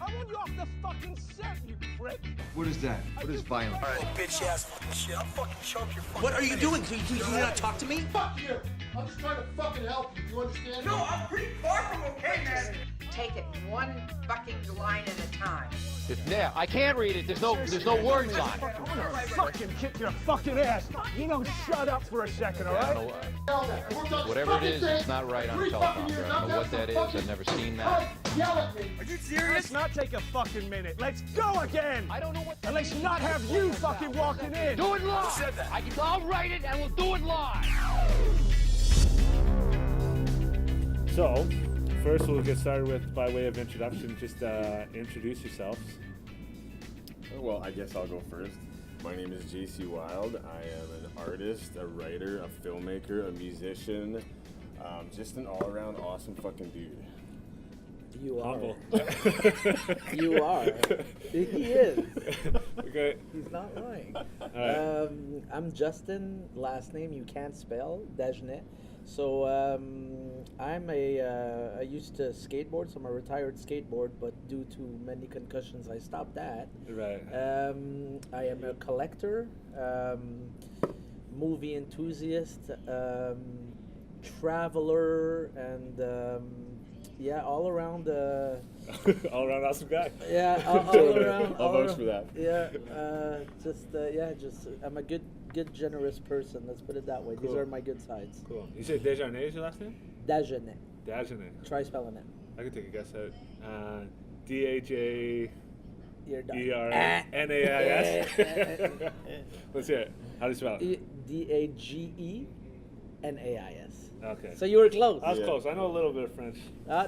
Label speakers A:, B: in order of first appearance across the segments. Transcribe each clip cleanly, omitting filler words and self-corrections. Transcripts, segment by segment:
A: I want you off the fucking set, you prick.
B: What is that? What is violence?
C: All right, bitch ass shit. I'll fucking choke your fucking
D: What are you
C: face.
D: doing? Do you not talk to me?
E: Fuck you! I'm just trying to fucking help you. Do you understand?
C: No, I'm pretty far from okay, man.
F: Take it one fucking line at a time.
G: Yeah, I can't read it. There's no words on it.
A: I'm gonna fucking kick your fucking ass. You know, shut up for a second, all right?
G: Whatever it is, it's not right on a teleprompter. I don't know what that is. I've never seen that.
E: Yell at me.
C: Are you serious?
A: Let's not take a fucking minute. Let's go again.
G: I don't know what.
A: And let's not have you fucking walking in.
G: Do it live.
C: Who said that?
G: I'll write it and we'll do it live.
H: So, first we'll get started with, by way of introduction, just introduce yourselves.
I: Well, I guess I'll go first. My name is JC Wylde. I am an artist, a writer, a filmmaker, a musician, just an all-around awesome fucking dude.
J: You are.
H: Humble.
J: You are. He is.
H: Okay.
J: He's not lying.
H: Alright.
J: I'm Justin. Last name you can't spell. Dagenais. So I used to skateboard. So I'm a retired skateboard, but due to many concussions, I stopped that.
H: Right.
J: I am a collector, movie enthusiast, traveler, and yeah, all around.
H: All around awesome guy.
J: Yeah, all around.
I: I'll
J: all
I: vouch
J: around-
I: for that.
J: Yeah, just I'm a good, generous person. Let's put it that way. These
H: Cool.
J: are my good sides.
H: Cool. You say Dagenais is your last name?
J: Dagenais.
H: Dagenais.
J: Try spelling it.
H: I can take a guess at DHAERNAIS.
J: You're done.
H: Let's hear it. How do you spell it?
J: Dagenais.
H: Okay.
J: So you were close.
H: I was
I: Yeah.
H: close. I know a little bit of French.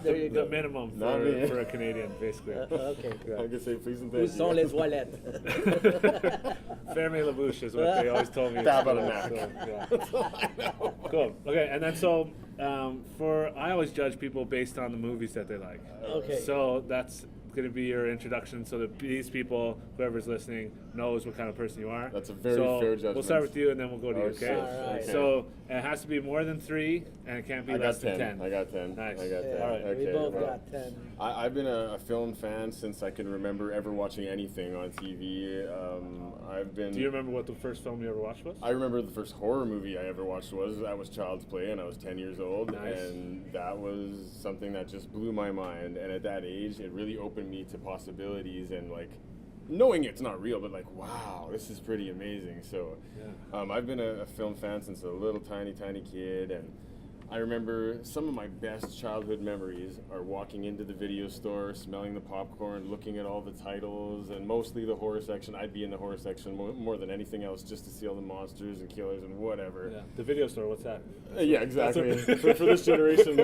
J: There you
H: The
J: go.
H: minimum
I: Not me.
H: for a Canadian, basically.
J: Okay.
I: I can say please and
J: Où
I: thank
J: sont
I: you.
J: les toilettes?
H: Ferme la bouche is what they always told me.
I: Dab out a
H: So,
I: knack.
H: yeah. Cool. Okay, and then so I always judge people based on the movies that they like.
J: Okay.
H: So that's going to be your introduction, so that these people, whoever's listening, knows what kind of person you are.
I: That's a very
H: So
I: fair judgment.
H: We'll start with you, and then we'll go to you.
I: Oh,
H: Okay.
I: shit.
J: Alright.
H: So it has to be more than 3, and it can't be
I: I
H: less
I: got
H: than
I: 10.
H: 10.
I: I got 10.
H: Nice.
I: I got 10.
J: Yeah,
H: Alright.
J: we
I: Okay,
J: both
I: well,
J: got 10.
I: I've been a film fan since I can remember ever watching anything on TV. I've been.
H: Do you remember what the first film you ever watched was?
I: I remember the first horror movie I ever watched was Child's Play, and I was 10 years old,
H: Nice.
I: and that was something that just blew my mind. And at that age, it really opened me to possibilities and like knowing it's not real, but like, wow, this is pretty amazing. So, I've been a film fan since a little tiny kid, and I remember some of my best childhood memories are walking into the video store, smelling the popcorn, looking at all the titles, and mostly the horror section. I'd be in the horror section more than anything else just to see all the monsters and killers and whatever.
H: Yeah. The video store. What's that?
I: Yeah, exactly. for this generation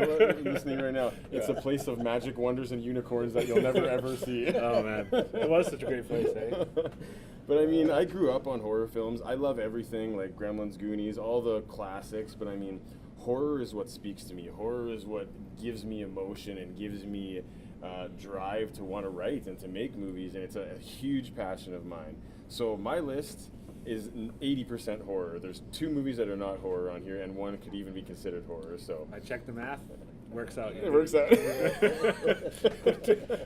I: listening right now, it's a place of magic wonders and unicorns that you'll never ever see.
H: Oh man, it was such a great place, eh?
I: But I mean, I grew up on horror films. I love everything like Gremlins, Goonies, all the classics. But I mean, horror is what speaks to me. Horror is what gives me emotion and gives me drive to want to write and to make movies. And it's a huge passion of mine. So my list is 80% horror. There's 2 movies that are not horror on here, and 1 could even be considered horror. So
H: I checked the math. Works out.
I: it works out.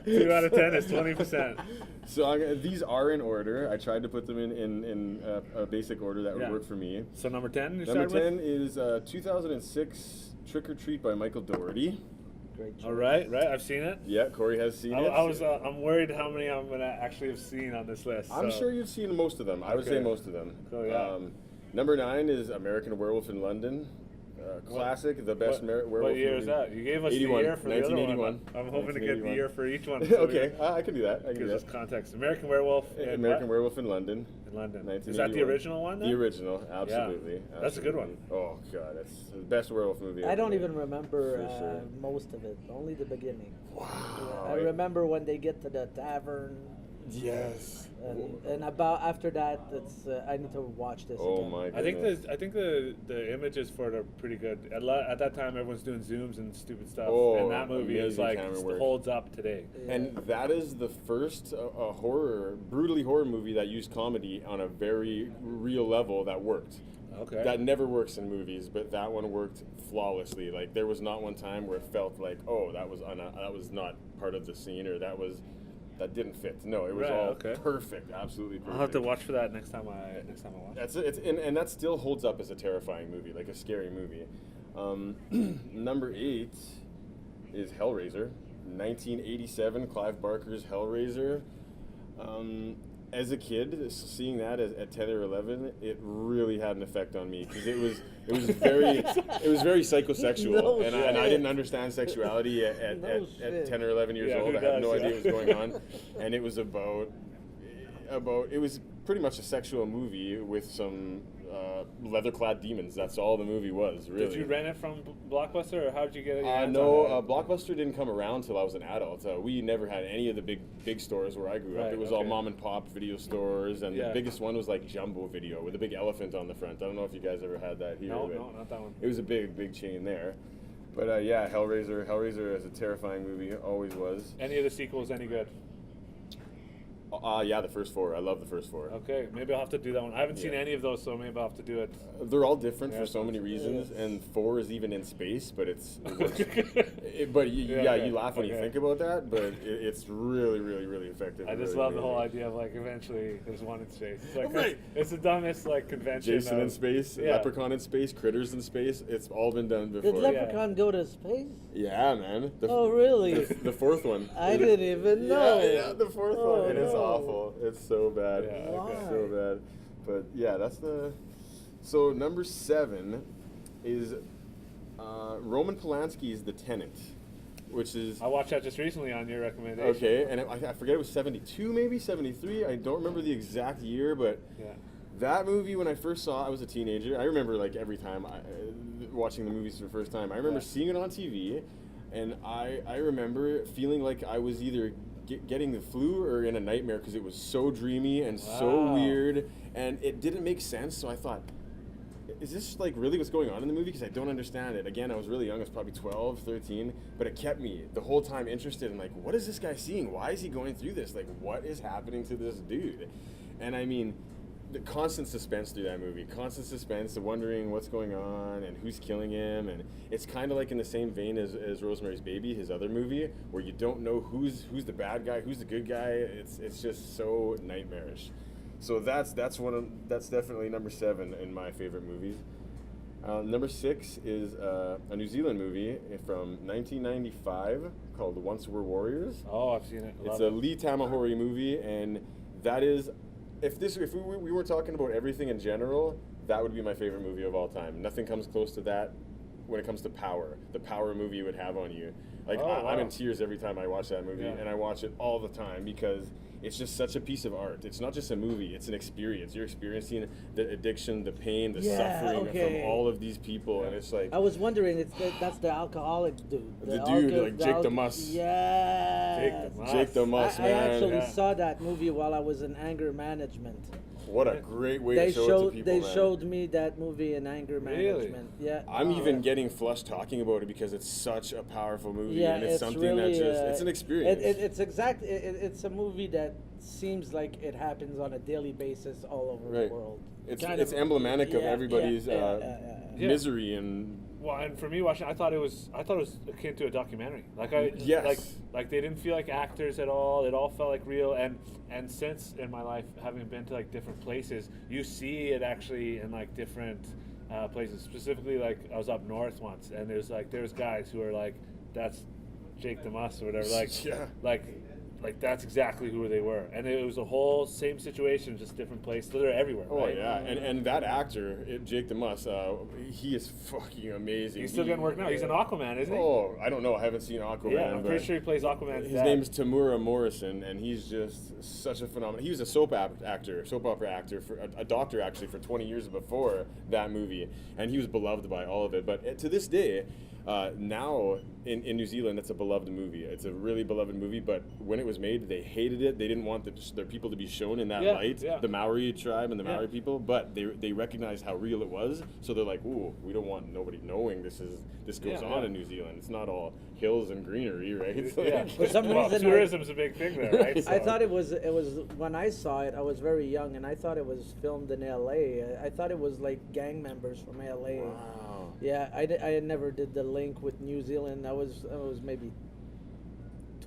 H: 2 out of 10 is 20%.
I: So these are in order. I tried to put them in a basic order that would
H: Yeah.
I: work for me.
H: So number 10 you
I: Number
H: start
I: 10 is 2006 Trick or Treat by Michael Dougherty.
J: Great
H: with?
J: choice.
H: All right, I'm seeing it.
I: Yeah, Corey has seen it.
H: I'm worried how many I'm gonna actually have seen on this list.
I: I'm
H: so.
I: sure you've seen most of them. I would say
H: Okay.
I: most of them.
H: Cool, yeah.
I: Number 9 is American Werewolf in London. Classic, the best werewolf
H: What year
I: movie.
H: is that? You gave us
I: 81,
H: the year for the other one.
I: 1981.
H: I'm hoping to get the
I: 1981.
H: year for each one.
I: Okay, I can do that. I can do
H: Gives us
I: that.
H: context. American Werewolf in
I: American
H: what?
I: Werewolf in London.
H: In London. Is
I: 1981.
H: that the original one then?
I: The original, absolutely.
H: That's a good one.
I: Oh god, that's the best werewolf movie.
J: I
I: ever
J: don't
I: made.
J: even remember
I: For sure.
J: most of it. Only the beginning.
I: Wow.
J: I remember when they get to the tavern.
I: Yes.
J: And about after that, it's I need to watch this.
I: Oh
J: again.
I: my
H: I think
I: goodness.
H: the images for it are pretty good. At that time, everyone's doing zooms and stupid stuff,
I: Oh,
H: and that movie is
I: amazing
H: like
I: camera work.
H: holds up today.
I: And that is the first brutally horror movie that used comedy on a very real level that worked.
H: Okay.
I: That never works in movies, but that one worked flawlessly. Like there was not one time where it felt like, oh, that was not part of the scene, or that was that didn't fit. No, it was
H: Right,
I: all
H: okay.
I: perfect, absolutely perfect.
H: I'll have to watch for that next time I watch.
I: That's it. And that still holds up as a terrifying movie, like a scary movie. Number 8 is Hellraiser, 1987. Clive Barker's Hellraiser. As a kid, seeing that at 10 or 11, it really had an effect on me because it was very psychosexual,
J: No
I: and I didn't understand sexuality at 10 or 11 years
H: Yeah,
I: old.
H: who
I: I had no
H: does,
I: idea
H: yeah.
I: what was going on, and it was about it was pretty much a sexual movie with some leather-clad demons. That's all the movie was, really.
H: Did you rent it from Blockbuster, or how did you get it?
I: No, Blockbuster didn't come around till I was an adult. We never had any of the big stores where I grew up.
H: Right,
I: It was all
H: okay.
I: mom and pop video stores, and
H: Yeah.
I: the biggest one was like Jumbo Video with a big elephant on the front. I don't know if you guys ever had that here.
H: No,
I: but
H: not that one.
I: It was a big chain there. But yeah, Hellraiser is a terrifying movie. Always was.
H: Any of the sequels any good?
I: Yeah, the first 4. I love the first 4.
H: Okay, maybe I'll have to do that one. I haven't seen
I: Yeah.
H: any of those, so maybe I'll have to do it.
I: They're all different
H: Yeah,
I: for so many reasons, and 4 is even in space, but it works.
H: Yeah, okay,
I: You laugh when you
H: okay.
I: think about that, but it's really effective.
H: I just
I: really
H: love the whole
I: amazing.
H: idea of like eventually there's one in space. It's like
I: Right.
H: it's the dumbest like convention.
I: Jason in
H: of-
I: space,
H: Yeah.
I: Leprechaun in space, Critters in space. It's all been done
J: Did
I: before.
J: Leprechaun go to space?
I: Yeah, man.
J: Oh, really?
I: The 4th one.
J: I didn't even know.
I: Yeah, the 4th
J: Oh,
I: one, and it's
J: no.
I: awful. It's so bad.
H: Yeah,
J: okay.
I: It's so bad. But yeah, that's the. So number 7 is Roman Polanski's The Tenant, which is
H: I watched that just recently on your recommendation.
I: okay, and I forget it was 72, maybe 73. I don't remember the exact year, but
H: Yeah.
I: that movie when I first saw it, I was a teenager. I remember like every time watching the movies for the first time. I remember
H: Yeah.
I: seeing it on TV, and I remember feeling like I was either getting the flu or in a nightmare because it was so dreamy and so
H: Wow.
I: weird, and it didn't make sense. So I thought, is this like really what's going on in the movie? Because I don't understand it. Again, I was really young. I was probably 12, 13, but it kept me the whole time interested in like, what is this guy seeing? Why is he going through this? Like, what is happening to this dude? And I mean, the constant suspense through that movie, constant suspense of wondering what's going on and who's killing him, and it's kind of like in the same vein as Rosemary's Baby, his other movie, where you don't know who's the bad guy, who's the good guy. It's just so nightmarish. So that's definitely number 7 in my favorite movies. Number 6 is a New Zealand movie from 1995 called Once Were Warriors.
H: Oh, I've seen it.
I: It's
H: Love
I: a
H: it.
I: Lee Tamahori movie, and that is, if we were talking about everything in general, that would be my favorite movie of all time. Nothing comes close to that when it comes to power. The power movie would have on you. Like
H: Oh,
I: I'm
H: wow.
I: in tears every time I watch that movie,
H: Yeah.
I: and I watch it all the time because it's just such a piece of art. It's not just a movie; it's an experience. You're experiencing the addiction, the pain, the
J: Yeah,
I: suffering
J: okay.
I: from all of these people, and it's like
J: I was wondering, that's the alcoholic dude.
I: The dude, like Jake the Muss.
J: Yeah.
H: Jake the Muss.
I: Jake the Muss,
J: I
I: man.
J: actually
H: Yeah.
J: saw that movie while I was in anger management.
I: What a great way
J: They
I: to show it to
J: showed
I: people,
J: they
I: man.
J: showed me that movie in anger
H: Really?
J: management. Yeah.
I: I'm
J: Oh,
I: even
J: yeah.
I: getting flushed talking about it because it's such a powerful movie,
J: Yeah,
I: and it's something
J: really,
I: that just it's an experience.
J: It's a movie that seems like it happens on a daily basis all over
I: Right.
J: the world.
I: It's
J: Kind
I: it's
J: of-
I: emblematic of
J: yeah,
I: everybody's
J: yeah.
I: misery and
H: Well, and for me watching, I thought it was akin to a documentary.
I: Yes.
H: like they didn't feel like actors at all. It all felt like real. And since in my life, having been to like different places, you see it actually in like different places. Specifically, like I was up north once, and there was guys who were like, "That's Jake the Muss" or whatever. Like,
I: Yeah.
H: like that's exactly who they were. And it was a whole same situation, just different place. So they're everywhere.
I: Oh
H: right?
I: yeah, and that actor, Jake the Muss, he is fucking amazing.
H: He's still getting work now. He's an Aquaman, isn't he?
I: Oh, I don't know. I haven't seen Aquaman.
H: Yeah, I'm
I: but
H: pretty sure he plays Aquaman's
I: his
H: dad.
I: name's Tamura Morrison, and he's just such a phenomenon. He was a soap opera actor, for a doctor actually for 20 years before that movie, and he was beloved by all of it. But to this day, now in New Zealand, it's a beloved movie. It's a really beloved movie, but when it was made, they hated it. They didn't want their people to be shown in that
H: Yeah,
I: light,
H: yeah.
I: the Maori tribe and the
H: Yeah.
I: Maori people, but they recognized how real it was, so they're like, ooh, we don't want nobody knowing this goes
H: Yeah,
I: on
H: yeah.
I: in New Zealand. It's not all hills and greenery, right? It's
H: Yeah.
I: like-
J: For some
H: Well,
J: reason,
H: tourism's a big thing there, right?
J: I
H: So-
J: thought it was when I saw it. I was very young, and I thought it was filmed in L.A. I thought it was like gang members from L.A.
I: Wow.
J: Yeah, I never did the link with New Zealand. I was maybe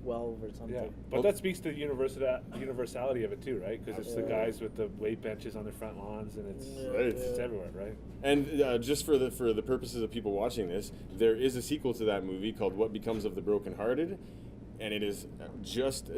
J: 12 or something.
H: Yeah, but that speaks to the universality of it too, right? Because it's the guys with the weight benches on their front lawns, and it's everywhere, right?
I: And just for the purposes of people watching this, there is a sequel to that movie called What Becomes of the Brokenhearted, and it is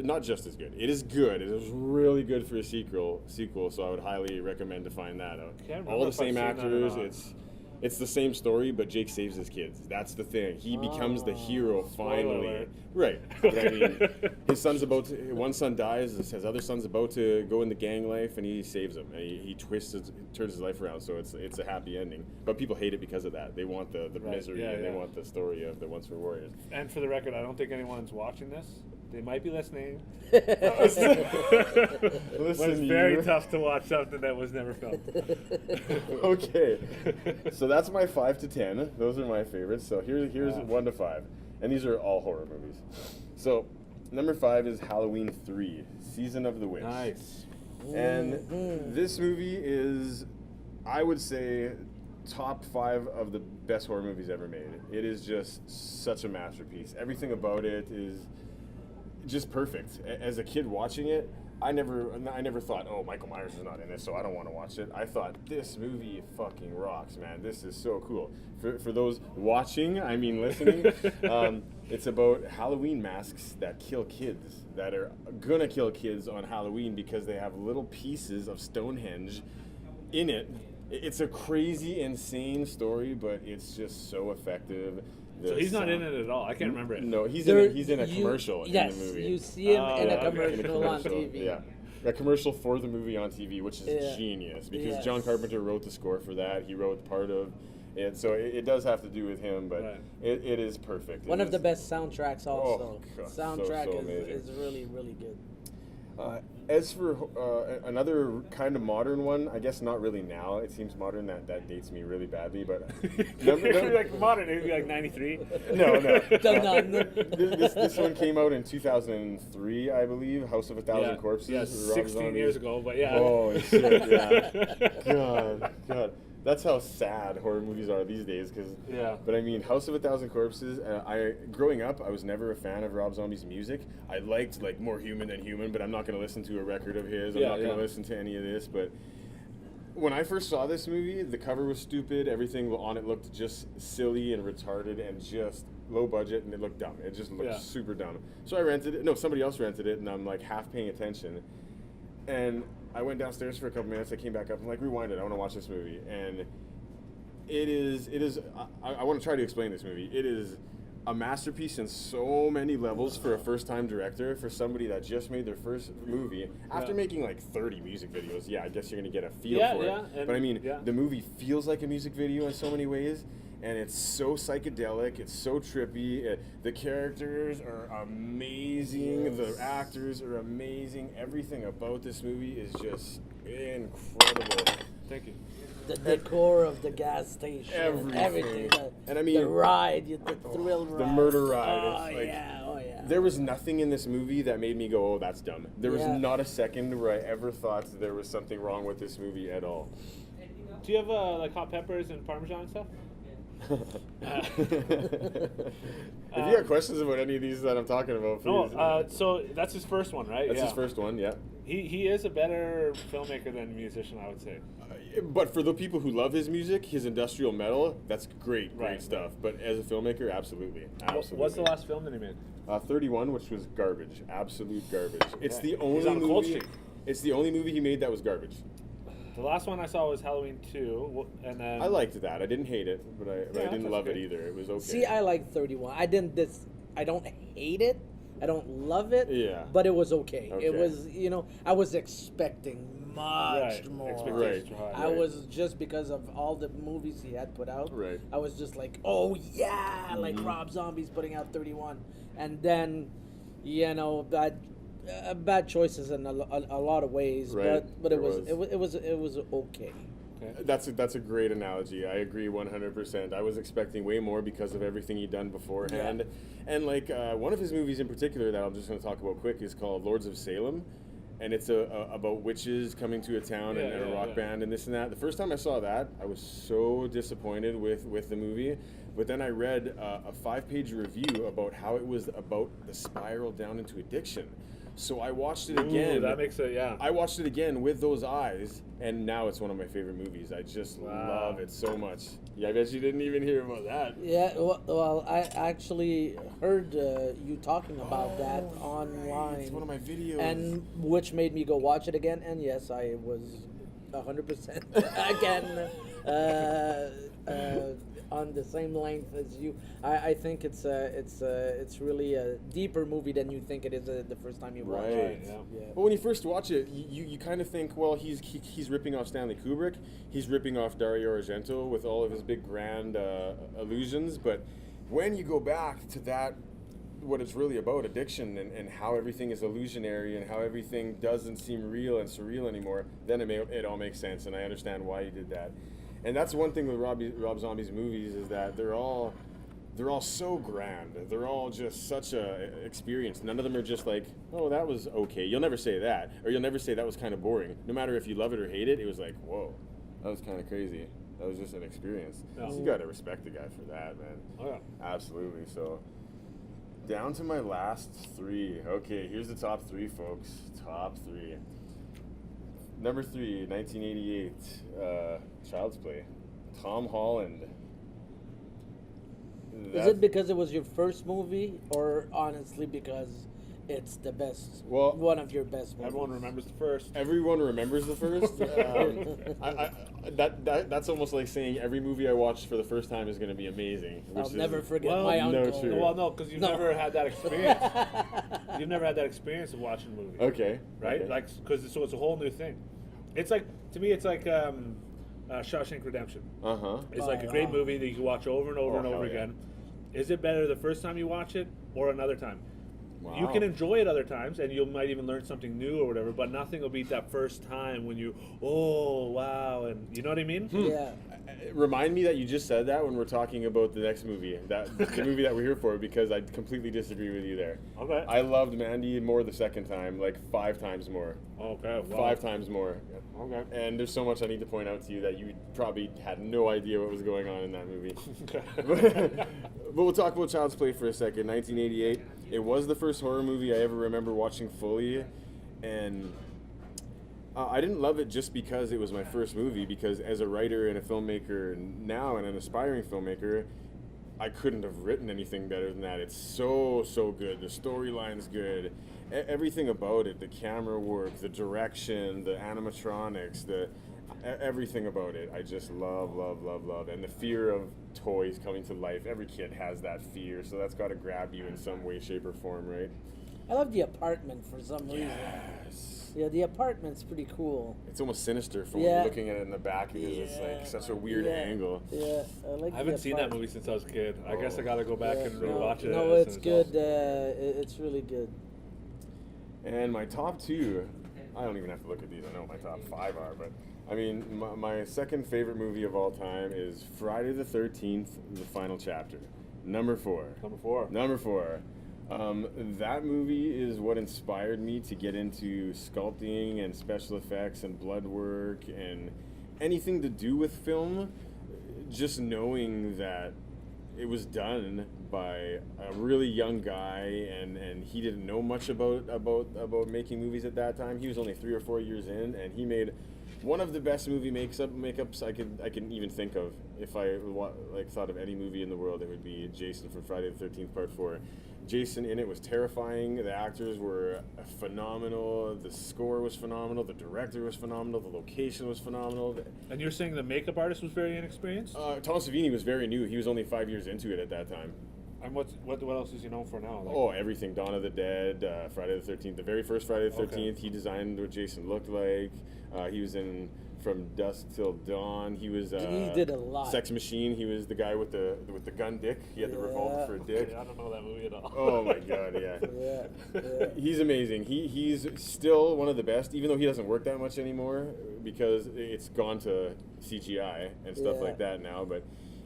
I: not just as good. It is good. It is really good for a sequel. So I would highly recommend to find that out. All the same actors. It's the same story, but Jake saves his kids. That's the thing. He becomes the hero finally.
H: Alert.
I: Right. But I mean, one son dies, his other son's about to go into gang life, and he saves him. And he turns his life around, so it's a happy ending. But people hate it because of that. They want the misery, and they want the story of the Once Were Warriors.
H: And for the record, I don't think anyone's watching this. They might be listening.
I: Listen,
H: but it's very tough to watch something that was never filmed.
I: Okay, so that's my 5 to 10. Those are my favorites. So here's 1 to 5, and these are all horror movies. So number 5 is Halloween 3, Season of the Witch.
H: Nice.
I: And this movie is, I would say, top 5 of the best horror movies ever made. It is just such a masterpiece. Everything about it is just perfect. As a kid watching it, I never thought, oh, Michael Myers is not in this, so I don't want to watch it. I thought, this movie fucking rocks, man. This is so cool. For those watching, I mean listening, it's about Halloween masks that kill kids, that are gonna kill kids on Halloween because they have little pieces of Stonehenge in it. It's a crazy, insane story, but it's just so effective.
H: So he's not in it at all. I can't remember it.
I: No, he's in a commercial in the movie.
J: Yes, you see him in a
I: Okay.
J: commercial on TV.
I: Yeah, a commercial for the movie on TV, which is genius because
J: Yes.
I: John Carpenter wrote the score for that. He wrote part of it, so it does have to do with him, but it is perfect.
J: One of the best soundtracks also.
I: God,
J: Soundtrack
I: so
J: is really, really good.
I: As for another kind of modern one, I guess not really now. It seems modern. That dates me really badly, but
H: like modern, it'd be like 93.
I: No.
J: Done.
I: This one came out in 2003, I believe. House of a Thousand Corpses.
H: Yeah, 16 years ago, but yeah.
I: Oh shit! Yeah. God. That's how sad horror movies are these days. But I mean, House of a Thousand Corpses. Growing up, I was never a fan of Rob Zombie's music. I liked like More Human Than Human, but I'm not going to listen to a record of his. I'm not going to listen to any of this. But when I first saw this movie, the cover was stupid. Everything on it looked just silly and retarded and just low budget, and it looked dumb. It just looked super dumb. So I rented it. No, somebody else rented it, and I'm like half paying attention. And I went downstairs for a couple minutes. I came back up. I'm like, rewind it. I want to watch this movie. And it is. I want to try to explain this movie. It is a masterpiece in so many levels for a first-time director, for somebody that just made their first movie after making like 30 music videos. Yeah, I guess you're gonna get a feel for it. But I mean, the movie feels like a music video in so many ways. And it's so psychedelic, it's so trippy. The characters are amazing, the actors are amazing. Everything about this movie is just incredible.
H: Thank you.
J: The decor of the gas station, everything.
I: And I mean,
J: the ride, the thrill ride,
I: the murder ride.
J: Oh yeah.
I: There was nothing in this movie that made me go, "Oh, that's dumb." There was not a second where I ever thought there was something wrong with this movie at all.
H: Do you have like hot peppers and Parmesan and stuff?
I: If you got questions about any of these that I'm talking about, please.
H: So that's his first one, right?
I: That's his first one, yeah.
H: He is a better filmmaker than musician, I would say.
I: But for the people who love his music, his industrial metal, that's great stuff. But as a filmmaker, absolutely.
H: What's the last film that he made?
I: 31, which was garbage, absolute garbage. It's the only
H: He's on
I: movie.
H: Cold Street.
I: It's the only movie he made that was garbage.
H: The last one I saw was Halloween 2, and then
I: I liked that. I didn't hate it, but I didn't love it either. It was okay.
J: See, I like 31. I don't hate it. I don't love it.
I: Yeah.
J: But it was okay. It was, I was expecting much more.
H: Expectations were high.
J: I was, just because of all the movies he had put out.
I: Right.
J: I was just like, oh yeah, like Rob Zombie's putting out 31, and then, bad choices in a lot of ways.
I: Right.
J: But it was okay.
I: That's a great analogy. I agree 100%. I was expecting way more because of everything he'd done beforehand. And like one of his movies in particular that I'm just going to talk about quick is called Lords of Salem. And it's about witches coming to a town and a rock band and this and that. The first time I saw that, I was so disappointed with the movie. But then I read a 5-page review about how it was about the spiral down into addiction. So I watched it again.
H: That makes it, yeah.
I: I watched it again with those eyes, and now it's one of my favorite movies. I just love it so much. Yeah, I bet you didn't even hear about that.
J: Yeah, well, I actually heard you talking about that online.
I: It's one of my videos.
J: And which made me go watch it again, and yes, I was 100% again on the same length as you. I think it's really a deeper movie than you think it is the first time you watch it.
I: Yeah. But when you first watch it, you kind of think, well, he's ripping off Stanley Kubrick, he's ripping off Dario Argento with all of his big grand illusions. But when you go back to that, what it's really about, addiction, and how everything is illusionary and how everything doesn't seem real and surreal anymore, then it all makes sense, and I understand why he did that. And that's one thing with Rob Zombie's movies, is that they're all so grand. They're all just such a experience. None of them are just like, oh, that was okay. You'll never say that, or you'll never say that was kind of boring. No matter if you love it or hate it, it was like, whoa, that was kind of crazy. That was just an experience.
H: Yeah.
I: So you got to respect the guy for that, man.
H: Oh yeah,
I: absolutely. So down to my last 3. Okay, here's the top 3, folks. Top 3. Number 3, 1988, Child's Play. Tom Holland.
J: Is it because it was your first movie, or honestly because it's the best, one of your best movies?
H: Everyone remembers the first.
I: Everyone remembers the first. That's almost like saying every movie I watched for the first time is going to be amazing.
J: I'll never forget my uncle.
I: True.
H: Well, no, because you've never had that experience. You've never had that experience of watching a movie.
I: Okay.
H: Right?
I: Okay.
H: Like, because it's a whole new thing. It's like, to me, it's like Shawshank Redemption. It's like a great movie that you can watch over and over and over again. Is it better the first time you watch it or another time?
I: Wow.
H: You can enjoy it other times, and you might even learn something new or whatever, but nothing will beat that first time when you, oh, wow, and you know what I mean?
J: Yeah.
I: Remind me that you just said that when we're talking about the next movie, the movie that we're here for, because I completely disagree with you there.
H: Okay.
I: I loved Mandy more the second time, like 5 times more.
H: Okay. Wow.
I: 5 times more.
H: Okay.
I: And there's so much I need to point out to you that you probably had no idea what was going on in that movie. But we'll talk about Child's Play for a second. 1988. It was the first horror movie I ever remember watching fully, and I didn't love it just because it was my first movie, because as a writer and a filmmaker now and an aspiring filmmaker, I couldn't have written anything better than that. It's so good. The storyline's good. Everything about it, the camera work, the direction, the animatronics, everything about it, I just love. And the fear of toys coming to life. Every kid has that fear, so that's got to grab you in some way, shape, or form, right?
J: I love the apartment for some reason.
I: Yes.
J: Yeah, the apartment's pretty cool.
I: It's almost sinister from when you're looking at it in the back, because it's like such a weird angle.
J: Yeah,
H: I haven't seen that movie since I was a kid. I guess I got to go back and rewatch it.
J: No, it's good. It's really good.
I: And my top 2, I don't even have to look at these. I know what my top 5 are, but I mean, my second favorite movie of all time is Friday the 13th, The Final Chapter. Number 4. That movie is what inspired me to get into sculpting and special effects and blood work and anything to do with film. Just knowing that it was done by a really young guy, and he didn't know much about making movies at that time. He was only 3 or 4 years in, and he made one of the best movie makeups I can even think of. If I thought of any movie in the world, it would be Jason from Friday the 13th Part 4. Jason in it was terrifying. The actors were phenomenal. The score was phenomenal. The director was phenomenal. The location was phenomenal.
H: And you're saying the makeup artist was very inexperienced?
I: Tom Savini was very new. He was only 5 years into it at that time.
H: And what else is he known for now?
I: Like, everything. Dawn of the Dead, Friday the 13th. The very first Friday the 13th, he designed what Jason looked like. He was in From Dusk Till Dawn. He was.
J: He did a lot.
I: Sex Machine. He was the guy with the gun dick. He had the revolver for a dick.
H: I don't know that movie at all.
I: Oh my god, yeah. He's amazing. He's still one of the best, even though he doesn't work that much anymore because it's gone to CGI and stuff like that now. But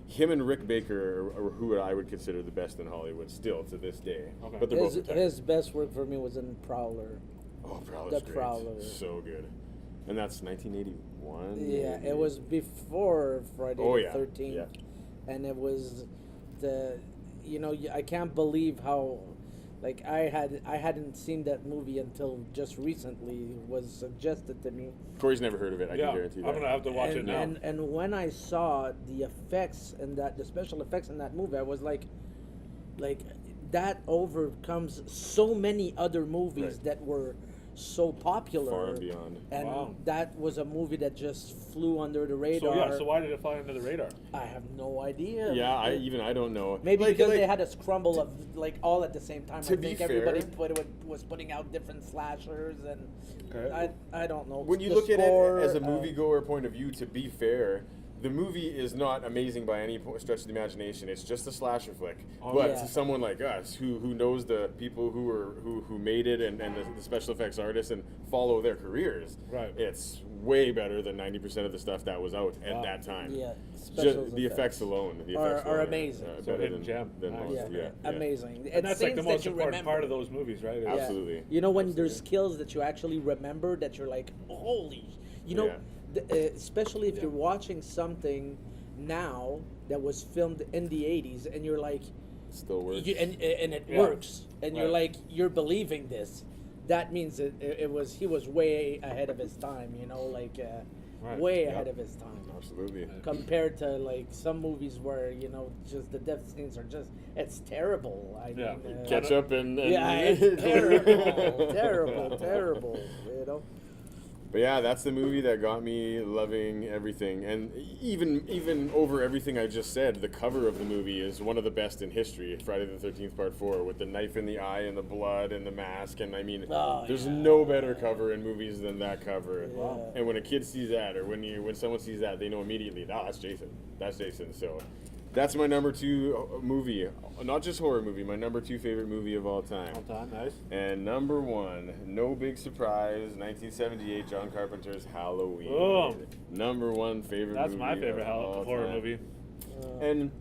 I: him and Rick Baker are who I would consider the best in Hollywood still to this day.
H: Okay.
I: But they're both retired.
J: His best work for me was in Prowler.
I: Oh, Prowler's great.
J: Prowler.
I: So good. And that's 1981?
J: Yeah, it was before Friday the 13th.
I: Yeah.
J: And it was you know, I can't believe how, like, I hadn't seen that movie until just recently. It was suggested to me.
I: Corey's never heard of it. I can guarantee that.
H: I'm gonna have to watch it now.
J: And when I saw the effects and the special effects in that movie, I was like that overcomes so many other movies that were so popular.
I: Far and beyond.
J: And that was a movie that just flew under the radar.
H: So why did it fly under the radar?
J: I have no idea.
I: Yeah, I don't know.
J: Maybe because they had a scramble of like all at the same time.
I: To
J: I
I: be
J: think
I: fair,
J: everybody was putting out different slashers, and I don't know.
I: When you look at it as a moviegoer point of view, to be fair, the movie is not amazing by any stretch of the imagination. It's just a slasher flick. But to someone like us who knows the people who made it and the special effects artists and follow their careers, it's way better than 90% of the stuff that was out at that time.
J: Yeah,
I: just the effects alone
J: are amazing.
I: Better than
J: amazing.
H: And that's like the most important part of those movies, right?
I: Absolutely.
J: You know, when there's skills that you actually remember, that you're like, holy, you know. Especially if you're watching something now that was filmed in the 80s and you're like,
I: still works,
J: and it works, and you're like, you're believing this, that means he was way ahead of his time, you know, like way ahead of his time.
I: Absolutely.
J: Compared to like some movies where, you know, just the death scenes are just, it's terrible. I mean,
I: ketchup and
J: it's terrible, you know.
I: But yeah, that's the movie that got me loving everything. And even over everything I just said, the cover of the movie is one of the best in history. Friday the 13th Part 4, with the knife in the eye and the blood and the mask. And I mean, there's no better cover in movies than that cover. Wow. And when a kid sees that, or when someone sees that, they know immediately, that's Jason. That's Jason. So that's my number 2 movie. Not just horror movie, my number 2 favorite movie of all time.
H: All time, nice.
I: And number 1, no big surprise, 1978, John Carpenter's Halloween.
H: Oh.
I: Number 1 favorite
H: That's
I: movie.
H: That's my favorite horror
I: time.
H: movie.
I: And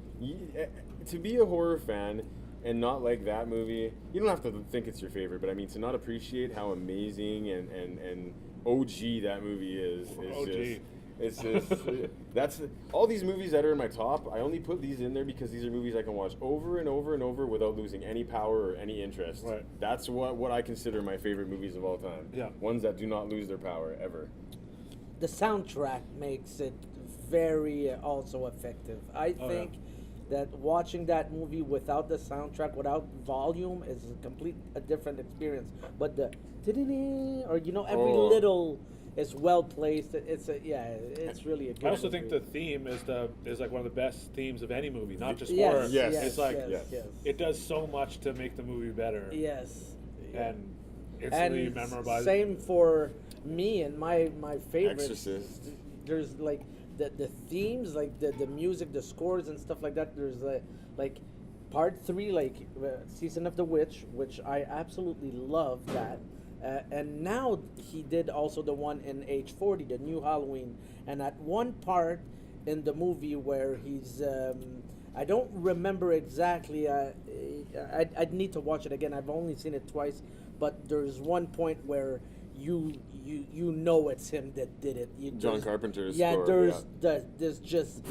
I: to be a horror fan and not like that movie, you don't have to think it's your favorite, but I mean, to not appreciate how amazing and OG that movie is just... It's just, that's all these movies that are in my top. I only put these in there because these are movies I can watch over and over and over without losing any power or any interest.
H: Right.
I: That's what I consider my favorite movies of all time.
H: Yeah.
I: Ones that do not lose their power ever.
J: The soundtrack makes it very also effective. I think that watching that movie without the soundtrack, without volume, is a different experience. But the or you know, every little is well placed. It's really a good
H: I also
J: movie.
H: think the theme is like one of the best themes of any movie, not just
I: Yes,
H: horror.
I: yes,
H: It's like
J: yes.
H: it does so much to make the movie better.
J: Yes.
H: And instantly memorable.
J: Same for me and my favorites.
I: Exorcist.
J: There's like the themes, like the music, the scores and stuff like that. There's like part 3, like Season of the Witch, which I absolutely love that. And now he did also the one in Age 40, the new Halloween. And at one part in the movie where he's, I don't remember exactly. I'd need to watch it again. I've only seen it twice. But there's one point where you know it's him that did it.
I: John Carpenter's
J: score.
I: Yeah,
J: there's just,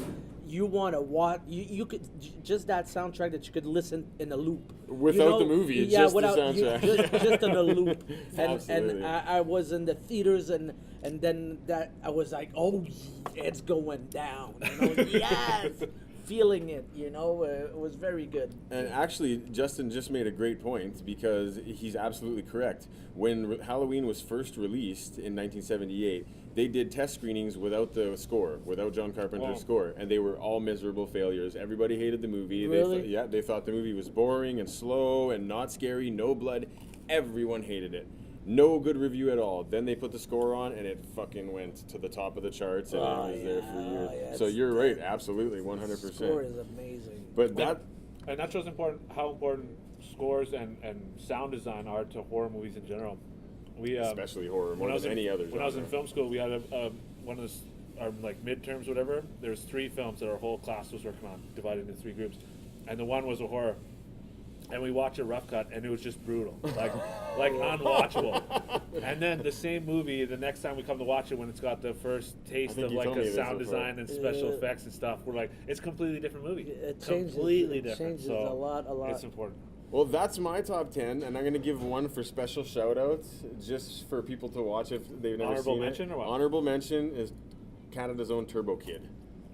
J: you want to watch. You could just that soundtrack that you could listen in a loop
I: without the movie. Just the soundtrack.
J: just in a loop.
I: Absolutely.
J: And I was in the theaters and then that I was like, oh, it's going down. You know? Yes. Feeling it, you know, it was very good.
I: And actually, Justin just made a great point because he's absolutely correct. When Halloween was first released in 1978, they did test screenings without the score, without John Carpenter's score, and they were all miserable failures. Everybody hated the movie.
J: Really?
I: They thought the movie was boring and slow and not scary, no blood. Everyone hated it. No good review at all. Then they put the score on, and it fucking went to the top of the charts, and it was there for years.
J: Yeah,
I: so you're right, absolutely, 100%.
J: The score is amazing.
I: But
H: and that shows how important scores and sound design are to horror movies in general.
I: Especially horror, more than any other genre.
H: When I was in film school, we had one of our like midterms, whatever. There's 3 films that our whole class was working on, divided into 3 groups, and the one was a horror. and we watched a rough cut, and it was just brutal, like unwatchable. And then the same movie, the next time we come to watch it, when it's got the first taste
I: think
H: of
I: you
H: like
I: told me
H: a
I: this
H: sound
I: before.
H: design and special effects and stuff, we're like, it's a completely different movie.
J: It changes.
H: Completely
J: It
H: different.
J: changes
H: So
J: a lot.
H: It's important.
I: Well, that's my top 10, and I'm going to give one for special shout-outs, just for people to watch if they've never
H: Honorable
I: seen
H: mention
I: it.
H: or what?
I: Honorable mention is Canada's own Turbo Kid.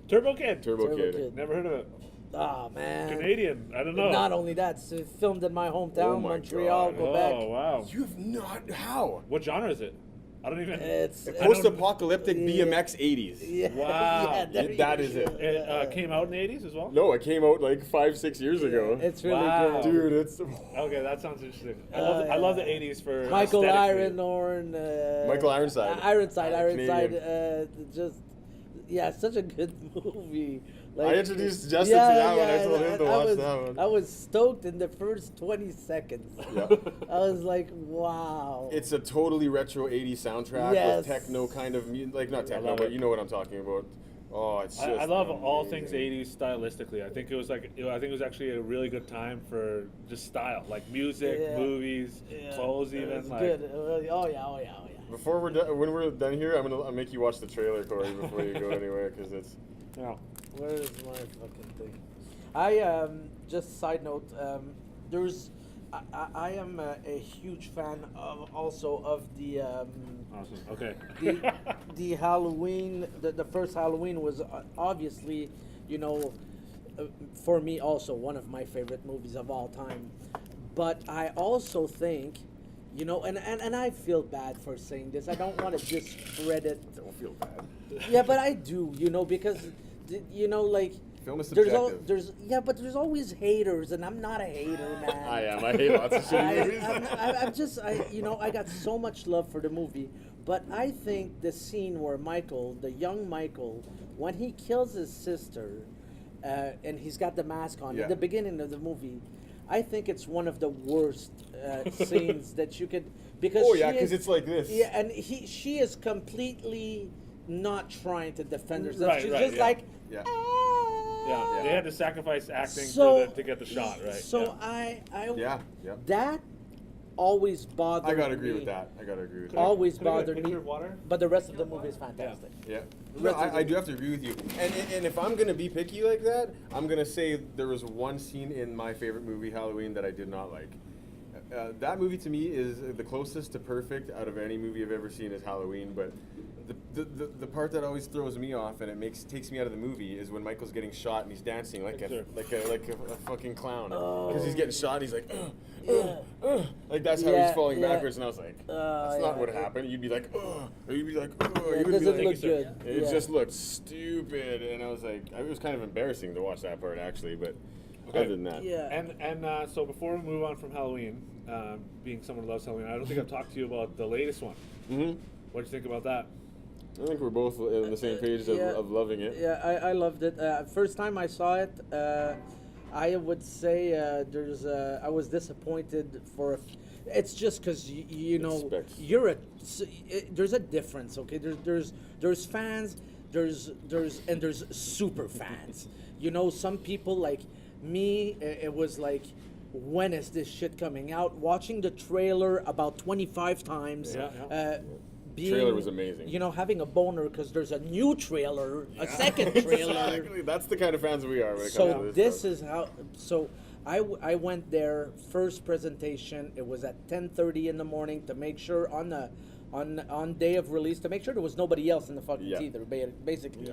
H: Turbo Kid.
I: Turbo Kid.
J: Kid.
H: Never heard of it.
J: Oh man.
H: Canadian. I don't know.
J: Not only that, it's filmed in my hometown,
I: Oh my
J: Montreal,
I: God.
J: Quebec.
H: Oh wow.
I: You have not... How?
H: What genre is it? I don't even.
J: It's
I: Post-apocalyptic
J: Yeah.
I: BMX 80s.
J: yeah,
H: Wow.
J: yeah, there
I: That
J: you
I: is
J: go.
I: it.
H: It came out in the 80s as well?
I: No, it came out like 5-6 years ago.
J: It's really
H: Wow.
J: good.
I: Dude, it's...
H: Okay, that sounds interesting. I love the 80s for
J: Michael
H: aesthetically.
J: Ironhorn.
I: Michael Ironside.
J: Ironside. Just yeah, such a good movie.
I: I introduced Justin to that one. I told him to watch that one.
J: I was stoked in the first 20 seconds.
I: Yeah.
J: I was like, wow.
I: It's a totally retro 80s soundtrack
J: Yes.
I: with techno kind of... Like, not techno,
H: love
I: but
H: it.
I: you know what I'm talking about. Oh, it's just
H: I love all things
I: amazing.
H: 80s stylistically. I think it was I think it was actually a really good time for just style, like music,
J: Yeah.
H: movies,
J: Yeah.
H: clothes,
J: It
H: even.
J: was
H: like,
J: good. Oh yeah.
I: Before we're done, when we're done here, I'll make you watch the trailer, Corey, before you go anywhere, because it's...
H: Yeah.
J: Where's my fucking thing? I just side note. I am a huge fan of the
H: Awesome. Okay.
J: the Halloween. The first Halloween was obviously, for me also one of my favorite movies of all time. But I also think, and I feel bad for saying this. I don't want to discredit.
I: Don't feel bad.
J: Yeah, but I do, because, like.
I: Film is
J: There's
I: subjective.
J: but there's always haters, and I'm not a hater, man.
I: I am. I hate lots of shitty movies.
J: I got so much love for the movie, but I think the scene where Michael, the young Michael, when he kills his sister, and he's got the mask on
I: Yeah.
J: at the beginning of the movie, I think it's one of the worst scenes that you could, because
I: Oh, yeah, 'cause it's like this.
J: Yeah, and she is completely not trying to defend herself.
H: Right,
J: She's
H: right,
J: just
H: yeah.
J: like,
I: Yeah.
H: Yeah. They had to sacrifice acting
J: So-
H: to get the shot, right?
J: So
H: Yeah.
I: Yeah.
J: that always bothered me.
I: I gotta agree with that.
J: Always
H: Can I get a
J: bothered
H: picture
J: me.
H: of water?
J: But the rest of the movie is fantastic.
I: Yeah.
J: The
I: No,
J: rest of
I: I
J: the-
I: do have to agree with you. And if I'm gonna be picky like that, I'm gonna say there was one scene in my favorite movie, Halloween, that I did not like. That movie to me is the closest to perfect out of any movie I've ever seen is Halloween, but the part that always throws me off and takes me out of the movie is when Michael's getting shot and he's dancing like a fucking clown because he's getting shot. And he's like, like that's how
J: Yeah,
I: he's falling
J: yeah.
I: backwards, and I was like, that's not what happened. You'd be like, or you'd be like,
J: Yeah,
I: you would
J: it
I: be
J: doesn't
I: like,
J: look good.
I: it
J: Yeah.
I: just looked stupid, and I was like, it was kind of embarrassing to watch that part actually, but other than that,
J: Yeah.
H: And so before we move on from Halloween, being someone who loves Halloween, I don't think I've talked to you about the latest one.
I: Mhm.
H: What do you think about that?
I: I think we're both on the same page of loving it.
J: Yeah, I loved it. First time I saw it, I would say I was disappointed for. It's just because you know
I: Respect.
J: there's a difference. Okay, there's fans, there's super fans. Some people like me. It was like, when is this shit coming out? Watching the trailer about 25 times.
H: Yeah.
I: Trailer was amazing.
J: Having a boner because there's a new trailer, a second trailer.
I: Exactly. That's the kind of fans we are when it comes
J: So
I: to this
J: this
I: stuff.
J: is how. So I went there, first presentation. It was at 10:30 in the morning to make sure on day of release to make sure there was nobody else in the fucking
I: Yeah.
J: theater. Basically,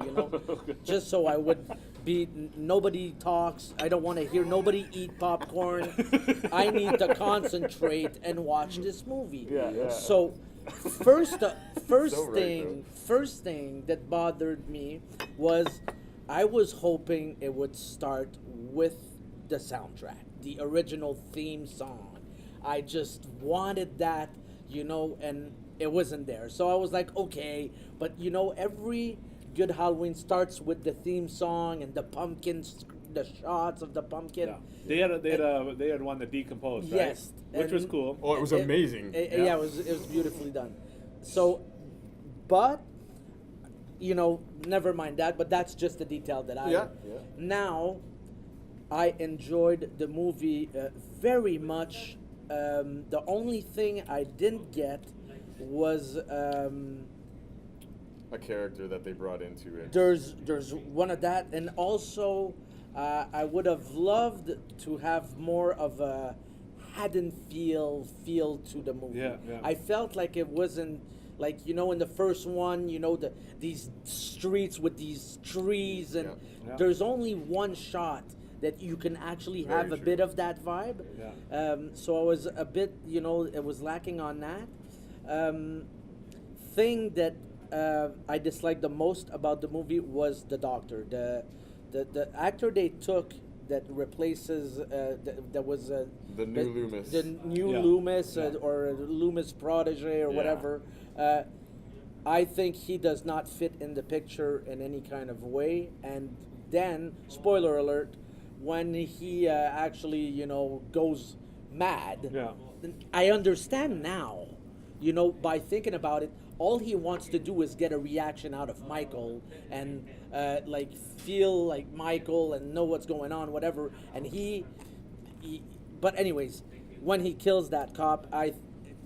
J: just so I would be. Nobody talks. I don't want to hear nobody eat popcorn. I need to concentrate and watch this movie.
I: Yeah.
J: So. First
I: So
J: thing that bothered me was I was hoping it would start with the soundtrack, the original theme song. I just wanted that, and it wasn't there. So I was like, okay, but every good Halloween starts with the theme song and the pumpkins, the shots of the pumpkin.
H: Yeah. They had one that decomposed, right?
J: Yes,
H: Which was
J: and-
H: cool.
I: Oh, it was amazing.
J: Yeah, it was beautifully done. So, but never mind that. But that's just the detail that I.
I: Yeah.
J: Now, I enjoyed the movie very much. The only thing I didn't get was
I: A character that they brought into it.
J: there's one of that, and also I would have loved to have more of a Haddonfield feel to the movie.
H: Yeah, yeah.
J: I felt like it wasn't like, you know, in the first one, you know, these streets with these trees, and
H: Yeah.
J: there's only one shot that you can actually
I: Very
J: have a
I: true.
J: bit of that vibe.
H: Yeah.
J: So I was a bit, you know, it was lacking on that. Thing that I disliked the most about the movie was the doctor. The actor they took that replaces that was
I: The new Loomis.
J: the new
H: Yeah.
J: Loomis
H: Yeah.
J: Or Loomis protege or
I: Yeah.
J: whatever. I think he does not fit in the picture in any kind of way. And then, spoiler alert, when he actually, you know, goes mad,
H: Yeah.
J: I understand now, you know, by thinking about it, all he wants to do is get a reaction out of Michael and like feel like Michael and know what's going on, whatever. And he but anyways, when he kills that cop,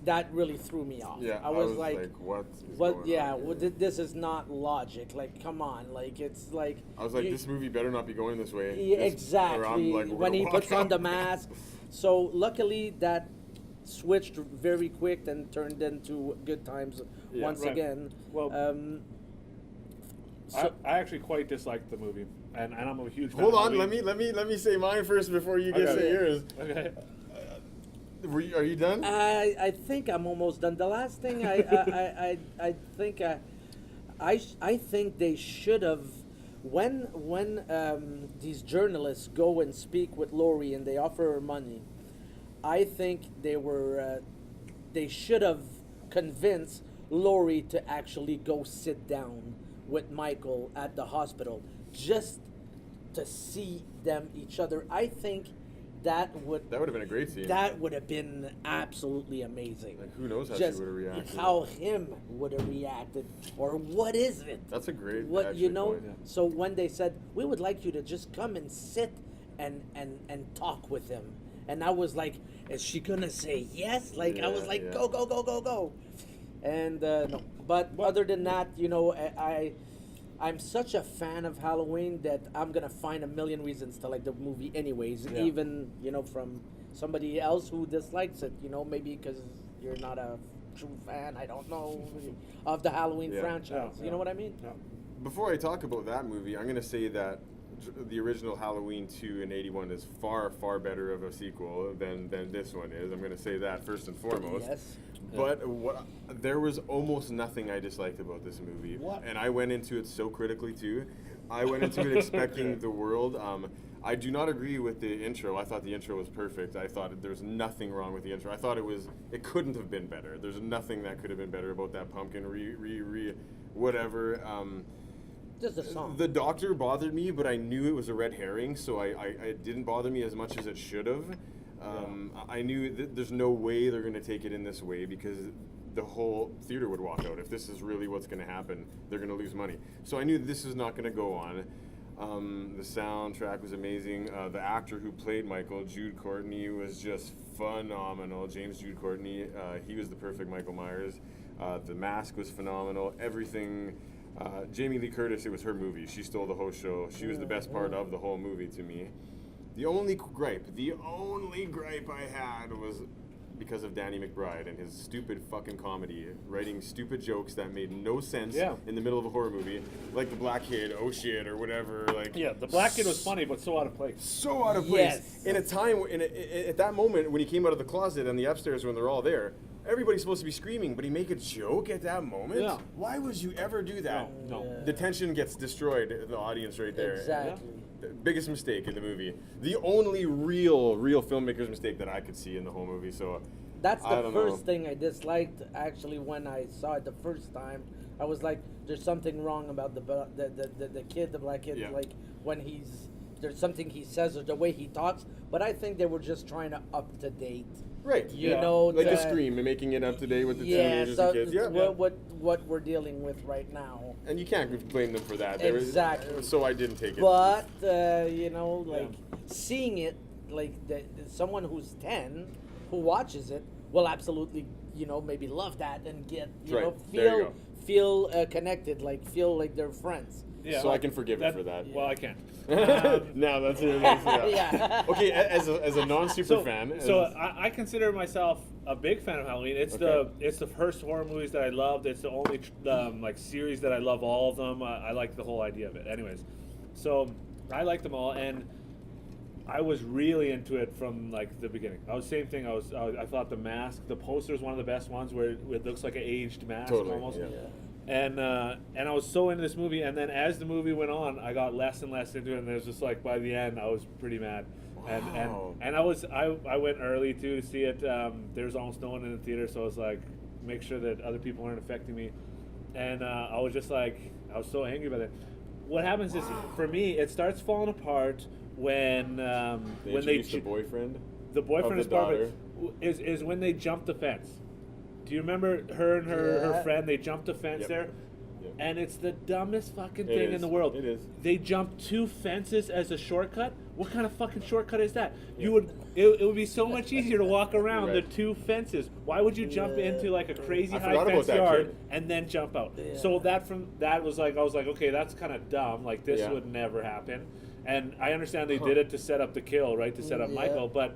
J: that really threw me off.
I: Yeah,
J: I was like,
I: what is
J: what?
I: going
J: Yeah,
I: on here?
J: well, this is not logic. Like, come on, like it's like.
I: I was like,
J: you-
I: this movie better not be going this way.
J: Yeah,
I: This- or I'm
J: exactly.
I: like, we're
J: When
I: gonna
J: he
I: walk
J: puts on
I: out.
J: the mask. So luckily that switched very quick and turned into good times
I: Yeah.
J: once
H: Right.
J: again.
H: Well,
J: So,
H: I actually quite disliked the movie, and I'm a huge fan.
I: Hold
H: of
I: on,
H: Halloween.
I: let me say mine first before you get
H: Okay.
I: say yours.
H: Okay.
I: Are you done?
J: I think I'm almost done. The last thing I think I think they should have when these journalists go and speak with Lori and they offer her money. I think they should have convinced Lori to actually go sit down with Michael at the hospital just to see them each other. I think that would
I: That would have been a great scene.
J: that would have been absolutely amazing.
I: Like, who knows how
J: Just
I: she would have reacted.
J: how him would have reacted, or what is it?
I: That's a great.
J: What
I: actually
J: you know?
I: point, yeah.
J: So when they said we would like you to just come and sit and talk with him, and I was like, is she gonna say yes? Like I was
I: Yeah,
J: like,
I: yeah.
J: go, and no. But other than that, you know, I'm such a fan of Halloween that I'm gonna find a million reasons to like the movie, anyways.
H: Yeah.
J: Even, you know, from somebody else who dislikes it, you know, maybe because you're not a true fan, I don't know, of the Halloween
I: Yeah.
J: franchise.
H: Yeah,
J: You know what I mean?
H: Yeah.
I: Before I talk about that movie, I'm going to say that the original Halloween 2 in '81 is far, far better of a sequel than this one is. I'm going to say that first and foremost.
J: Yes.
I: But there was almost nothing I disliked about this movie.
H: What?
I: And I went into it so critically too. I went into it expecting the world. I do not agree with the intro. I thought the intro was perfect. I thought there was nothing wrong with the intro. I thought it couldn't have been better. There's nothing that could have been better about that pumpkin whatever.
J: Just a song.
I: The doctor bothered me, but I knew it was a red herring, so it didn't bother me as much as it should have. I knew that there's no way they're going to take it in this way because the whole theater would walk out. If this is really what's going to happen, they're going to lose money. So I knew this is not going to go on. The soundtrack was amazing. The actor who played Michael, Jude Courtney, was just phenomenal. James Jude Courtney, he was the perfect Michael Myers. The mask was phenomenal. Everything. Jamie Lee Curtis, it was her movie. She stole the whole show. She was the best part of the whole movie to me. The only gripe I had was because of Danny McBride and his stupid fucking comedy, writing stupid jokes that made no sense in the middle of a horror movie, like the black kid, oh shit, or whatever. Like
H: Yeah, the black kid was funny, but so out of place.
I: so out of place.
J: Yes.
I: In a time, at that moment when he came out of the closet and the upstairs when they're all there, everybody's supposed to be screaming, but he make a joke at that moment?
H: Yeah.
I: Why would you ever do that?
H: No.
I: The tension gets destroyed, the audience right there.
J: Exactly.
I: The biggest mistake in the movie. The only real filmmaker's mistake that I could see in the whole movie. So
J: That's
I: I
J: the
I: don't
J: first
I: know.
J: thing I disliked. Actually, when I saw it the first time, I was like, "There's something wrong about the kid, the black kid.
I: Yeah.
J: Like when there's something he says or the way he talks." But I think they were just trying to up to date
I: Right.
J: You
I: yeah.
J: know,
I: like the Scream and making it up to date with the teenagers
J: so
I: and kids. Yeah.
J: what we're dealing with right now.
I: And you can't blame them for that.
J: Exactly.
I: So I didn't take it.
J: But you know, like seeing it, like someone who's 10 who watches it will absolutely, you know, maybe love that and get, you know, feel connected, like feel like they're friends.
I: Yeah, so I can forgive it for that.
H: Well, I can't.
I: No, that's it.
J: Yeah.
I: Okay, as a non-super fan.
H: So I consider myself a big fan of Halloween. It's the first horror movies that I loved. It's the only like series that I love all of them. I like the whole idea of it. Anyways, so I like them all, and I was really into it from like the beginning. Same thing. I thought the mask, the poster is one of the best ones where it looks like an aged mask almost. Yeah. And I was so into this movie, and then as the movie went on, I got less and less into it, and it was just like by the end, I was pretty mad. Wow. And I went early too to see it. There was almost no one in the theater, so I was like, make sure that other people weren't affecting me. And I was just like, I was so angry about it. What happens is, for me, it starts falling apart when they
I: the boyfriend.
H: The boyfriend is part of it. Is when they jump the fence. Do you remember her and her friend? They jumped the fence there, and it's the dumbest fucking thing in the world. It is. They jumped 2 fences as a shortcut. What kind of fucking shortcut is that? Yeah. It would be so much easier to walk around the 2 fences. Why would you jump into like a crazy high fence yard and then jump out? Yeah. So I was like, okay, that's kind of dumb. Like this would never happen. And I understand they did it to set up the kill, right? To set up Michael, but.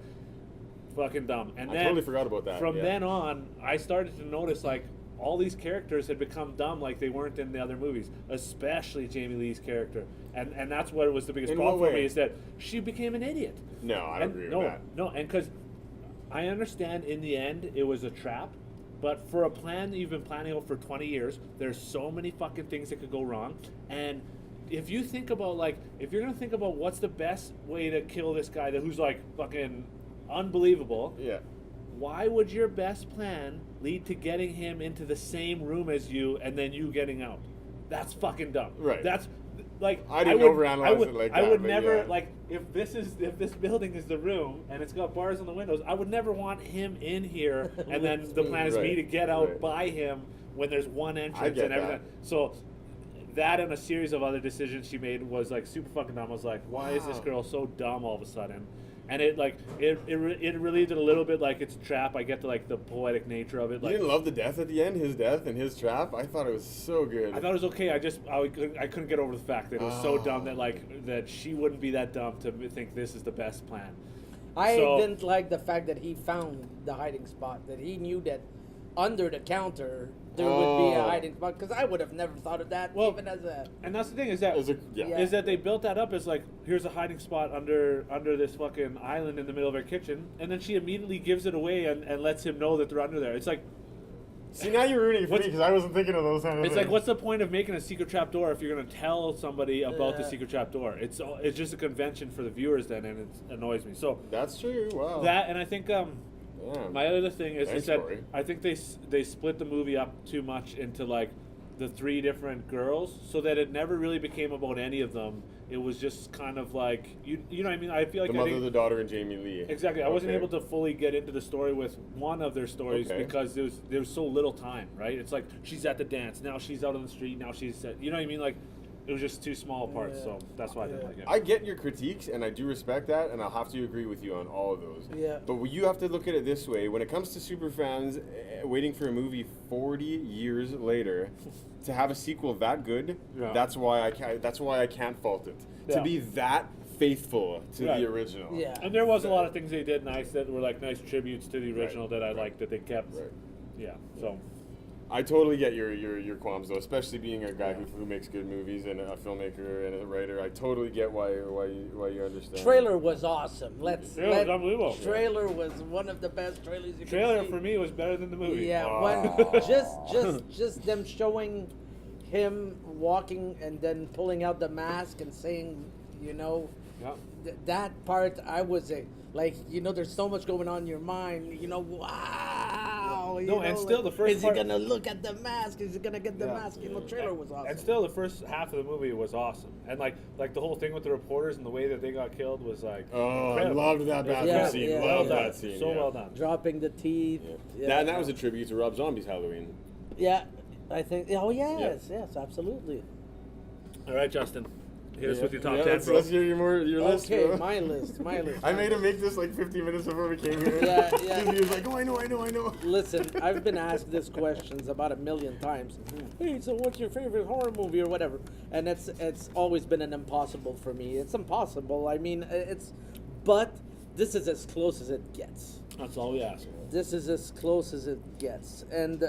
H: Fucking dumb. And then,
I: totally forgot about that.
H: From then on, I started to notice like all these characters had become dumb, like they weren't in the other movies, especially Jamie Lee's character. And that's what was the biggest problem for me, is that she became an idiot.
I: No, I don't agree with that.
H: No, and because I understand in the end it was a trap, but for a plan that you've been planning out for 20 years, there's so many fucking things that could go wrong. And if you think about if you're gonna think about what's the best way to kill this guy who's like fucking unbelievable. Yeah. Why would your best plan lead to getting him into the same room as you and then you getting out? That's fucking dumb. Right. That's like
I: I didn't overanalyze it like that.
H: I would never if this building is the room and it's got bars on the windows, I would never want him in here and then the plan is me to get out by him when there's one entrance and everything. So that and a series of other decisions she made was like super fucking dumb. I was like, why is this girl so dumb all of a sudden? And it relieved it a little bit, like it's a trap. I get to like the poetic nature of it.
I: You didn't love the death at the end, his death and his trap? I thought it was so good.
H: I thought it was okay. I couldn't get over the fact that it was so dumb that she wouldn't be that dumb to think this is the best plan.
J: I didn't like the fact that he found the hiding spot, that he knew that under the counter there would be a hiding spot, because I would have never thought of that, even as a...
H: And that's the thing, is that they built that up as like, here's a hiding spot under this fucking island in the middle of her kitchen, and then she immediately gives it away and lets him know that they're under there. It's like...
I: See, now you're ruining for me, because I wasn't thinking of those kind of
H: things. It's like, what's the point of making a secret trap door if you're going to tell somebody about the secret trap door? It's just a convention for the viewers then, and it annoys me. So
I: that's true, wow.
H: That, and I think... my other thing is that I think they split the movie up too much into like the 3 different girls, so that it never really became about any of them. It was just kind of like you know what I mean. I feel like
I: the mother, the daughter, and Jamie Lee.
H: Exactly. I wasn't able to fully get into the story with one of their stories because there was so little time. Right. It's like she's at the dance, now she's out on the street, now she's you know what I mean. Like it was just too small parts, so that's why I didn't like it.
I: I get your critiques, and I do respect that, and I'll have to agree with you on all of those. Yeah. But you have to look at it this way: when it comes to super fans waiting for a movie 40 years later to have a sequel that good, that's why I can't fault it. To be that faithful to the original.
H: Yeah. And there was a lot of things they did nice that were like nice tributes to the original that I liked that they kept. Right. Yeah. So.
I: I totally get your qualms though, especially being a guy who makes good movies and a filmmaker and a writer. I totally get why you understand.
J: Trailer was awesome.
H: It was unbelievable.
J: Trailer was one of the best trailers you could see.
H: Trailer for me was better than the movie.
J: Yeah, just them showing him walking and then pulling out the mask and saying, you know, that part I was like, you know, there's so much going on in your mind, you know, wow. You
H: No,
J: know,
H: and still the first
J: is
H: part-
J: he gonna look at the mask? Is he gonna get the mask? You know, trailer was awesome.
H: And still, the first half of the movie was awesome, and like the whole thing with the reporters and the way that they got killed was like.
I: Oh,
H: incredible.
I: I loved that bathroom
J: Yeah,
I: scene.
J: yeah,
I: Loved
J: yeah.
I: that scene.
H: So
I: yeah.
H: well done.
J: Dropping the teeth.
I: Yeah. That was a tribute to Rob Zombie's Halloween.
J: Yeah, I think. Oh yes, absolutely.
H: All right, Justin, hit us with your top
I: Yeah,
H: 10, bro.
I: let's hear your list.
J: Okay,
I: bro.
J: my list.
I: I made him make this like 50 minutes before we came here.
J: Yeah.
I: He was like, oh, I know.
J: Listen, I've been asked this questions about 1,000,000 times. Hey, so what's your favorite horror movie or whatever? And it's always been an impossible for me. It's impossible. I mean, but this is as close as it gets.
H: That's all we ask.
J: This is as close as it gets. And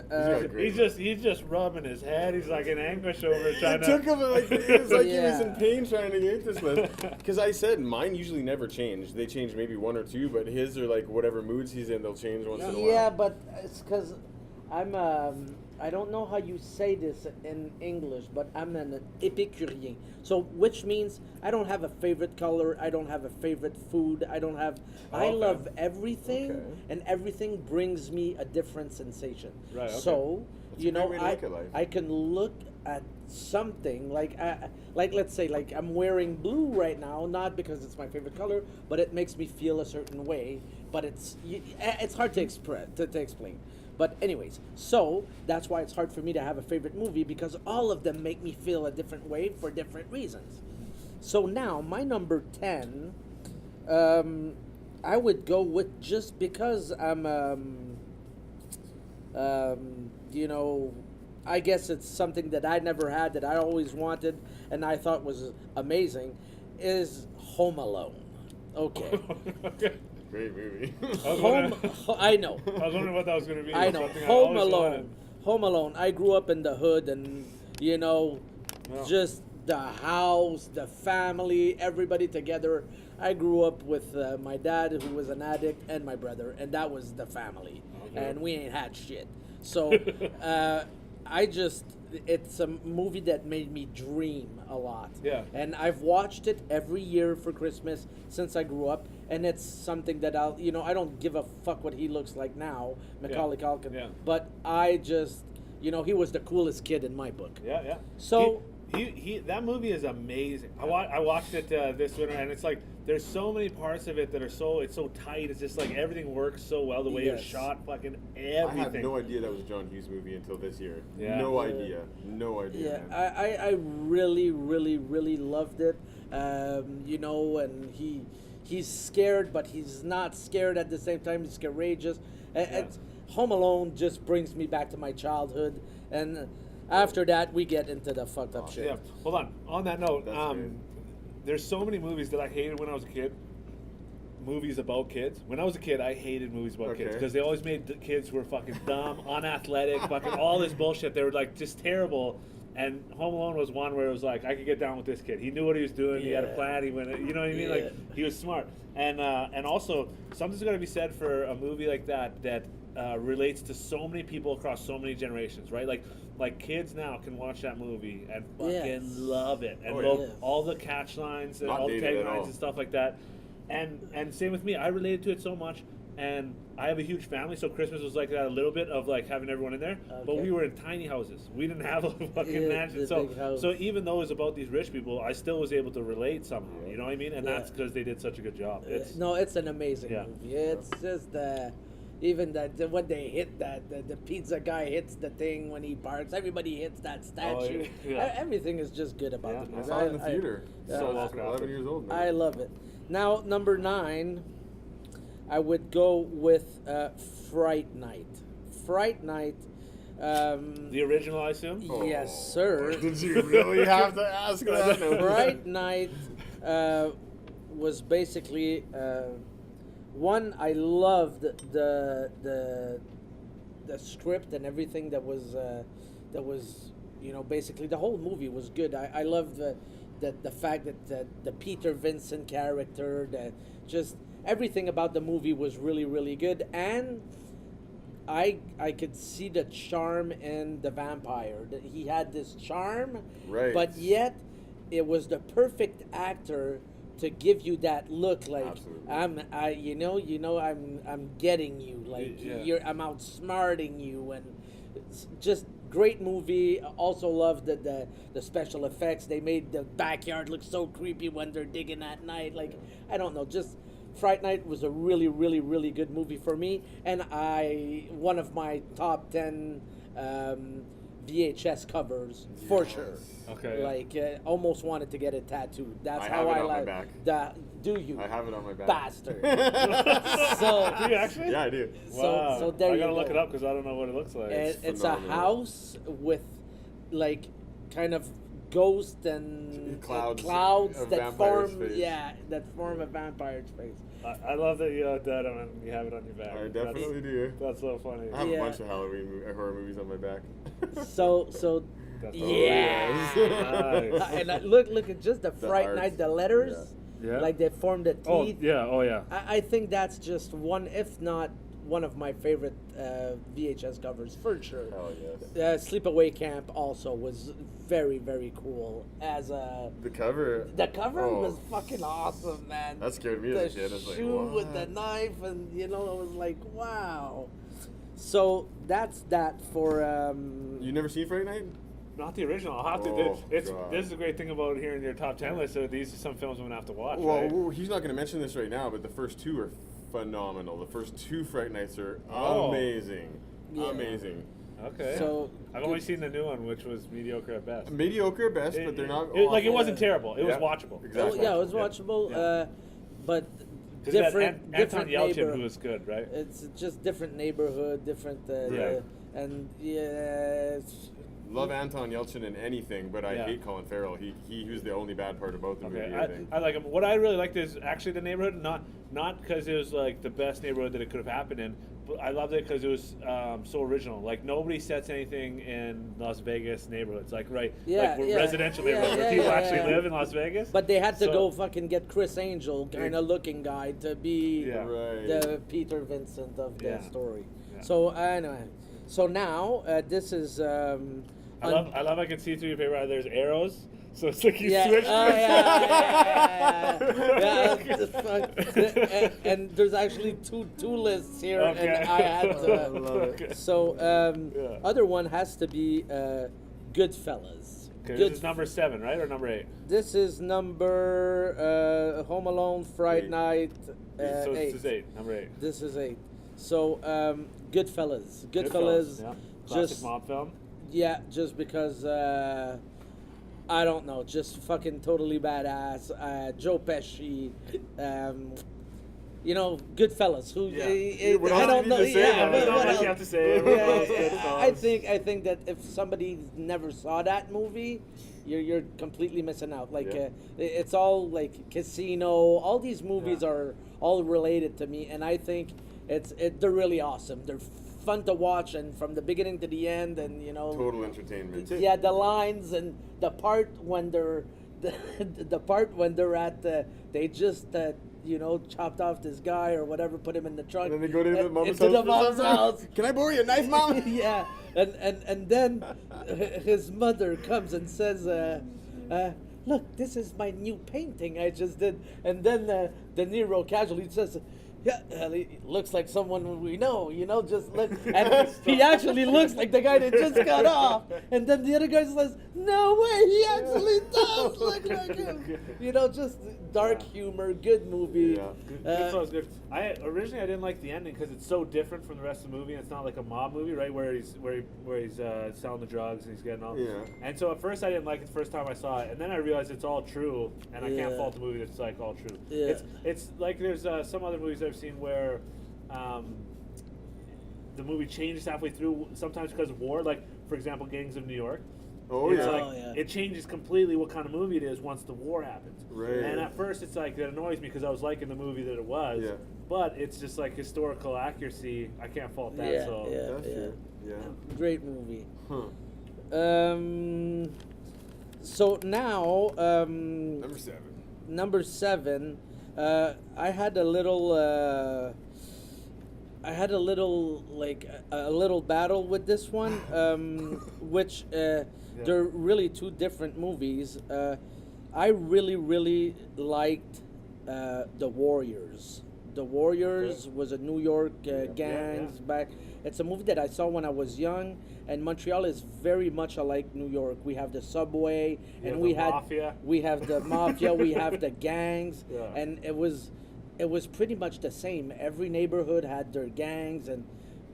H: He's just rubbing his head. He's like in anguish over it, trying
I: It took him like it was like he was
J: Yeah.
I: in pain trying to get this list. Because I said mine usually never change. They change maybe one or two, but his are like whatever moods he's in, they'll change once in a while.
J: yeah, but it's because I'm I don't know how you say this in English, but I'm an épicurien. So, which means I don't have a favorite color, I don't have a favorite food, I don't have. I
H: Okay.
J: love everything,
I: Okay.
J: and everything brings me a different sensation.
H: Right, okay.
J: So,
I: That's
J: you
I: a great
J: know,
I: way to look at life.
J: I can look at something like let's say like I'm wearing blue right now, not because it's my favorite color, but it makes me feel a certain way. But it's hard to explain. But anyways, so that's why it's hard for me to have a favorite movie, because all of them make me feel a different way for different reasons. So now my number 10, I would go with, just because I'm you know, I guess it's something that I never had, that I always wanted and I thought was amazing, is Home Alone. Okay.
H: Okay.
I: Great movie.
J: I know.
H: I was wondering what that was going to be.
J: I know.
H: Something I
J: Home
H: always
J: Alone.
H: wanted.
J: Home Alone. I grew up in the hood, and you know,
H: Yeah.
J: just the house, the family, everybody together. I grew up with my dad, who was an addict, and my brother, and that was the family.
H: Okay.
J: And we ain't had shit. So it's a movie that made me dream a lot.
H: Yeah.
J: And I've watched it every year for Christmas since I grew up, and it's something that I don't give a fuck what he looks like now, Macaulay Culkin.
H: Yeah.
J: But I just, he was the coolest kid in my book.
H: Yeah, yeah.
J: So-
H: he that movie is amazing. I watched it this winter, and it's like there's so many parts of it that are it's so tight. It's just like everything works so well. The way it was
J: Yes.
H: shot, fucking
I: I
H: everything.
I: had no idea that was a John Hughes movie until this year.
H: Yeah.
I: No idea.
J: Yeah,
I: Man.
J: I really, really, really loved it. And he's scared, but he's not scared at the same time. He's courageous. It's, Home Alone just brings me back to my childhood, and after that we get into the fucked up shit.
H: Yeah. Hold on. On that note,
I: That's great.
H: there's so many movies that I hated when I was a kid. Movies about kids. When I was a kid, I hated movies about kids
I: Okay.
H: because they always made the kids who were fucking dumb, unathletic, fucking all this bullshit. They were like just terrible. And Home Alone was one where it was like, I could get down with this kid. He knew what he was doing. He had a
J: Yeah.
H: plan. He went. You know what I mean?
J: Yeah.
H: Like he was smart. And also something's got to be said for a movie like that relates to so many people across so many generations, right? Like kids now can watch that movie and fucking
J: Yes.
H: love it and
I: Oh,
H: love
J: yeah.
H: all the catch lines and
I: Not
H: all the
I: dated at
H: taglines
I: all.
H: and stuff like that. And same with me. I related to it so much. And I have a huge family, so Christmas was like that a little bit of like having everyone in there. But
J: Okay.
H: we were in tiny houses. We didn't have a fucking
J: Yeah,
H: mansion.
J: the
H: So
J: big house.
H: so even though it was about these rich people, I still was able to relate somehow. You know what I mean? And
J: Yeah.
H: that's because they did such a good job. It's
J: No, it's an amazing
H: Yeah.
J: movie. It's just even when they hit the pizza guy hits the thing when he barks. Everybody hits that statue.
H: yeah.
J: Everything is just good about
H: Yeah.
J: the
I: I
J: movie.
I: saw it in the theater.
J: yeah.
I: So I
H: Well
I: was
H: crafted.
I: 11 years old. Man.
J: I love it. Now, number 9, I would go with Fright Night. Fright Night.
H: the original, I assume.
J: Yes, sir.
I: Did you really have to ask that?
J: Fright Night was basically one. I loved the script and everything that was basically the whole movie was good. I loved the fact that the Peter Vincent character, that just everything about the movie was really, really good, and I could see the charm in the vampire. That he had this charm,
I: Right.
J: but yet it was the perfect actor to give you that look, like
I: Absolutely.
J: I'm getting you, like I'm outsmarting you, and it's just great movie. Also love the special effects. They made the backyard look so creepy when they're digging at night. Like, I don't know, just Fright Night was a really, really, really good movie for me, and one of my top 10 VHS covers for sure.
H: Okay.
J: Like, almost wanted to get it tattooed. That's
I: I
J: how
I: have it
J: I
I: on my
J: like
I: back.
J: that. Do you?
I: I have it on my back.
J: Bastard. So,
H: Do you actually?
I: Yeah, I do.
H: Wow.
J: so there
H: I
J: you
H: gotta
J: go.
H: look it up because I don't know what it looks like.
J: It's a
I: phenomenal.
J: house with, like, kind of ghost and
I: Clouds of
J: that
I: vampire's
J: form,
I: face.
J: that form a vampire's face.
H: I love that you have that and you have it on your back.
I: I definitely do.
H: That's so funny.
I: I have
J: Yeah.
I: a bunch of horror movies on my back.
J: So
H: That's
J: yeah.
H: Nice.
J: And look at just the Fright
I: art.
J: Night, the letters,
H: Yeah.
J: like they form the teeth.
H: Oh yeah. Oh yeah.
J: I think that's just one, if not one of my favorite VHS covers for sure.
I: Hell yes.
J: Sleepaway Camp also was very, very cool.
I: The cover.
J: The cover
I: oh,
J: was fucking awesome, man.
I: That scared me
J: the
I: as a kid. It's like,
J: shoe with the
I: what?
J: knife, and it was like, wow. So that's that for.
I: You never seen Friday Night?
H: Not the original. I'll have to.
I: Oh,
H: It's
I: God.
H: this is a great thing about hearing your top 10 list. So these are some films I'm gonna have to watch.
I: Well,
H: right?
I: he's not going to mention this right now, but the first two are phenomenal. The first two Fright Nights are
H: Oh.
I: amazing.
J: Yeah.
I: Amazing.
H: Okay.
J: So
H: I've only seen the new one, which was mediocre at best.
I: Mediocre at best, but they're not.
H: Like it
I: awful.
H: wasn't terrible. It was
I: Yeah.
H: watchable.
I: Exactly.
J: yeah, it was
H: Yeah.
J: watchable,
H: Yeah.
J: but
H: 'Cause it had
J: different
H: Anton
J: different
H: Yelchin,
J: neighbor.
H: who was good, right?
J: It's just different neighborhood, different.
H: Yeah.
J: And yeah.
I: Love Anton Yelchin in anything, but I
H: Yeah.
I: hate Colin Farrell. He was the only bad part about the
H: Okay,
I: movie. I think.
H: I like him. What I really liked is actually the neighborhood, not because it was like the best neighborhood that it could have happened in, but I loved it because it was so original. Like nobody sets anything in Las Vegas neighborhoods, like
J: Yeah,
H: we're
J: yeah,
H: residential
J: yeah,
H: neighborhoods where
J: yeah,
H: people
J: yeah,
H: actually
J: yeah.
H: live in Las Vegas.
J: But they had to
H: So-
J: go fucking get Chris Angel kind of looking guy to be
H: Yeah.
I: Right.
J: the Peter Vincent of the
H: Yeah.
J: story.
H: Yeah.
J: So anyway, so now this is.
H: I love I can see through your paper. There's arrows, so it's like you
J: Yeah,
H: switch.
J: and there's actually two lists here,
H: Okay.
J: and I had
I: I love it.
H: Okay.
J: so
H: Yeah.
J: other one has to be Goodfellas.
H: Okay, this is number 7, right, or number 8?
J: This is number Home Alone, Fright
I: Eight.
J: Night,
H: So
J: 8.
H: this is 8. Number 8.
J: This is 8. So Goodfellas.
H: Yeah. Classic
J: Just
H: mob film.
J: yeah, just because I don't know, just fucking totally badass. Joe Pesci, Goodfellas. Who
I: What
J: I
I: else
J: don't
I: do you
J: know.
I: need to say?
J: Yeah,
I: There's
J: but
I: not
J: what
I: much
J: else?
I: you have to say. Everyone knows
J: Yeah,
I: Goodfellas.
J: I think that if somebody never saw that movie, you're completely missing out. Like
I: Yeah.
J: it's all like Casino. All these movies
H: Yeah.
J: are all related to me, and I think they're really awesome. They're fun to watch, and from the beginning to the end, and
I: Total entertainment.
J: yeah, the lines and the part when they're the part when they're at they just chopped off this guy or whatever, put him in the trunk.
I: And then they go to the mom's
J: into
I: house.
J: the mom's house.
I: Can I borrow your knife, Mom?
J: Yeah, and then his mother comes and says, "Look, this is my new painting I just did." And then De Niro casually says, "Yeah, he looks like someone we know, just look." And he actually looks like the guy that just got off. And then the other guy says, "No way, he actually does look like him." Just dark humor, good movie.
I: Yeah.
H: Goodfellas good. Originally I didn't like the ending because it's so different from the rest of the movie. It's not like a mob movie, right? Where he's selling the drugs and he's getting all.
I: Yeah.
H: And so at first I didn't like it the first time I saw it, and then I realized it's all true, and I can't
J: Yeah.
H: fault the movie that's like all true.
J: Yeah.
H: It's like there's some other movies I've seen where the movie changes halfway through, sometimes because of war. Like for example, Gangs of New York.
I: Oh,
H: It's
I: yeah.
H: like
J: Oh, yeah.
H: it changes completely what kind of movie it is once the war happens.
I: Right.
H: And at first it's like it annoys me because I was liking the movie that it was.
I: Yeah.
H: But it's just like historical accuracy. I can't fault that.
J: Yeah,
H: so
J: yeah.
I: That's true. Yeah.
J: Great movie.
I: Huh.
J: So now,
I: Number 7.
J: number 7, I had a little battle with this one, which they're really two different movies. I really liked The Warriors. The Warriors was a New York gangs back. It's a movie that I saw when I was young, and Montreal is very much alike New York. We have the subway, and we have the mafia, we have the gangs, and it was pretty much the same. Every neighborhood had their gangs, and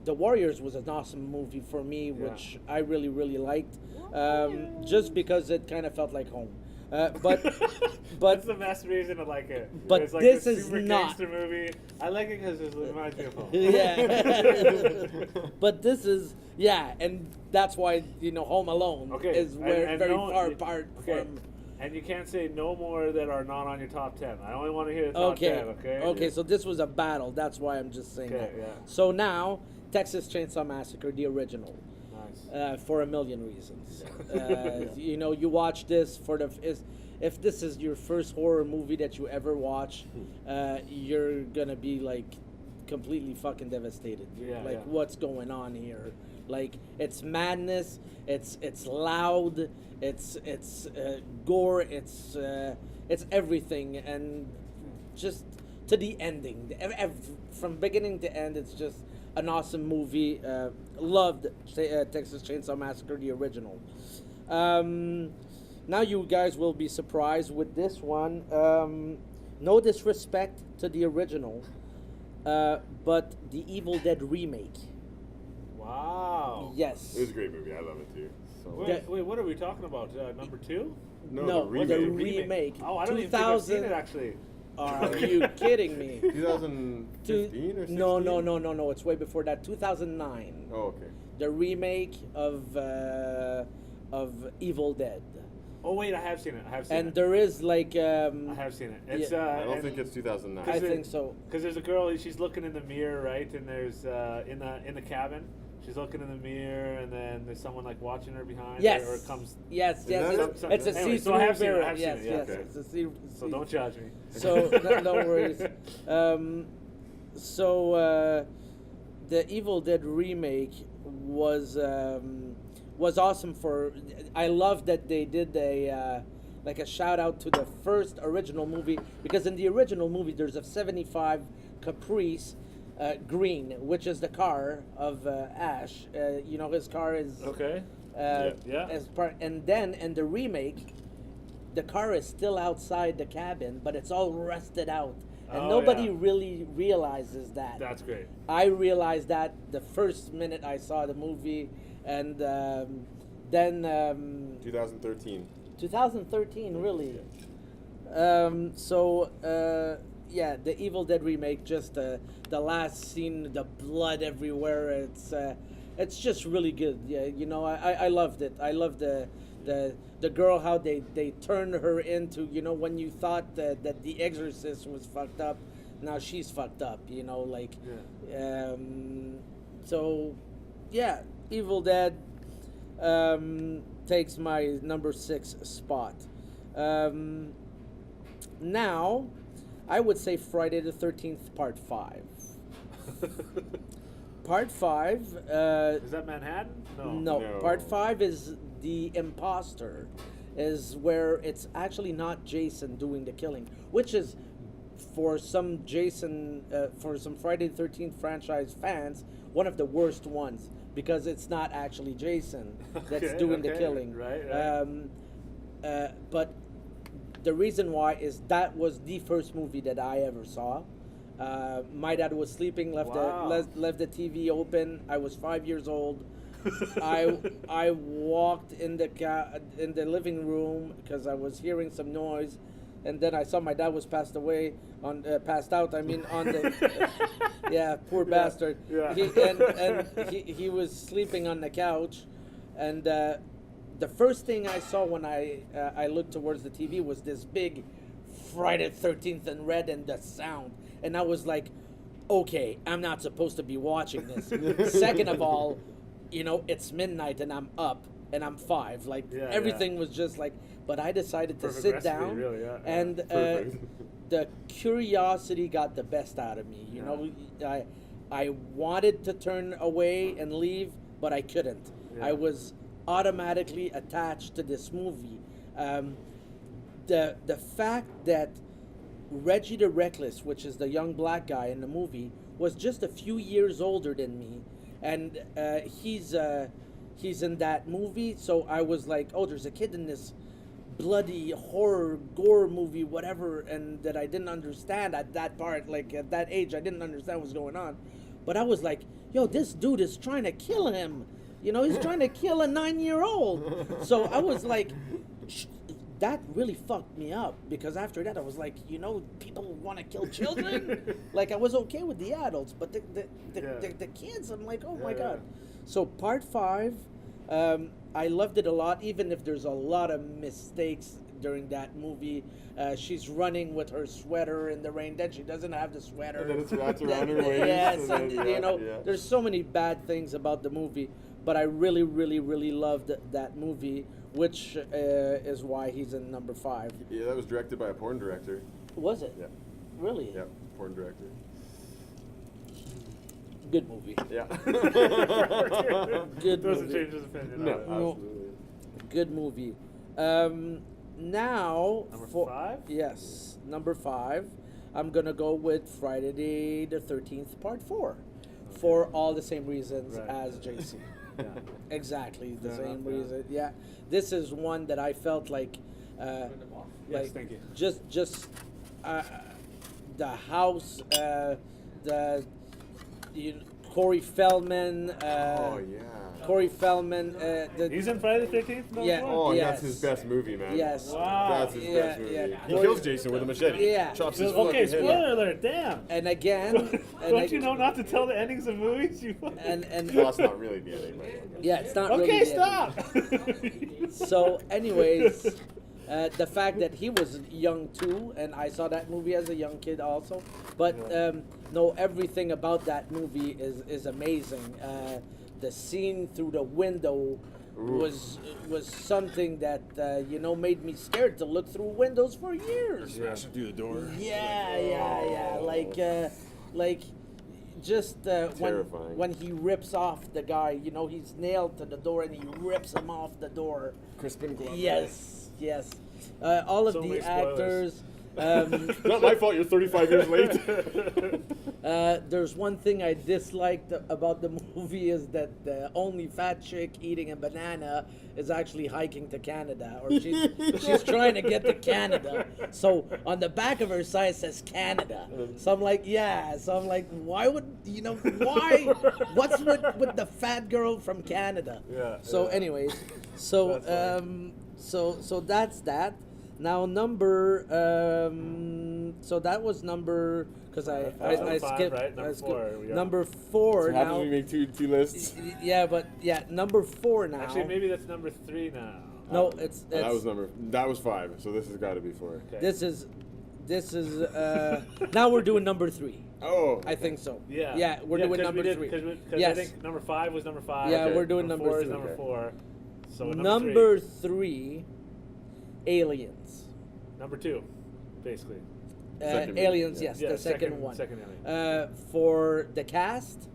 J: The Warriors was an awesome movie for me, which I really, really liked, just because it kind of felt like home. But
H: that's the best reason to like it.
J: But
H: it's like
J: this
H: a
J: is
H: super
J: not.
H: gangster movie. I like it because it reminds me of home.
J: Yeah. But this is and that's why Home Alone is very far apart from.
H: And you can't say no more that are not on your top 10. I only want to hear the top 10. Okay.
J: Okay. So this was a battle. That's why I'm just saying that.
H: Yeah.
J: So now, Texas Chainsaw Massacre, the original.
H: Nice.
J: For a million reasons. You watch this if this is your first horror movie that you ever watch, you're gonna be like completely fucking devastated. What's going on here? Like, it's madness. It's loud. It's gore. It's everything, and just to the ending, from beginning to end, it's just an awesome movie. Loved Texas Chainsaw Massacre, the original. Now you guys will be surprised with this one. No disrespect to the original, but the Evil Dead remake.
H: Wow.
J: Yes.
I: It was a great movie. I love it too. So
H: Wait, what are we talking about? Number 2?
J: No, the remake.
H: Oh, I don't even think I've seen it actually.
J: Are you kidding me?
I: 2015 or 16?
J: No. It's way before that. 2009.
I: Oh, okay.
J: The remake of Evil Dead.
H: Oh wait, I have seen it.
J: And there is like.
H: I have seen it. It's.
I: I don't think it's 2009.
J: I think so.
H: Because there's a girl. She's looking in the mirror, right? And there's in the cabin. She's looking in the mirror, and then there's someone like watching her behind her, or it comes.
J: Yes. It's a see-through
H: so I have seen it.
J: mirror.
H: I have seen it. Yeah,
J: okay. It's a see-through.
H: So don't judge me.
J: So no worries. The Evil Dead remake was awesome. I love that they did a shout out to the first original movie, because in the original movie there's a 75 Caprice green, which is the car of Ash. His car is as part, and then in the remake, the car is still outside the cabin, but it's all rusted out, and nobody really realizes that.
H: That's great.
J: I realized that the first minute I saw the movie, and then
I: 2013.
J: 2013, really. The Evil Dead remake, just the last scene, the blood everywhere. It's just really good. Yeah, I loved it. I loved the girl, how they turned her into, when you thought that the Exorcist was fucked up, now she's fucked up. Evil Dead takes my number 6 spot. Now, I would say Friday the 13th, Part 5. Part 5...
H: is that Manhattan?
J: No. Part 5 is The Imposter, is where it's actually not Jason doing the killing, which is, for some Friday the 13th franchise fans, one of the worst ones, because it's not actually Jason that's doing the killing.
H: Right.
J: But the reason why is that was the first movie that I ever saw. My dad was sleeping, left the TV open. I was 5 years old. I walked in the living room because I was hearing some noise, and then I saw my dad was passed out. I mean, on the poor bastard.
H: Yeah.
J: He was sleeping on the couch, and the first thing I saw when I looked towards the TV was this big Friday the 13th in red and the sound, and I was like, okay, I'm not supposed to be watching this. Second of all, it's midnight and I'm up and I'm 5. Everything was just like, but I decided to sit down,
H: really,
J: and the curiosity got the best out of me. I wanted to turn away and leave, but I couldn't. I was automatically attached to this movie. The fact that Reggie the Reckless, which is the young black guy in the movie, was just a few years older than me, and he's in that movie. So I was like, oh, there's a kid in this bloody horror gore movie, whatever, and that I didn't understand at that part. Like at that age, I didn't understand what's going on, but I was like, yo, this dude is trying to kill him. You know, he's trying to kill a 9-year-old. So I was like, that really fucked me up, because after that I was like, you know, people want to kill children. Like, I was okay with the adults, but the kids, I'm like, oh my god. So part 5, I loved it a lot, even if there's a lot of mistakes during that movie. She's running with her sweater in the rain, then she doesn't have the sweater.
I: And then it's wrapped around her waist.
J: Yes,
I: and
J: and,
I: then,
J: you know, there's so many bad things about the movie, but I really, really, really loved that movie, which is why he's in number 5.
I: Yeah, that was directed by a porn director.
J: Was it?
I: Yeah.
J: Really?
I: Yeah, porn director.
J: Good movie.
I: Yeah.
J: Good
H: Doesn't
J: movie.
H: change his opinion.
I: No,
H: on it.
I: absolutely.
J: Good movie. Now
H: Number
J: for
H: 5?
J: Yes, number 5. I'm gonna go with Friday the 13th Part 4, for all the same reasons
H: Right.
J: as JC.
H: Yeah.
J: Exactly the
H: Fair
J: same
H: enough, yeah.
J: reason. Yeah, this is one that I felt like,
H: Yes, thank you.
J: Just the house, the Corey Feldman.
I: Oh yeah.
J: Corey Feldman.
H: He's in Friday the 13th? No,
J: Yeah.
I: Oh,
J: Yes.
I: that's his best movie, man.
J: Yes.
H: Wow.
I: That's his best movie.
J: yeah.
I: He kills Jason with a machete.
J: Yeah.
I: Chops his
H: Okay,
I: fucking head
H: spoiler alert, damn.
J: And again,
H: Don't you know not to tell the endings of movies? You fucking-
J: and
I: Well, that's not really the ending, man.
J: yeah, it's not
H: okay,
J: really the
H: stop.
J: ending. So, anyways, the fact that he was young too, and I saw that movie as a young kid also. But no, everything about that movie is amazing. The scene through the window was something that made me scared to look through windows for years.
I: Smashing through the door.
J: Yeah. Like just
I: Terrifying.
J: when he rips off the guy, he's nailed to the door and he rips him off the door.
I: Crispin Glover.
J: Yes. All of
H: So many
J: the
H: spoilers.
J: actors.
I: Not my fault. You're 35 years late.
J: There's one thing I disliked about the movie is that the only fat chick eating a banana is actually hiking to Canada, or she's trying to get to Canada. So on the back of her side it says Canada. So I'm like, why would why? What's with the fat girl from Canada?
H: Yeah,
J: So
H: yeah.
J: anyways, so so that's that. Now number so that was number, because I
H: number 5,
J: skipped
H: right? Number 4, we got.
J: number 4
I: How did
J: now.
I: we make two lists?
J: Yeah, number 4 now.
H: Actually, maybe that's number 3 now.
J: No, it's
I: That was 5. So this has got to be 4.
H: Okay.
J: this is now we're doing number 3.
I: Oh.
J: I think so.
H: Yeah.
J: we're doing number 3.
H: Because
J: Yes.
H: I think number 5 was number 5.
J: Yeah, we're doing
H: number
J: number
H: 4 is
J: 3.
H: number
I: Okay.
H: 4. So
J: Number 3, Aliens.
H: Number 2, basically.
I: Second
J: Aliens,
I: movie,
J: yes,
H: yeah.
J: the second one.
H: Second Alien.
J: For the cast,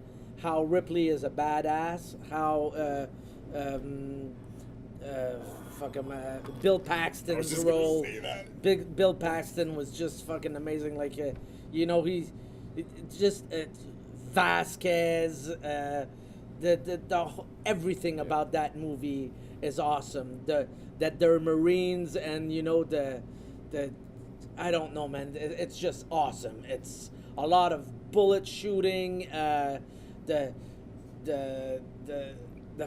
J: how Ripley is a badass, how Bill Paxton's role. Bill Paxton was just fucking amazing. Like, he's just Vasquez. Everything about that movie is awesome. That they're Marines, and the I don't know, man. It's just awesome. It's a lot of bullet shooting. The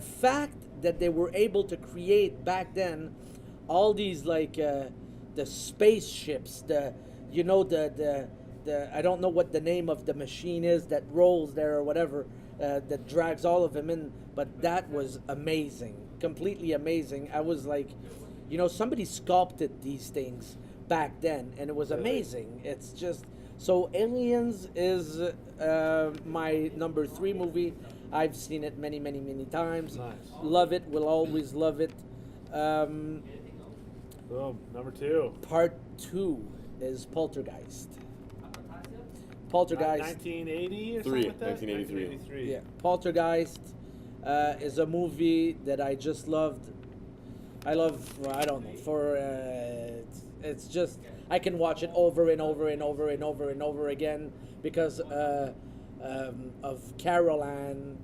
J: fact that they were able to create back then all these the spaceships, the I don't know what the name of the machine is that rolls there or whatever, that drags all of them in, but that was amazing, completely amazing. I was like, somebody sculpted these things back then, and it was amazing. It's just so Aliens is my number 3 movie. I've seen it many times.
H: Nice.
J: Love it. Will always love it.
H: Boom. Number 2.
J: Part 2 is Poltergeist. Poltergeist.
H: 1980 or
I: 3,
H: something like that?
I: 1983.
J: Yeah, Poltergeist is a movie that I just loved I love. Well, I don't know. For it's just I can watch it over and over and over and over and over again because of Carol Ann.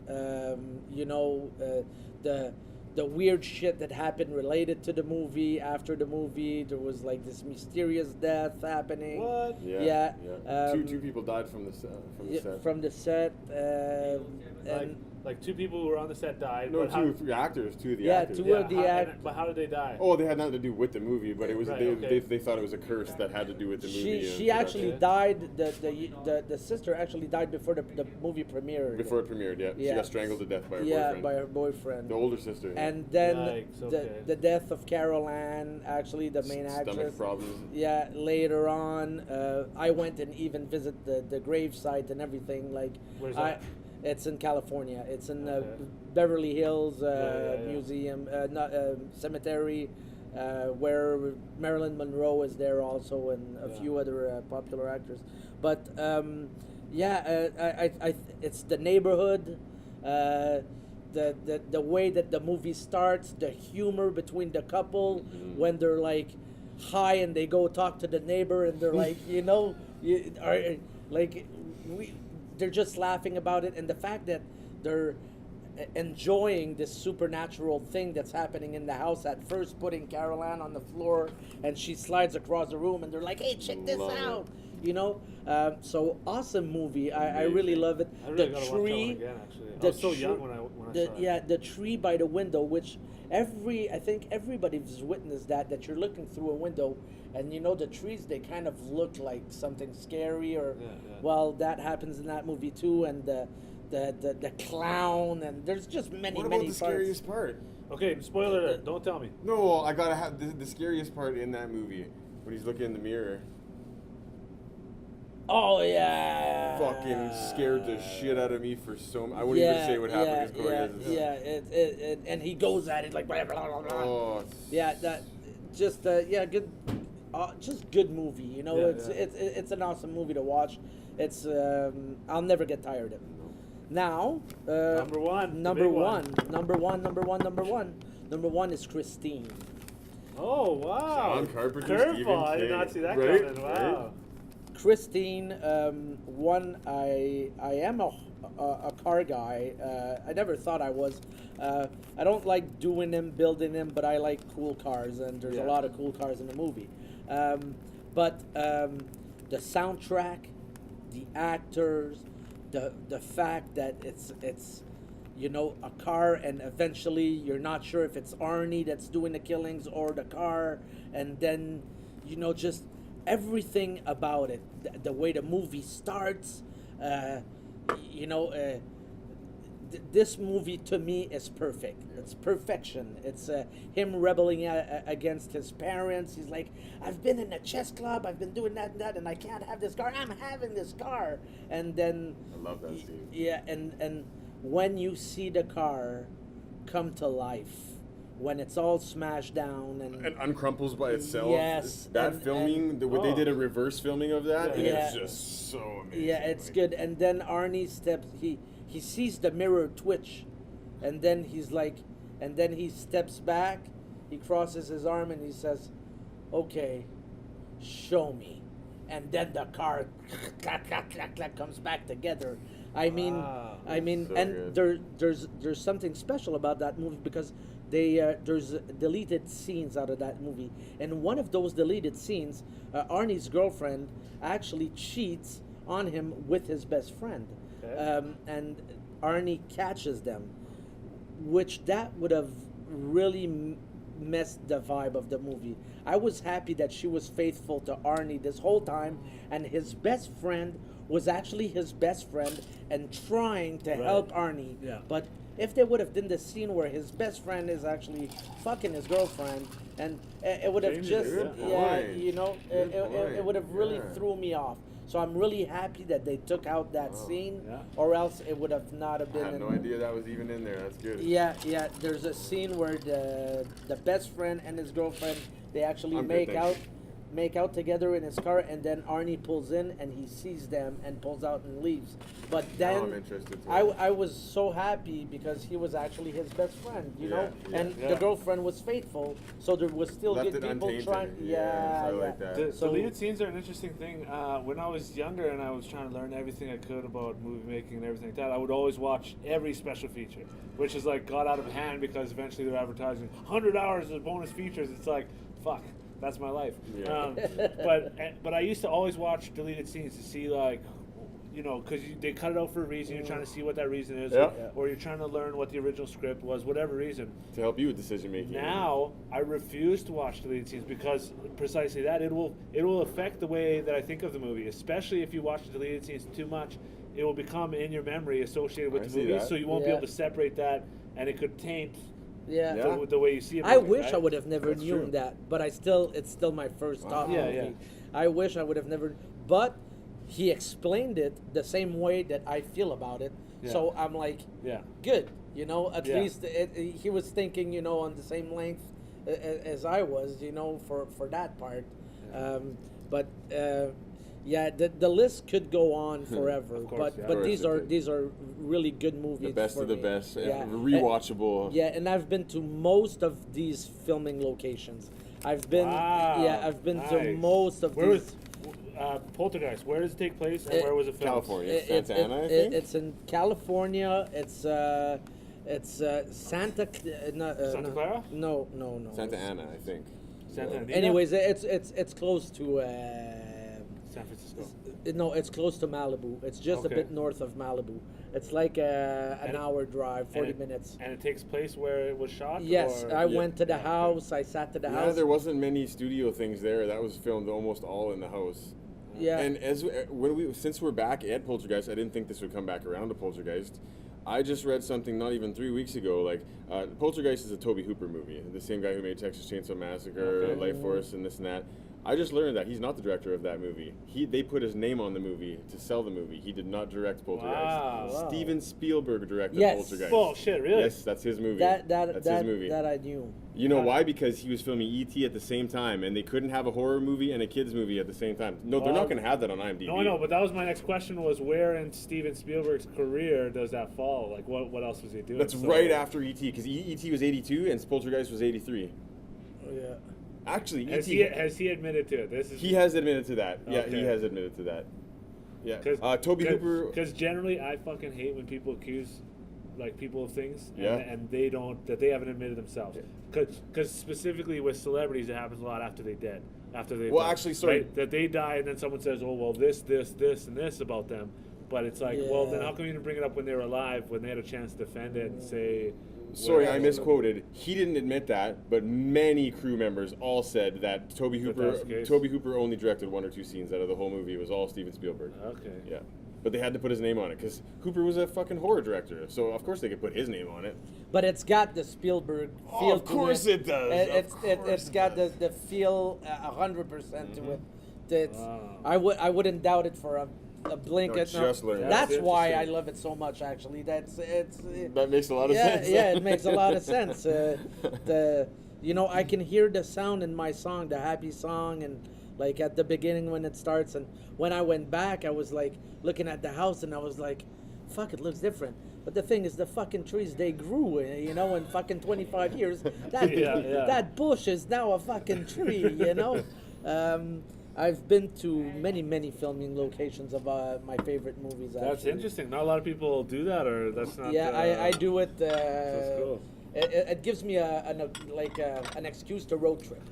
J: The weird shit that happened related to the movie. After the movie, there was like this mysterious death happening.
H: What?
J: Yeah.
I: Two people died from the set.
J: From the set.
H: Like two people who were on the set died.
I: No,
H: but how-
I: two actors. Two of the
J: Yeah,
I: actors.
J: two of the actors.
H: But how did they die?
I: Oh, they had nothing to do with the movie, but it was
H: Right,
I: they,
H: okay.
I: they thought it was a curse that had to do with the movie.
J: She
I: and
J: actually
H: Okay.
J: died. The sister actually died before the movie premiered.
I: before it premiered. Yeah, she
J: Yeah.
I: got strangled to death by her
J: Yeah,
I: boyfriend,
J: by her boyfriend.
I: the older sister.
J: And then
H: Yikes, okay.
J: the death of Carol Ann, actually the main
I: Stomach
J: actress.
I: problems.
J: Yeah, later on, I went and even visit the grave site and everything. Like,
H: Where's that?
J: It's in California. It's in
H: Okay.
J: Beverly Hills
H: Yeah.
J: Museum, not cemetery, where Marilyn Monroe is there also, and a few other popular actors. But it's the neighborhood. The way that the movie starts, the humor between the couple when they're like high and they go talk to the neighbor and they're like, they're just laughing about it, and the fact that they're enjoying this supernatural thing that's happening in the house. At first, putting Carol Ann on the floor, and she slides across the room, and they're like, "Hey, check this
I: Love it.
J: out!" So awesome movie. I really love it.
H: I really
J: The
H: gotta watch that one
J: tree,
H: again, actually. I
J: the
H: was so
J: tree-
H: young when I saw it.
J: the tree by the window, which I think everybody's witnessed that you're looking through a window, and the trees, they kind of look like something scary, or
H: Yeah.
J: well, that happens in that movie too, and the clown, and there's just many
I: What about the
J: parts.
I: scariest part?
H: Okay, spoiler alert. Don't tell me.
I: No, I gotta have the scariest part in that movie when he's looking in the mirror.
J: Oh yeah.
I: Fucking scared the shit out of me for so. I wouldn't even say what happened. 'Cause Cory doesn't say.
J: It, and he goes at it like blah blah blah blah.
I: Oh.
J: Yeah, that just good, just good movie. It's an awesome movie to watch. It's I'll never get tired of it. Now,
H: Number one, the
J: number
H: big
J: one,
H: one.
J: number one is Christine.
H: Oh wow!
I: John Carpenter,
H: Curveball.
I: Stephen
H: I did
I: King.
H: not see that
I: Right,
H: coming.
I: right.
H: Wow.
J: Christine, I am a car guy. I never thought I was. I don't like doing them, building them, but I like cool cars, and there's a lot of cool cars in the movie. But the soundtrack, the actors, the fact that it's a car, and eventually you're not sure if it's Arnie that's doing the killings or the car, and then just everything about it, the way the movie starts, this movie to me is perfect. It's perfection. It's him rebelling against his parents. He's like, I've been in a chess club, I've been doing that and that, and I can't have this car. I'm having this car. And then
I: I love that scene.
J: yeah, and when you see the car come to life, when it's all smashed down and
I: uncrumples by itself.
J: Yes,
I: That
J: and-
I: filming, they did a reverse filming of that, and
J: Yeah.
I: it's just so amazing.
J: yeah, it's
I: like-
J: good. And then Arnie steps. He sees the mirror twitch, and then he's like, and then he steps back. He crosses his arm and he says, "Okay, show me." And then the car clack, clack, clack, clack, comes back together. I mean,
H: Wow.
J: and
I: good.
J: there's something special about that movie because there's deleted scenes out of that movie, and one of those deleted scenes, Arnie's girlfriend actually cheats on him with his best friend,
H: Okay.
J: and Arnie catches them, which that would have really messed the vibe of the movie. I was happy that she was faithful to Arnie this whole time, and his best friend was actually his best friend and trying to help Arnie.
H: Yeah.
J: But if they would have done the scene where his best friend is actually fucking his girlfriend, and it would have
H: Changes
J: just,
H: it,
I: yeah. Good
J: it
I: point.
J: would have really
I: Yeah.
J: threw me off. So I'm really happy that they took out that scene,
H: Yeah.
J: or else it would have not have
I: I
J: been.
I: had no idea that was even in there. That's good.
J: Yeah, there's a scene where the best friend and his girlfriend, they actually
I: I'm good,
J: make
I: thank
J: out. make out together in his car, and then Arnie pulls in and he sees them and pulls out and leaves. But
I: Now
J: then
I: I'm interested too.
J: I was so happy because he was actually his best friend, you know, and the girlfriend was faithful, so there was still
I: Left
J: good
I: it
J: people
I: untainted.
J: trying.
I: Yeah, I like that.
H: The
J: So-
H: deleted scenes are an interesting thing. When I was younger and I was trying to learn everything I could about movie making and everything like that, I would always watch every special feature, which is like got out of hand because eventually they're advertising 100 hours of bonus features. It's like, fuck, that's my life.
I: Yeah.
H: But I used to always watch deleted scenes to see like, you know, because they cut it out for a reason. You're trying to see what that reason is, or you're trying to learn what the original script was, whatever reason.
I: To help you with decision making.
H: Now I refuse to watch deleted scenes because precisely that it will affect the way that I think of the movie. Especially if you watch the deleted scenes too much, it will become in your memory associated with
I: I
H: the
I: see
H: movie,
I: that.
H: so you won't be able to separate that, and it could taint the way you see it.
J: I wish I would have never
I: That's
J: known
I: true.
J: that, but it's still my first top
H: Yeah,
J: movie.
H: yeah.
J: I wish I would have never, but he explained it the same way that I feel about it.
H: Yeah.
J: So I'm like, good, you know, at
H: Yeah.
J: least he was thinking, you know, on the same length as I was, you know, for that part. But the list could go on forever.
H: Of course,
J: but
H: yeah.
J: but
I: Of course it
J: these are really good movies.
I: The best
J: for
I: of the
J: me.
I: best.
J: Yeah.
I: Rewatchable.
J: Yeah, and I've been to most of these filming locations. I've been to
H: nice.
J: most of
H: Where
J: these.
H: was Poltergeist? Where does it take place, and where was it filmed?
I: California. Santa Ana, I think.
J: It's in California. It's Santa
H: Clara?
J: No.
I: Santa Ana, I think.
H: Santa Ana.
J: Anyways, it's close to
H: San Francisco.
J: no, it's close to Malibu. It's just a
H: Okay.
J: bit north of Malibu. It's like an hour drive, 40
H: And it-
J: minutes.
H: And it takes place where it was shot?
J: Yes,
H: or?
J: I went to the house. I sat to the
I: Yeah,
J: house.
I: there wasn't many studio things there. That was filmed almost all in the house.
J: Yeah.
I: And since we're back at Poltergeist, I didn't think this would come back around to Poltergeist. I just read something not even 3 weeks ago. Like Poltergeist is a Tobe Hooper movie, the same guy who made Texas Chainsaw Massacre,
H: Okay.
I: Life Force, and this and that. I just learned that he's not the director of that movie. They put his name on the movie to sell the movie. He did not direct Poltergeist.
H: Wow.
I: Steven Spielberg directed
J: Yes.
I: Poltergeist.
H: Oh, shit, really?
I: Yes, that's his movie.
J: That's
I: his movie.
J: That I knew.
I: You know why? Because he was filming E.T. at the same time, and they couldn't have a horror movie and a kids movie at the same time. No, they're not going to have that on IMDb.
H: No, I know, but that was my next question: was where in Steven Spielberg's career does that fall? Like, what else was he doing?
I: That's right after E.T. because E.T. was 82 and Poltergeist was 83.
J: Yeah.
I: Actually,
H: Has
I: E.T.
H: he admitted to it? This is
I: He has admitted to that. Yeah,
H: Okay.
I: he has admitted to that. Yeah.
H: Because
I: Tobe Hooper.
H: Because generally, I fucking hate when people accuse like people of things,
I: Yeah.
H: and they haven't admitted themselves. Because specifically with celebrities, it happens a lot after they dead. After they
I: Well, actually, sorry.
H: right? That they die, and then someone says, "Oh, well, this, and this about them." But it's like, well, then
J: Yeah.
H: how come you didn't bring it up when they were alive, when they had a chance to defend it and say?
I: Sorry,
H: whatever?
I: I misquoted. He didn't admit that, but many crew members all said that Tobe Hooper.
H: that's the case.
I: Tobe Hooper only directed 1 or 2 scenes out of the whole movie. It was all Steven Spielberg.
H: Okay.
I: Yeah, but they had to put his name on it because Hooper was a fucking horror director, so of course they could put his name on it.
J: But it's got the Spielberg feel
I: of course
J: to
I: it does.
J: It's got the feel 100% to it. It's,
H: Wow.
J: I wouldn't doubt it for a blink.
I: No, just learned that.
J: That's
H: That's
J: why I
H: interesting.
J: love it so much. Actually,
I: That makes a lot of
J: yeah,
I: sense.
J: yeah, it makes a lot of sense. I can hear the sound in my song, the happy song, and like at the beginning when it starts. And when I went back, I was like looking at the house, and I was like, "Fuck, it looks different." But the thing is, the fucking trees they grew, in fucking 25 years. That
H: Yeah.
J: that bush is now a fucking tree, I've been to many filming locations of my favorite movies.
H: That's
J: actually.
H: interesting. Not a lot of people do that, or that's not.
J: Yeah, I do it.
H: That's cool.
J: It gives me an excuse to road trip.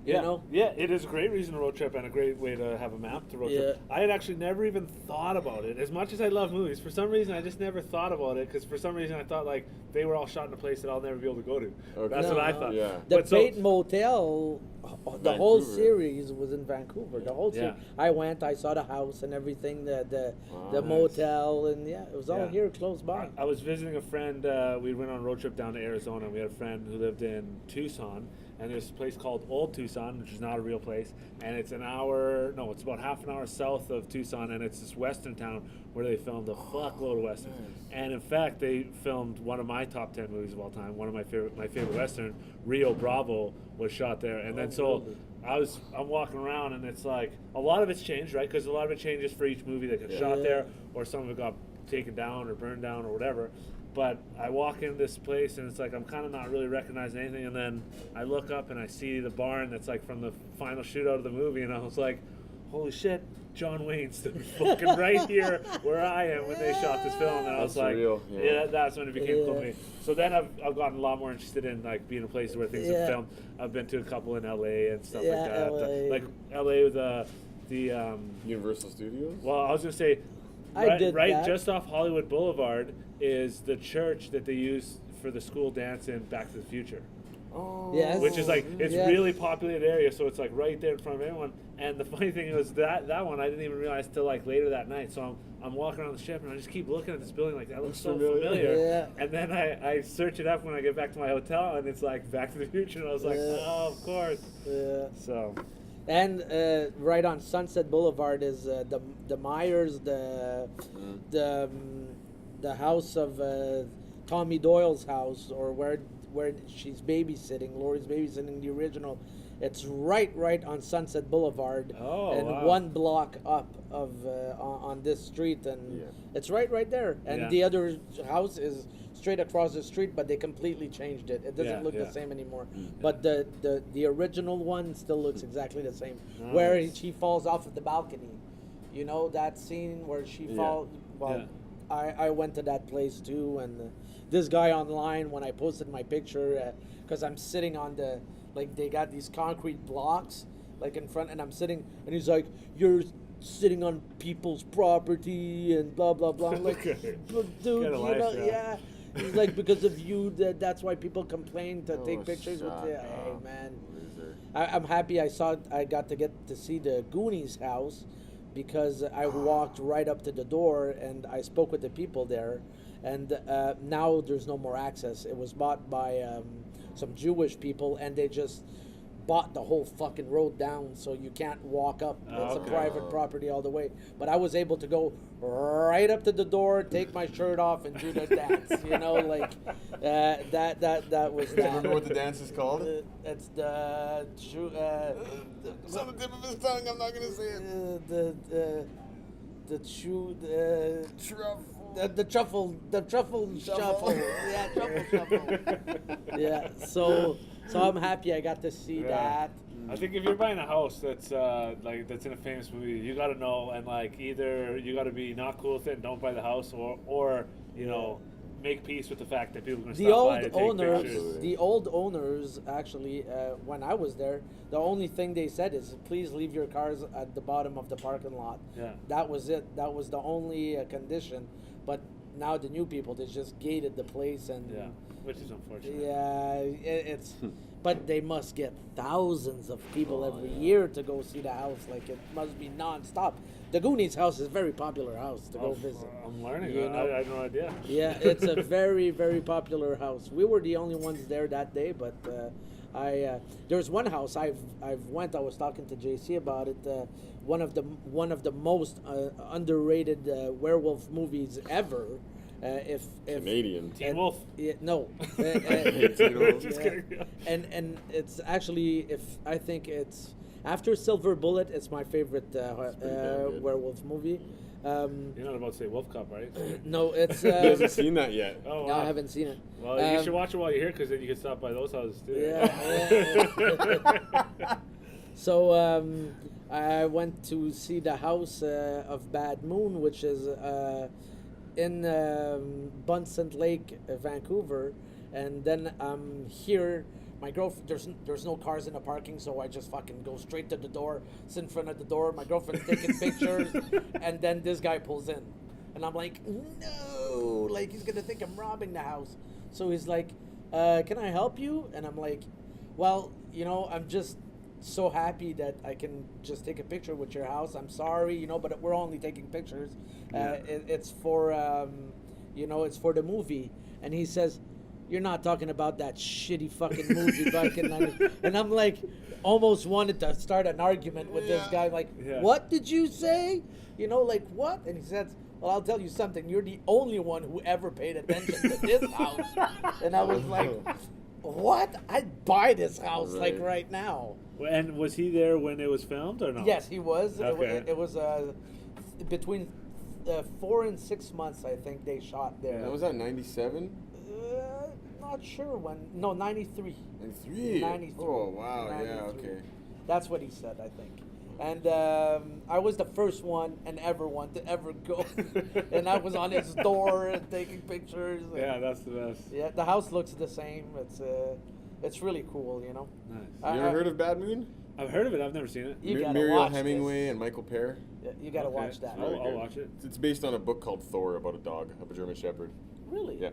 J: You know?
H: Yeah, it is a great reason to road trip and a great way to have a map to road trip. I had actually never even thought about it. As much as I love movies, for some reason I just never thought about it because for some reason I thought like they were all shot in a place that I'll never be able to go to.
I: Okay.
H: That's
J: No,
H: what I
J: no.
H: thought.
I: Yeah.
J: The
H: But so-
J: Bait Motel, the whole
I: Vancouver.
J: series was in Vancouver. The whole series.
H: Yeah.
J: I went, I saw the house and everything, the
I: Nice.
J: motel, and yeah, it was all
H: Yeah.
J: here close by.
H: I was visiting a friend. We went on a road trip down to Arizona. We had a friend who lived in Tucson, and there's a place called Old Tucson, which is not a real place, and it's it's about half an hour south of Tucson, and it's this western town where they filmed a fuckload of westerns. And in fact, they filmed one of my top 10 movies of all time, one of my favorite western, Rio Bravo, was shot there. And then I'm walking around, and it's like a lot of it's changed, right? Because a lot of it changes for each movie that got shot there, or some of it got taken down or burned down or whatever. But I walk in this place, and it's like I'm kind of not really recognizing anything, and then I look up and I see the barn that's like from the final shootout of the movie, and I was like, holy shit, John Wayne stood fucking right here where I am when they shot this film, and I was like, that's when it became cool to me. So then I've gotten a lot more interested in like being in places where things are filmed. I've been to a couple in LA and stuff like that.
J: LA.
H: Like LA with the
I: Universal Studios.
H: Well, I was gonna say, right just off Hollywood Boulevard is the church that they use for the school dance in Back to the Future.
J: Yes.
H: Which is like, it's really populated area, so it's like right there in front of everyone. And the funny thing was that one I didn't even realize till like later that night. So I'm walking around the ship, and I just keep looking at this building like, that looks so familiar.
J: Yeah.
H: And then I search it up when I get back to my hotel, and it's like Back to the Future, and I was like, oh, of course.
J: Yeah.
H: So.
J: And right on Sunset Boulevard is the Myers, the house of Tommy Doyle's house, or where she's babysitting. Lori's babysitting the original. It's right on Sunset Boulevard, one block up of on this street, and it's right there. And the other house is straight across the street, but they completely changed it. It doesn't look the same anymore. But the original one still looks exactly the same. Nice. Where she falls off of the balcony. You know that scene where she falls? Well, I went to that place too, and this guy online, when I posted my picture, because I'm sitting on the, like, they got these concrete blocks like in front, and I'm sitting, and he's like, "You're sitting on people's property," and blah blah blah. I'm like, dude, he's like, because of you, that's why people complain to take pictures with you. Hey man, I'm happy I got to see the Goonies house, because I walked right up to the door and I spoke with the people there, and now there's no more access. It was bought by some Jewish people, and they just bought the whole fucking road down, so you can't walk up. It's a private property all the way. But I was able to go right up to the door, take my shirt off, and do the dance. You know, like that was that.
I: Do you remember what the dance is called?
J: It's the
I: it's on the tip of his tongue. I'm not gonna say it.
J: The truffle shuffle. Yeah, truffle shuffle. Yeah, so I'm happy I got to see that.
H: I think if you're buying a house that's that's in a famous movie, you got to know, and like either you got to be not cool with it and don't buy the house, or you know, make peace with the fact that people are going to stop by to take pictures.
J: The old owners actually, when I was there, the only thing they said is, please leave your cars at the bottom of the parking lot. Yeah. That was it. That was the only condition. But now the new people, they just gated the place, and
H: which is unfortunate.
J: Yeah, it's. But they must get thousands of people every year to go see the house. Like, it must be non-stop. The Goonies house is a very popular house to go visit.
H: I'm learning. You know? I had no idea.
J: Yeah, it's a very, very popular house. We were the only ones there that day, but there's one house I was talking to JC about it. One of the most underrated werewolf movies ever. If
I: Canadian
H: Teen Wolf.
J: No.
I: Teen Wolf.
H: Just kidding.
J: And it's actually, I think it's after Silver Bullet, it's my favorite werewolf movie.
H: You're not about to say Wolf Cop, right?
J: No, it's.
I: He hasn't seen that yet.
J: Oh, wow. No, I haven't seen it.
H: Well, you should watch it while you're here, because then you can stop by those houses too.
J: Yeah. So I went to see the House of Bad Moon, which is in Bunsant Lake, Vancouver, and then here. My girlfriend, there's no cars in the parking, so I just fucking go straight to the door, sit in front of the door. My girlfriend's taking pictures, and then this guy pulls in, and I'm like, no, like he's gonna think I'm robbing the house. So he's like, can I help you? And I'm like, well, you know, I'm just so happy that I can just take a picture with your house. I'm sorry, you know, but we're only taking pictures. It's for, you know, it's for the movie. And he says, you're not talking about that shitty fucking movie back in 90. And I'm like, almost wanted to start an argument with this guy. Like, what did you say? You know, like, what? And he says, well, I'll tell you something. You're the only one who ever paid attention to this house. And I was like, what? I'd buy this house, like, right now.
H: And was he there when it was filmed or no?
J: Yes, he was.
H: Okay.
J: It was between 4 and 6 months, I think, they shot there.
I: And was that 97?
J: Not sure when. No, 93.
I: 93?
J: 93.
I: Oh, wow,
J: 93.
I: yeah, okay.
J: That's what he said, I think. And I was the first one and ever one to ever go. And I was on his door and taking pictures.
H: Yeah, that's the best.
J: Yeah, the house looks the same. It's really cool, you know.
H: Nice.
I: You ever heard of Bad Moon?
H: I've heard of it. I've never seen it.
J: You gotta
I: Muriel
J: watch
I: Hemingway
J: this.
I: and Michael Pear.
J: Yeah, you gotta watch that.
I: Really
H: I'll
I: good.
H: watch it.
I: It's based on a book called Thor about a dog, of a German Shepherd.
J: Really?
I: Yeah.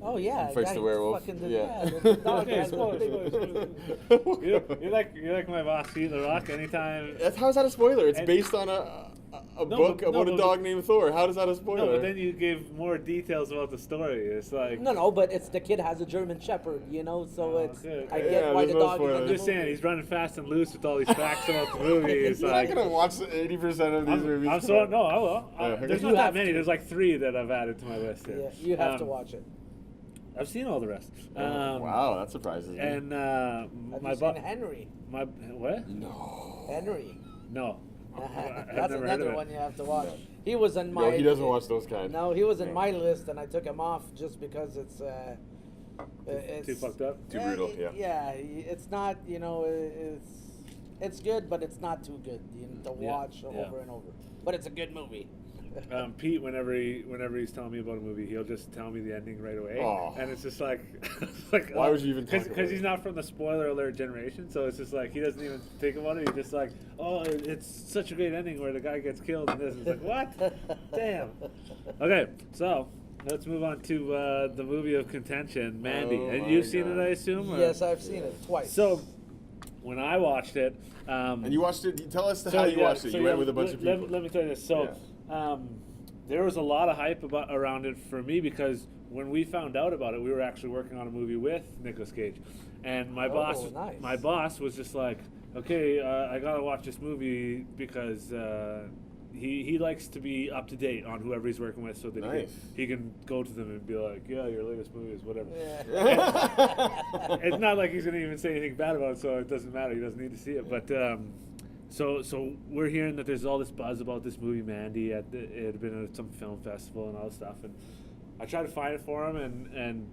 J: Oh yeah.
I: Fights
J: guy
I: the werewolf.
J: fucking
I: Yeah.
J: the dog
H: Okay,
J: has a
H: spoilers,
J: big-
H: spoilers. You're like my boss, Pete the Rock. Anytime.
I: How's that a spoiler? It's
H: And-
I: based on a book about a dog named Thor. How is that a spoiler?
H: No, but then you gave more details about the story. It's like.
J: No, but it's the kid has a German Shepherd, you know, so it's
H: okay.
J: I get
I: Yeah,
J: why
I: there's
J: the
I: no
J: dog is
I: spoilers.
J: in
H: I'm
J: the
H: just saying,
J: movie.
H: he's running fast and loose with all these facts about the movie. It's
I: You're
H: like.
I: not gonna watch 80% of these movies.
H: I'm so no, I will.
I: Okay.
H: There's
J: You
H: not that
J: have
H: many.
J: to.
H: There's like 3 that I've added to my list here.
J: Yeah, you have to watch it.
H: I've seen all the rest.
I: Wow, that surprises me.
H: And
J: Have
H: my
J: you seen Henry?
H: my what?
I: No.
J: Henry.
H: No. I've
J: That's
H: never heard of
J: another
H: it.
J: one you have to watch. He was in my.
I: No, he doesn't watch those kind.
J: No, he was in my list, and I took him off just because it's
H: Too fucked up.
I: Too brutal, yeah.
J: Yeah, it's not. You know, it's good, but it's not too good to watch over and over. But it's a good movie.
H: Pete, whenever he's telling me about a movie, he'll just tell me the ending right away,
I: Oh.
H: and it's just like,
I: Why would you even talk about
H: Because
I: it?
H: he's not from the spoiler alert generation, so it's just like he doesn't even think about it. He's just like, oh, it's such a great ending where the guy gets killed, and this is like, what? Damn. Okay, so let's move on to the movie of contention, Mandy.
I: Oh
H: And
I: my
H: you've seen
I: God.
H: it, I assume? or-
J: Yes, I've seen it twice.
H: So when I watched it,
I: And you watched it. Tell us
H: so,
I: how you
H: yeah,
I: watched it.
H: so
I: You
H: yeah,
I: went with a bunch of people.
H: Let me tell you this. So, there was a lot of hype around it for me because when we found out about it, we were actually working on a movie with Nicolas Cage, and my boss was just like, "Okay, I gotta watch this movie because he likes to be up to date on whoever he's working with, so that he can go to them and be like, yeah, your latest movie is whatever."
J: Yeah.
H: It's not like he's gonna even say anything bad about it, so it doesn't matter. He doesn't need to see it, but. So we're hearing that there's all this buzz about this movie, Mandy. It had been at some film festival and all this stuff, and I tried to find it for him, and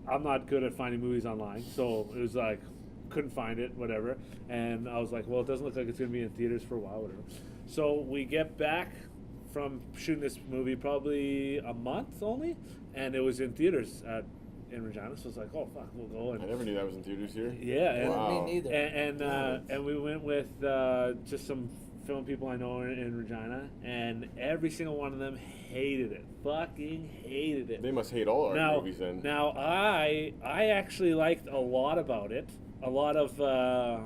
H: I'm not good at finding movies online, so it was like couldn't find it, whatever. And I was like, well, it doesn't look like it's gonna be in theaters for a while, whatever. So we get back from shooting this movie probably a month only, and it was in theaters in Regina, so it's like, oh fuck, we'll go. And
I: I never knew that was in theaters here.
H: yeah, and,
I: Wow.
J: Me neither.
H: and we went with just some film people I know in Regina, and every single one of them hated it, fucking hated it.
I: They must hate all our movies then.
H: Now I actually liked a lot about it. A lot of the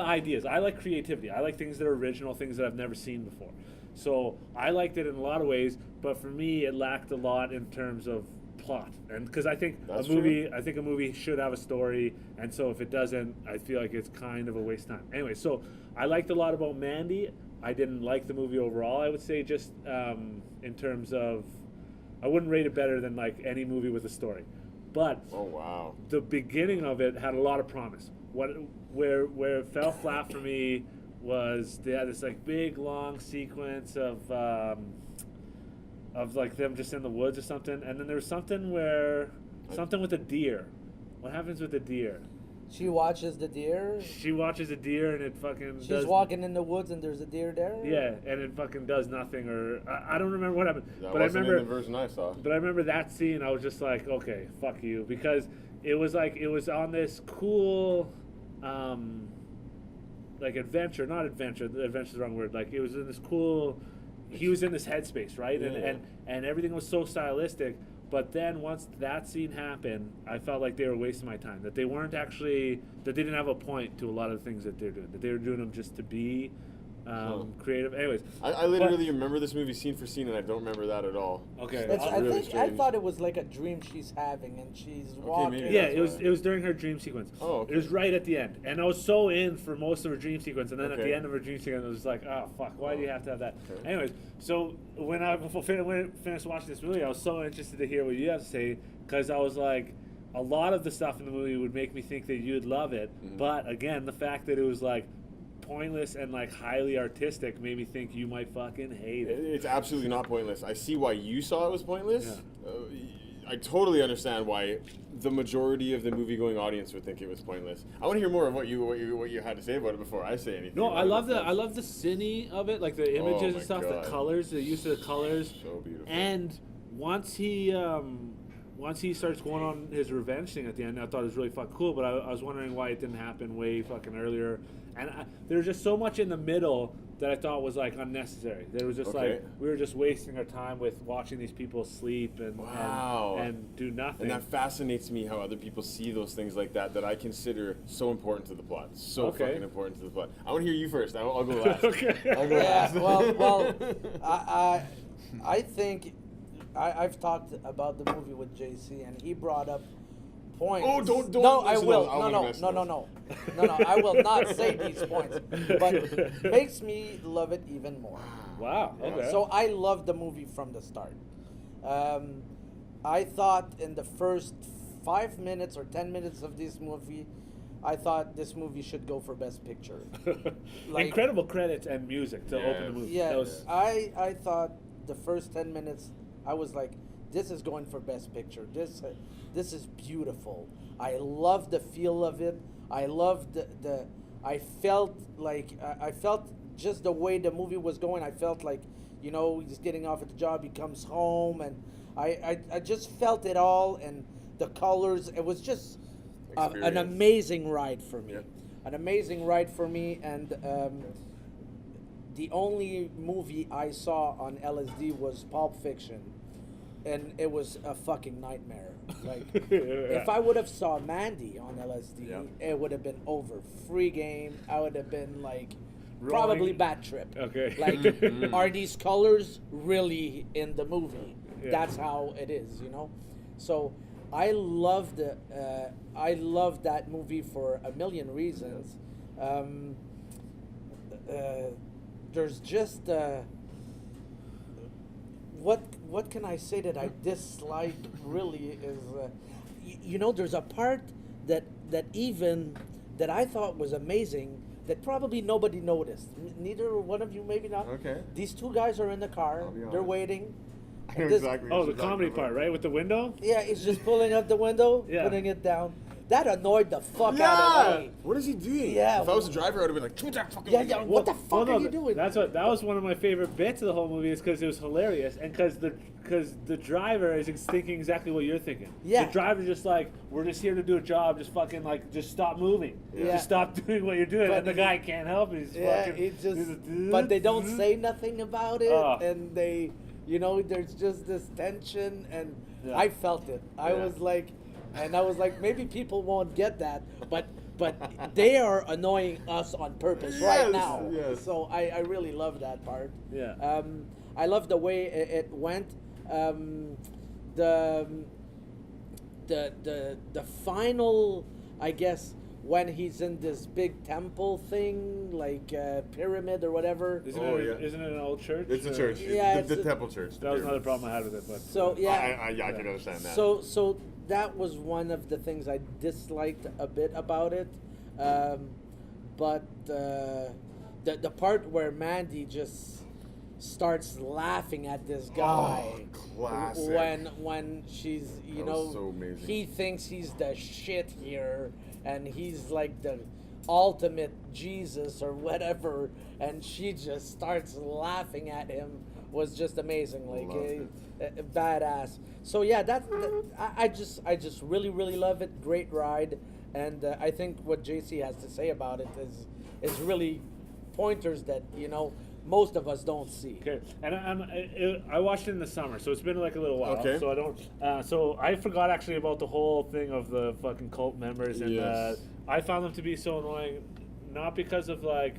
H: ideas. I like creativity. I like things that are original, things that I've never seen before. So I liked it in a lot of ways, but for me, it lacked a lot in terms of plot. And because I think
I: That's
H: a movie should have a story, and so if it doesn't, I feel like it's kind of a waste of time. Anyway, so I liked a lot about Mandy. I didn't like the movie overall. I would say just in terms of, I wouldn't rate it better than like any movie with a story. But
I: Oh wow.
H: the beginning of it had a lot of promise. Where it fell flat for me was they had this like big long sequence of like them just in the woods or something, and then there was something with a deer. What happens with the deer?
J: She watches the deer.
H: She watches a deer and it fucking.
J: She's walking in the woods and there's a deer there.
H: Yeah, and it fucking does nothing, or I don't remember what happened.
I: That
H: but I
I: wasn't
H: remember
I: in the version I saw.
H: But I remember that scene. I was just like, okay, fuck you, because it was on this cool, like adventure. Not adventure. Adventure's the wrong word. Like it was in this cool. He was in this headspace, right?
I: Yeah.
H: And everything was so stylistic. But then once that scene happened, I felt like they were wasting my time. That they weren't actually, that they didn't have a point to a lot of the things that they're doing. That they were doing them just to be creative. Anyways,
I: I literally remember this movie scene for scene, and I don't remember that at all.
H: Okay.
J: It's,
I: That's
J: I
I: really
J: think I
I: strange.
J: thought it was like a dream she's having, and she's walking.
I: maybe
H: Yeah,
I: that's
H: it was during her dream sequence.
I: Oh, okay.
H: It was right at the end, and I was so in for most of her dream sequence, and then at
I: Okay.
H: the end of her dream sequence, it was like, oh fuck, why do you have to have that?
I: Okay.
H: Anyways, so when I finished watching this movie, I was so interested to hear what you have to say, because I was like, a lot of the stuff in the movie would make me think that you'd love it, but again, the fact that it was like pointless and like highly artistic made me think you might fucking hate it.
I: It's absolutely not pointless. I see why you saw it was pointless. I totally understand why the majority of the movie-going audience would think it was pointless. I want to hear more of what you had to say about it before I say anything.
H: No,
I: about
H: I
I: it.
H: love the cine of it, like the images
I: my
H: and stuff,
I: God.
H: the colors, the use of the colors.
I: So beautiful.
H: And once he starts going on his revenge thing at the end, I thought it was really fucking cool. But I was wondering why it didn't happen way fucking earlier. And there was just so much in the middle that I thought was like unnecessary. There was just
I: Okay.
H: like we were just wasting our time with watching these people sleep and
I: Wow.
H: and do nothing.
I: And that fascinates me how other people see those things like that I consider so important to the plot. So
H: Okay.
I: fucking important to the plot. I want to hear you first. I'll go last.
H: Okay.
I: I'll go
J: Yeah,
I: last.
J: well, I think I've talked about the movie with JC, and he brought up points.
I: Oh, don't
J: No, I
I: listen,
J: will.
I: I wanna
J: No,
I: mess
J: no,
I: it
J: no,
I: up.
J: no. I will not say these points, but makes me love it even more.
H: Wow. Okay.
J: So I loved the movie from the start. I thought in the first 5 minutes or 10 minutes of this movie, I thought this movie should go for Best Picture. Like-
H: Incredible credits and music to open the movie.
J: Yeah,
H: That was-
J: I thought the first 10 minutes, I was like, this is going for Best Picture. This is beautiful. I love the feel of it. I love the I felt like, I felt just the way the movie was going. I felt like, he's getting off at the job, he comes home, and I just felt it all, and the colors. It was just an
I: Experience.
J: amazing ride for me.
I: Yeah.
J: An amazing ride for me, and the only movie I saw on LSD was Pulp Fiction, and it was a fucking nightmare. Like, if I would have saw Mandy on LSD,
I: Yeah.
J: it would have been over. Free game. I would have been like,
H: Rolling.
J: probably bad trip.
H: Okay.
J: Like, are these colors really in the movie?
H: Yeah.
J: That's how it is, So I loved that movie for a million reasons. There's just what can I say that I dislike really is there's a part that I thought was amazing that probably nobody noticed. Neither one of you, maybe not.
I: Okay.
J: These two guys are in the car.
I: be
J: They're
I: honest.
J: waiting.
I: I know
J: And this-
I: exactly
H: Oh,
I: what
H: the
I: you're talking
H: comedy
I: about.
H: part, right, with the window.
J: Yeah, he's just pulling up the window,
H: Yeah.
J: putting it down. That annoyed the fuck out of
I: Yeah.
J: me.
I: What is he doing?
J: Yeah.
I: If I was a driver, I would have been like, "Shoot that fucking
J: Yeah,
I: window."
J: yeah. What the fuck
H: no,
J: are you doing?
H: That was one of my favorite bits of the whole movie, is because it was hilarious, and because the driver is thinking exactly what you're thinking.
J: Yeah.
H: The driver's just like, we're just here to do a job, just fucking like, just stop moving,
J: Yeah.
H: just stop doing what you're doing,
J: But
H: and the guy can't help it. He's
J: Yeah,
H: fucking.
J: it just.
H: he's
J: But they don't say nothing about it,
H: Oh.
J: and they, there's just this tension, and
H: Yeah.
J: I felt it. I
I: Yeah.
J: was like, maybe people won't get that, but they are annoying us on purpose right
I: Yes,
J: now.
I: yes.
J: So I really love that part.
H: Yeah.
J: I love the way it went. The final, I guess, when he's in this big temple thing, like pyramid or whatever.
H: Isn't
I: Oh,
H: it an old church?
I: It's a
H: or-
I: church.
J: Yeah,
I: It's the
J: it's a-
I: temple church.
H: That was another problem I had with it, but
J: So yeah.
I: I can understand that.
J: So that was one of the things I disliked a bit about it, but the part where Mandy just starts laughing at this guy
I: classic.
J: when she's
I: That was so amazing.
J: he thinks he's the shit here, and he's like the ultimate Jesus or whatever, and she just starts laughing at him, was just amazing. Like
I: Loved
J: badass. So yeah, I just really love it. Great ride, and I think what JC has to say about it is really pointers that most of us don't see.
H: Okay, and I watched it in the summer, so it's been like a little while.
I: Okay.
H: So I don't. So I forgot actually about the whole thing of the fucking cult members, and
I: Yes.
H: I found them to be so annoying, not because of like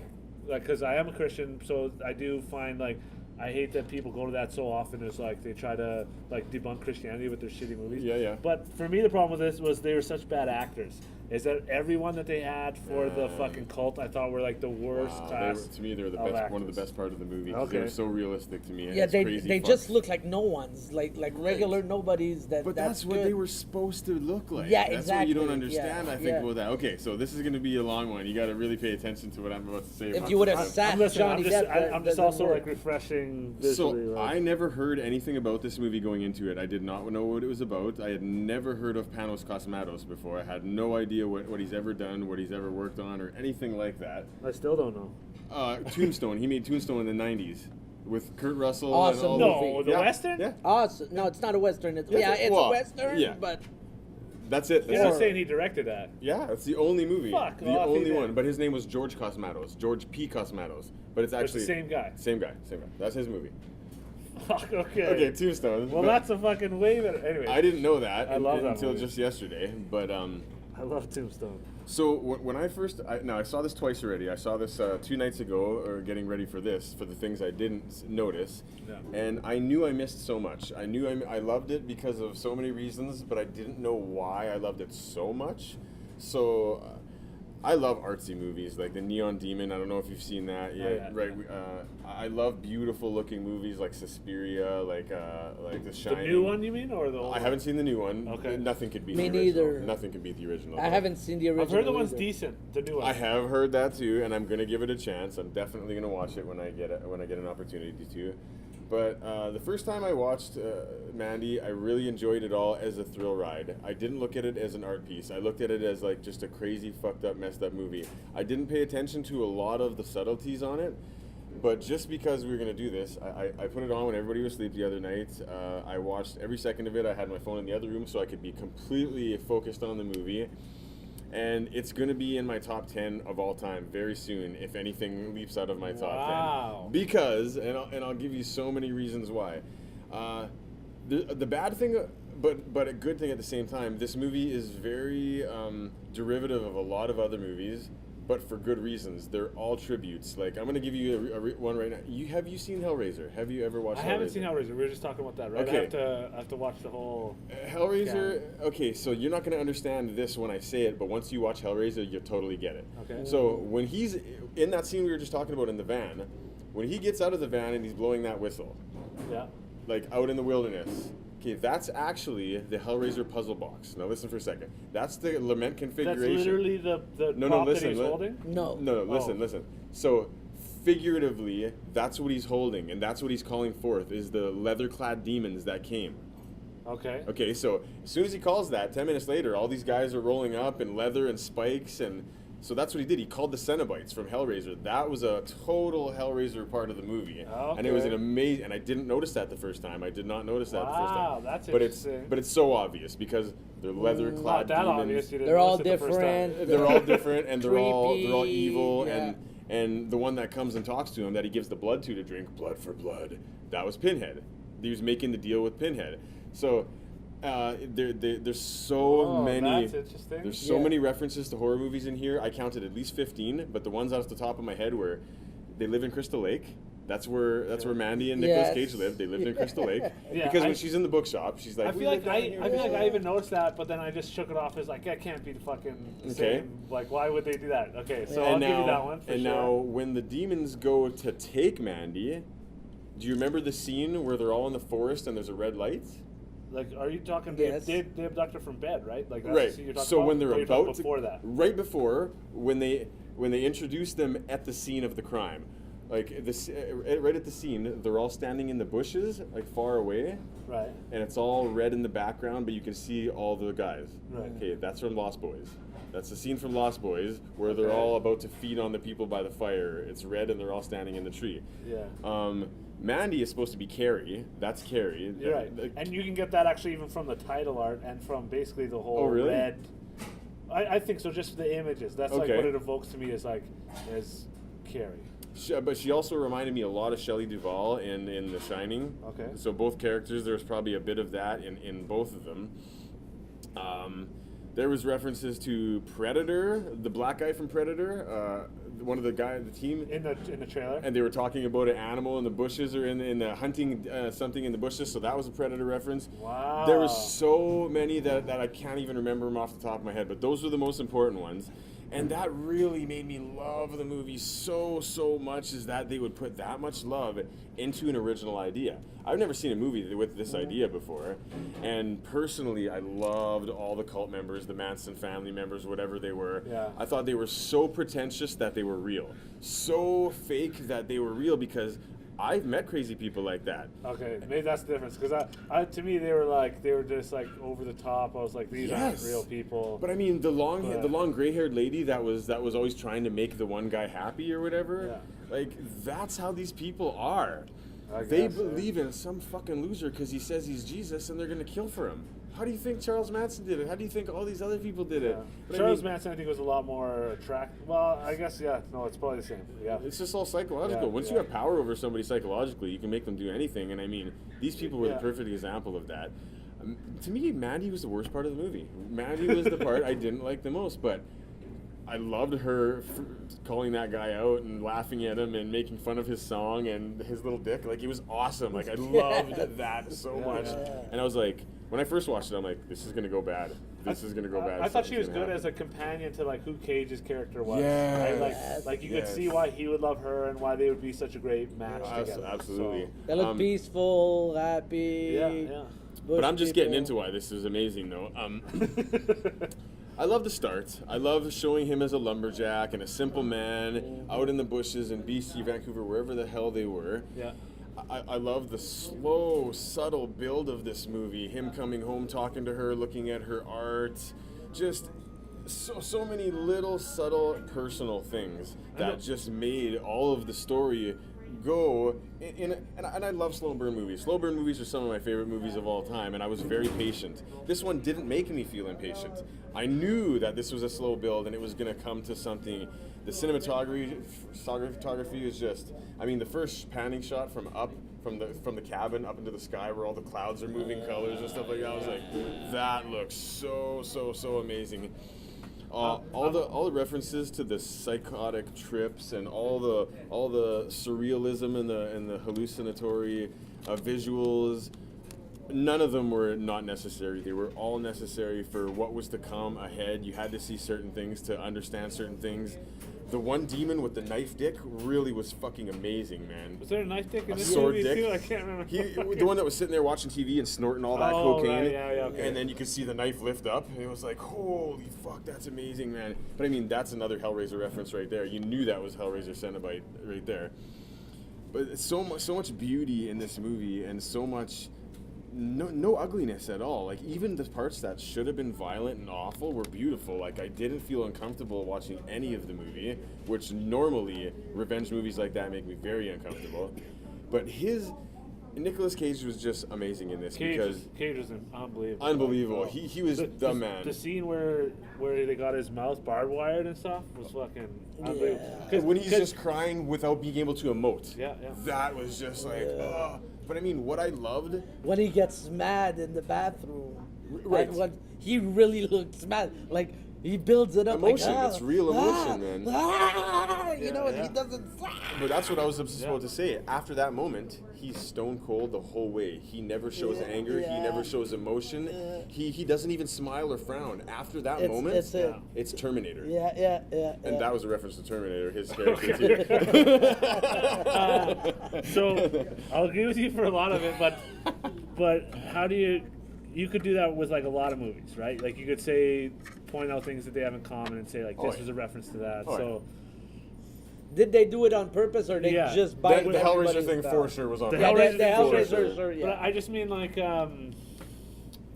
H: like, because I am a Christian, so I do find like I hate that people go to that so often. It's like they try to like debunk Christianity with their shitty movies.
I: Yeah.
H: But for me, the problem with this was they were such bad actors. Is that everyone that they had for the fucking cult I thought were like the worst class.
I: To me, they were the
H: of
I: best. One of
H: actors.
I: the best part of the movie. 'Cause
H: Okay.
I: They were so realistic to me. And
J: Yeah,
I: it's
J: they
I: crazy
J: just
I: fucks.
J: look like no ones, like regular nobodies.
I: But that's what
J: good.
I: they were supposed to look like.
J: Yeah,
I: That's what you don't
J: exactly.
I: understand,
J: Yeah,
I: I think,
J: yeah.
I: about that. Okay, so this is going to be a long one. You got to really pay attention to what I'm about to say.
J: If
I: about
J: you would have
I: this.
J: sat
H: I'm listening.
J: Johnny Depp,
H: I'm just
J: doesn't
H: also
J: work.
H: like refreshing
I: So
H: visually. like-
I: I never heard anything about this movie going into it. I did not know what it was about. I had never heard of Panos Cosmatos before. I had no idea what he's ever done, what he's ever worked on, or anything like that.
H: I still don't know.
I: Tombstone. He made Tombstone in the 90s with Kurt Russell.
J: Awesome
I: and all
H: No,
J: movie.
H: the
I: Yeah,
H: Western?
I: Yeah,
J: Awesome. No, it's not a Western. It's,
I: Yes,
J: it's
I: well,
J: a Western,
I: yeah.
J: but
I: that's it.
H: You're
I: That's
H: not
I: it.
H: saying he directed that.
I: Yeah, it's the only movie.
H: Fuck
I: the
H: off,
I: only
H: he
I: one.
H: did.
I: But his name was George Cosmatos. George P. Cosmatos. But it's
H: It's
I: actually
H: the same guy.
I: Same guy. That's his movie.
H: Fuck, okay.
I: Okay, Tombstone.
H: Well,
I: But
H: that's a fucking way better. Anyway,
I: I didn't know that,
H: I love that
I: until
H: movie.
I: just yesterday. But
H: I love Tombstone.
I: so when I first, I saw this twice already. I saw this 2 nights ago, or getting ready for this, for the things I didn't notice.
H: Yeah.
I: And I knew I missed so much. I knew I loved it because of so many reasons, but I didn't know why I loved it so much. So I love artsy movies, like the Neon Demon. I don't know if you've seen that yet.
H: yeah.
I: Right. I love beautiful looking movies like Suspiria, like The
H: The
I: Shining.
H: new one, you mean, or the old
I: I haven't seen the new one.
H: Okay.
I: Nothing could beat
J: Me
I: the original.
J: neither.
I: Nothing could beat the original.
J: I haven't seen the original.
H: I've heard the one's
J: either.
H: decent. The new one.
I: I have heard that too, and I'm gonna give it a chance. I'm definitely gonna watch it when I get an opportunity to. But the first time I watched Mandy, I really enjoyed it all as a thrill ride. I didn't look at it as an art piece. I looked at it as like just a crazy, fucked up, messed up movie. I didn't pay attention to a lot of the subtleties on it. But just because we were going to do this, I put it on when everybody was asleep the other night. I watched every second of it. I had my phone in the other room so I could be completely focused on the movie. And it's going to be in my top 10 of all time very soon, if anything leaps out of my top 10. Because, and I'll give you so many reasons why. The bad thing, but a good thing at the same time, this movie is very derivative of a lot of other movies, but for good reasons. They're all tributes. Like, I'm going to give you one right now. Have you seen Hellraiser? Have you ever watched Hellraiser?
H: I haven't seen Hellraiser. We were just talking about that, right?
I: Okay.
H: I have to watch the whole.
I: Hellraiser, okay, so you're not going to understand this when I say it, but once you watch Hellraiser, you'll totally get it.
H: Okay.
I: So when he's in that scene we were just talking about in the van, when he gets out of the van and he's blowing that whistle,
H: Yeah.
I: like out in the wilderness, okay, that's actually the Hellraiser puzzle box. Now listen for a second. That's the lament
H: That's
I: configuration.
H: literally the
I: No,
H: prop
I: listen,
H: that he's
I: li-
H: holding.
J: No.
I: No,
H: Oh.
I: listen. So figuratively, that's what he's holding, and that's what he's calling forth, is the leather-clad demons that came.
H: Okay.
I: Okay, so as soon as he calls that, 10 minutes later, all these guys are rolling up in leather and spikes, and so that's what he did. He called the Cenobites from Hellraiser. That was a total Hellraiser part of the movie, and it was an
H: Okay.
I: amazing. And I didn't notice that the first time. I did not notice that the first
H: Wow,
I: time.
H: that's
I: but it's
H: interesting.
I: so obvious because they're leather-clad
H: Not that
I: demons.
H: obvious. You didn't
J: They're all
H: notice it the first time.
J: different.
I: They're all different, and they're all
J: Creepy,
I: evil,
J: yeah.
I: and the one that comes and talks to him that he gives the blood to drink blood for blood. That was Pinhead. He was making the deal with Pinhead. So there's so many.
H: That's interesting.
I: There's so
J: Yeah.
I: many references to horror movies in here. I counted at least 15, but the ones off the top of my head were they live in Crystal Lake. That's where Mandy and Nicolas
J: Yes.
I: Cage lived. They lived in Crystal Lake.
H: Yeah,
I: Because
H: I-
I: when she's in the bookshop, she's like,
H: I
I: "We
H: feel
I: live
H: like
I: down here."
H: I feel like I even noticed that, but then I just shook it off as like that can't be the fucking same. Like, why would they do that? Okay, so I'll give you that one for
I: and
H: sure.
I: now, when the demons go to take Mandy, do you remember the scene where they're all in the forest and there's a red light?
H: Like, are you talking?
J: Yes.
H: They abduct her from bed, right? Like, that's
I: Right.
H: the scene you're talking
I: So
H: about?
I: when they're
H: Or you're talking
I: about to,
H: before that.
I: right before when they introduce them at the scene of the crime, like this, right at the scene, they're all standing in the bushes, like far away,
H: Right.
I: and it's all red in the background, but you can see all the guys.
H: Right.
I: Okay, that's from Lost Boys. That's the scene from Lost Boys where they're
H: Okay.
I: all about to feed on the people by the fire. It's red and they're all standing in the tree.
H: Yeah.
I: Mandy is supposed to be Carrie. That's Carrie.
H: You're right. And you can get that actually even from the title art and from basically the whole
I: Oh, really?
H: red. I think so. Just the images. That's like
I: Okay.
H: what it evokes to me is like as Carrie.
I: But she also reminded me a lot of Shelley Duvall in The Shining.
H: Okay.
I: So both characters, there's probably a bit of that in both of them. There was references to Predator, the black guy from Predator, one of the guys, the team.
H: In the trailer.
I: And they were talking about an animal in the bushes or in the hunting something in the bushes, so that was a Predator reference.
H: Wow.
I: There was so many that I can't even remember them off the top of my head, but those were the most important ones. And that really made me love the movie so much, is that they would put that much love into an original idea. I've never seen a movie with this idea before. And personally, I loved all the cult members, the Manson family members, whatever they were.
H: Yeah.
I: I thought they were so pretentious that they were real. So fake that they were real, because I've met crazy people like that.
H: Okay, maybe that's the difference. Because I, to me, they were just like over the top. I was like, these aren't real people.
I: But I mean, the long gray-haired lady that was always trying to make the one guy happy or whatever.
H: Yeah.
I: Like, that's how these people are.
H: I
I: They
H: guess,
I: believe in some fucking loser because he says he's Jesus, and they're gonna kill for him. How do you think Charles Manson did it? How do you think all these other people did it? But
H: Charles Manson, I think, was a lot more attractive. Well, I guess, no, it's probably the same. Yeah.
I: It's just all psychological.
H: Yeah,
I: Once you have power over somebody psychologically, you can make them do anything. And I mean, these people were the perfect example of that. To me, Mandy was the worst part of the movie. Mandy was the part I didn't like the most, but I loved her calling that guy out and laughing at him and making fun of his song and his little dick. Like, it was awesome. Like, I loved that so much. And I was like, when I first watched it, I'm like, this is going to go bad. This is going to go bad.
H: I thought she was good as a companion to like who Cage's character was.
I: Yes.
H: Right? Like you could see why he would love her and why they would be such a great match together.
I: Absolutely.
J: They look peaceful, happy.
H: Yeah.
I: But I'm just getting into why this is amazing, though. I love the start. I love showing him as a lumberjack and a simple man out in the bushes in BC, Vancouver, wherever the hell they were.
H: Yeah.
I: I love the slow, subtle build of this movie. Him coming home, talking to her, looking at her art. Just so many little, subtle, personal things that just made all of the story go and I love slow burn movies. Slow burn movies are some of my favorite movies of all time, and I was very patient. This one didn't make me feel impatient. I knew that this was a slow build and it was going to come to something. The cinematography is just, I mean, the first panning shot from the cabin up into the sky where all the clouds are moving colors and stuff like that, I was like, that looks so amazing. All the references to the psychotic trips and all the surrealism and the hallucinatory visuals, none of them were not necessary. They were all necessary for what was to come ahead. You had to see certain things to understand certain things. The one demon with the knife dick really was fucking amazing, man.
H: Was there a knife dick in this
I: sword
H: movie
I: dick.
H: too? I can't remember.
I: The one that was sitting there watching TV and snorting all that cocaine.
H: Right, yeah, okay.
I: And then you could see the knife lift up, and it was like, holy fuck, that's amazing, man. But I mean, that's another Hellraiser reference right there. You knew that was Hellraiser Cenobite right there. But so much beauty in this movie, and so much no ugliness at all. Like, even the parts that should have been violent and awful were beautiful. Like, I didn't feel uncomfortable watching any of the movie, which normally revenge movies like that make me very uncomfortable. But Nicolas Cage was just amazing in this.
H: Cage was unbelievable.
I: Unbelievable. He was the man.
H: The scene where they got his mouth barbed wired and stuff was fucking unbelievable.
I: When he's just crying without being able to emote.
H: Yeah.
I: That was just like, oh. But I mean, what I loved...
J: When he gets mad in the bathroom.
I: Right.
J: When he really looks mad. Like, he builds it up.
I: Emotion.
J: Like,
I: It's real emotion, man.
J: You know, and he doesn't...
I: But that's what I was supposed to say. After that moment, he's stone cold the whole way. He never shows anger. He never shows emotion. He doesn't even smile or frown. After that moment, it's Terminator.
J: Yeah.
I: And that was a reference to Terminator, his character too.
H: So I'll agree with you for a lot of it, but how do you could do that with like a lot of movies, right? Like you could point out things that they have in common and say like this was a reference to that.
J: Did they do it on purpose, or they just buy
I: the Hellraiser thing for sure was on
J: purpose?
H: The
J: Hellraiser, sure.
H: But I just mean like
I: a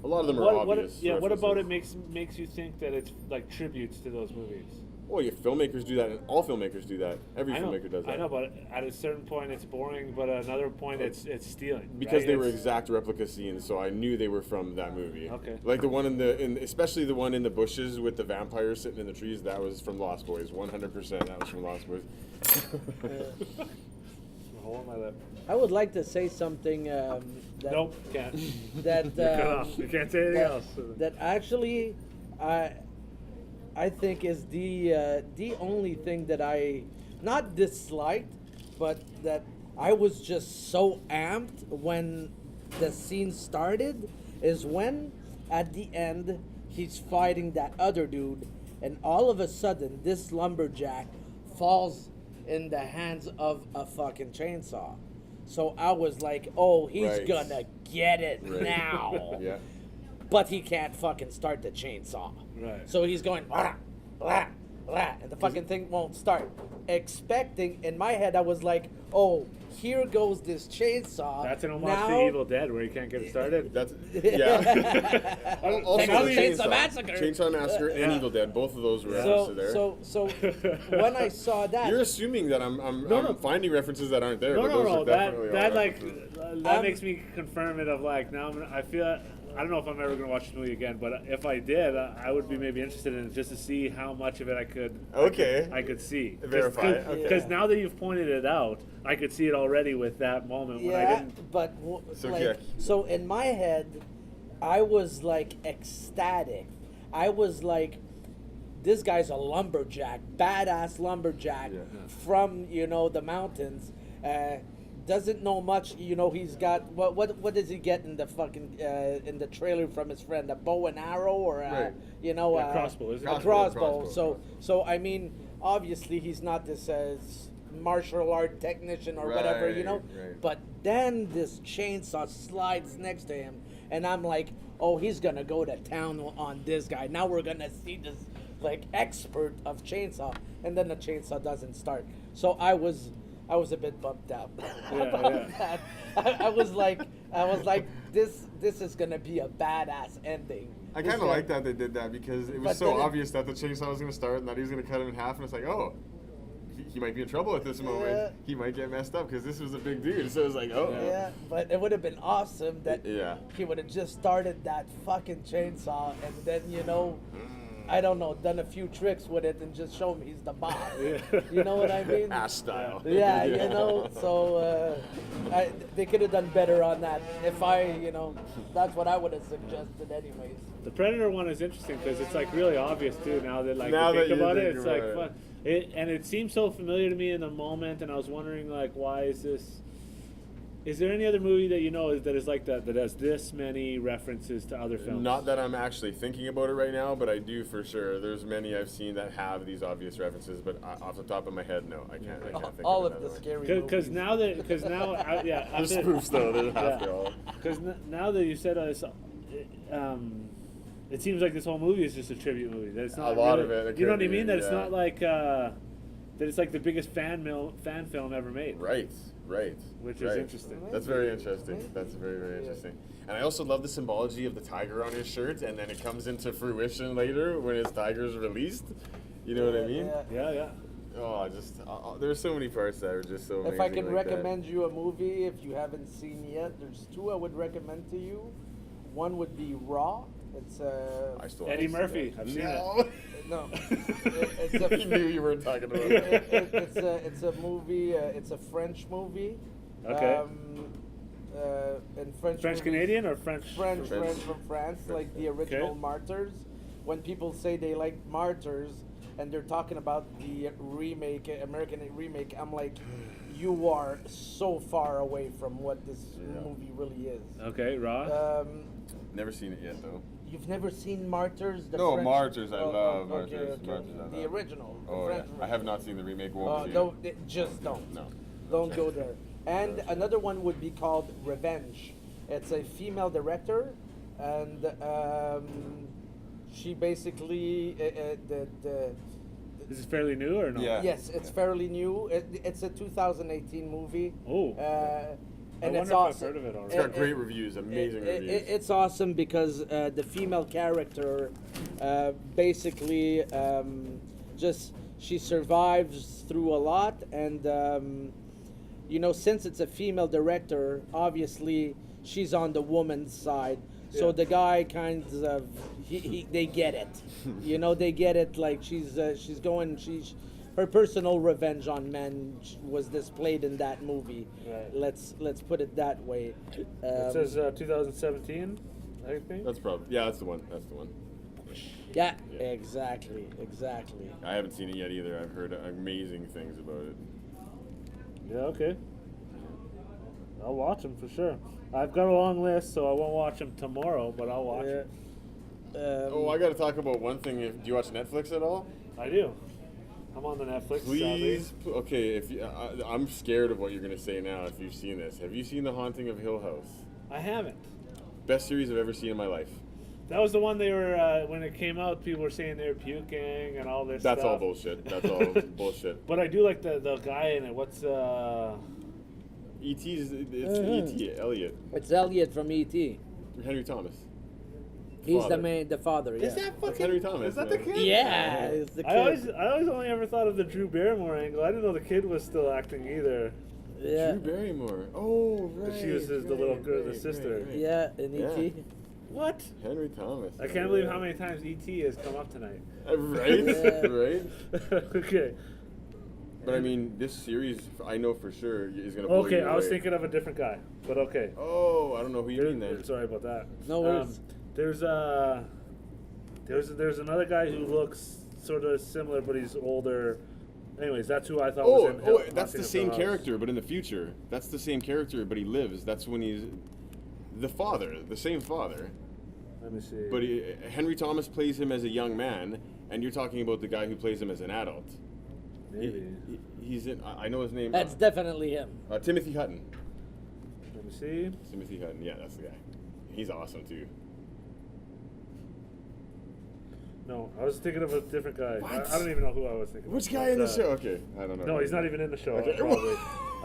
I: lot of them are obvious.
H: What about it makes you think that it's like tributes to those movies?
I: Well, filmmakers do that, and all filmmakers do that. Every filmmaker does that.
H: I know, but at a certain point it's boring, but at another point it's stealing.
I: Because
H: right?
I: they were exact replica scenes, so I knew they were from that movie.
H: Okay.
I: Like the one especially the one in the bushes with the vampires sitting in the trees, that was from Lost Boys. 100% that was from Lost Boys.
H: Hold on my lip.
J: I would like to say something.
H: Nope, can't.
J: That
H: you can't say anything else.
J: That actually, I think is the only thing that I not disliked, but that I was just so amped when the scene started is when at the end he's fighting that other dude, and all of a sudden this lumberjack falls in the hands of a fucking chainsaw. So I was like, oh, he's
I: Right.
J: gonna get it
I: Right.
J: now.
I: Yeah.
J: But he can't fucking start the chainsaw.
H: Right.
J: So he's going, blah, blah, blah, and the fucking thing won't start. Expecting, in my head, I was like, oh, here goes this chainsaw.
H: That's an homage
J: now,
H: to Evil Dead, where you can't get it started.
I: That's yeah. Also,
J: Check out
I: the
J: Chainsaw Massacre.
I: Chainsaw Massacre, and
H: Yeah.
I: Evil Dead. Both of those references there.
J: So when I saw that,
I: You're assuming that I'm
H: No.
I: finding references that aren't there,
H: No,
I: but those
H: no.
I: are definitely
H: That
I: all
H: like
I: references.
H: that makes me confirm it. Of like now, I feel. I don't know if I'm ever gonna watch this movie again, but if I did, I would be maybe interested in it just to see how much of it I could.
I: Okay.
H: I could see.
I: Verify, okay.
H: Because now that you've pointed it out, I could see it already with that moment when I
J: yeah,
H: didn't.
J: but
I: So,
J: like,
I: yeah.
J: so in my head, I was like ecstatic. I was like, this guy's a lumberjack, badass lumberjack from the mountains. Doesn't know much. He's got what does he get in the fucking in the trailer from his friend? A bow and arrow or
I: Right.
H: Crossbow, isn't it?
J: a crossbow. So I mean, obviously he's not this martial art technician or whatever,
I: Right.
J: But then this chainsaw slides next to him, and I'm like, oh, he's gonna go to town on this guy. Now we're gonna see this like expert of chainsaw, and then the chainsaw doesn't start. So I was a bit bummed out about that. I was like, this is gonna be a badass ending.
I: I kind of like that they did that because it was
J: But
I: so
J: then
I: obvious that the chainsaw was going to start and that he was going to cut him in half, and it's like, oh, he might be in trouble at this moment.
J: Yeah.
I: He might get messed up because this was a big dude. So it was like, oh.
J: Yeah, but it would have been awesome that he would have just started that fucking chainsaw and then I don't know, done a few tricks with it and just show him he's the boss. You know what I mean?
I: Ass style.
J: Yeah, so they could have done better on that. If that's what I would have suggested anyways.
H: The Predator one is interesting because it's like really obvious too. Now that
I: Now
H: you
I: that
H: think
I: you
H: about it,
I: think
H: it's
I: about
H: like
I: it.
H: fun. And it seemed so familiar to me in the moment, and I was wondering like, why is this? Is there any other movie that that is like that has this many references to other films?
I: Not that I'm actually thinking about it right now, but I do for sure. There's many I've seen that have these obvious references, but off the top of my head, no, I can't. I can't think
J: All
I: of
J: of
I: another
J: the
I: one.
J: scary
H: Because now
J: movies.
H: there's
I: There's spoofs though. There's after all.
H: Because now that you said this, it seems like this whole movie is just a tribute movie. That it's not
I: A lot
H: really,
I: of it
H: You know what I
I: could be,
H: mean? That it's
I: yeah.
H: not like that it's like the biggest fan film ever made.
I: Right.
H: Which is interesting.
I: That's very interesting. That's very, very interesting. And I also love the symbology of the tiger on his shirt, and then it comes into fruition later when his tiger's released. You know what I mean?
H: Yeah.
I: Oh, there's so many parts that are just so amazing.
J: If I can
I: like that.
J: recommend you a movie, if you haven't seen yet, there's two I would recommend to you. One would be Raw. It's
I: I still
H: Eddie
I: haven't
H: Murphy.
I: seen
H: I've seen
I: No.
J: no, it's a
I: I knew you weren't talking about
J: it's a movie. It's a French movie.
H: Okay.
J: And French
H: Canadian or French?
J: French from France, like the original
H: Okay.
J: Martyrs. When people say they like Martyrs and they're talking about the remake, American remake, I'm like, you are so far away from what this movie really is.
H: Okay, Raw.
I: Never seen it yet though.
J: You've never seen Martyrs? The
I: No,
J: French?
I: Martyrs, I love
J: okay,
I: Martyrs.
J: okay.
I: Martyrs, I love.
J: The original. the
I: Oh yeah,
J: French
I: I have not seen the remake. Won't see
J: don't, just don't.
I: No.
J: Don't go there. And another one would be called Revenge. It's a female director, and she basically
H: Is this fairly new or no?
I: Yeah.
J: yes, it's fairly new. It's a 2018 movie.
H: Oh.
J: And
H: I
J: it's
H: wonder if I've
J: awesome.
H: heard of it already.
I: It's got great reviews, amazing reviews.
J: It's awesome because the female character basically just she survives through a lot, and since it's a female director, obviously she's on the woman's side. So
H: Yeah.
J: the guy kind of they get it, they get it. Like she's going her personal revenge on men was displayed in that movie.
H: Right.
J: Let's put it that way.
H: It says 2017, I think.
I: That's the one. That's the one.
J: Yeah,
I: Yeah.
J: exactly.
I: I haven't seen it yet either. I've heard amazing things about it.
H: Yeah, okay. I'll watch them for sure. I've got a long list, so I won't watch them tomorrow, but I'll watch them.
I: Oh, I got to talk about one thing. Do you watch Netflix at all?
H: I do. I'm on the Netflix.
I: Please, okay. If you, I'm scared of what you're gonna say now. If you've seen this, have you seen The Haunting of Hill House?
H: I haven't.
I: Best series I've ever seen in my life.
H: That was the one they were when it came out. People were saying they were puking and all this.
I: That's
H: stuff.
I: all bullshit. That's all bullshit.
H: But I do like the guy in it. What's
I: E.T.'s it's E.T. Elliot.
J: It's Elliot from E.T.
I: Henry Thomas.
J: He's
I: Father.
J: the father. Yeah.
I: Is that fucking Henry Thomas? Is that the kid?
J: Yeah, it's the kid.
H: I always only ever thought of the Drew Barrymore angle. I didn't know the kid was still acting either.
J: Yeah.
I: Drew Barrymore. Oh, right.
H: She was the little girl, the sister.
I: right.
J: Yeah, in
I: Yeah.
J: E.T.
H: What?
I: Henry Thomas.
H: I can't believe how many times E.T. has come up tonight.
I: Right?
J: Yeah.
I: Right?
H: Okay.
I: But I mean, this series, I know for sure, is going to blow
H: Okay,
I: you
H: I was
I: away.
H: thinking of a different guy, but okay.
I: Oh, I don't know who you mean then.
H: Sorry about that.
J: No worries.
H: There's another guy who looks sort of similar, but he's older. Anyways, that's who I thought was in
I: Oh, that's
H: Haunting
I: the
H: of
I: same
H: Hill House.
I: character, but in the future. That's the same character, but he lives. That's when he's the father, the same father.
H: Let me see.
I: But Henry Thomas plays him as a young man, and you're talking about the guy who plays him as an adult.
H: Maybe.
I: He's in. I know his name.
J: That's definitely him.
I: Timothy Hutton.
H: Let me see.
I: Timothy Hutton. Yeah, that's the guy. He's awesome too.
H: No, I was thinking of a different guy.
I: What?
H: I don't even know who I was thinking.
I: Which
H: of.
I: guy
H: But,
I: in the show? Okay, I don't know.
H: No, he's not even in the show.
I: Okay.
H: Probably.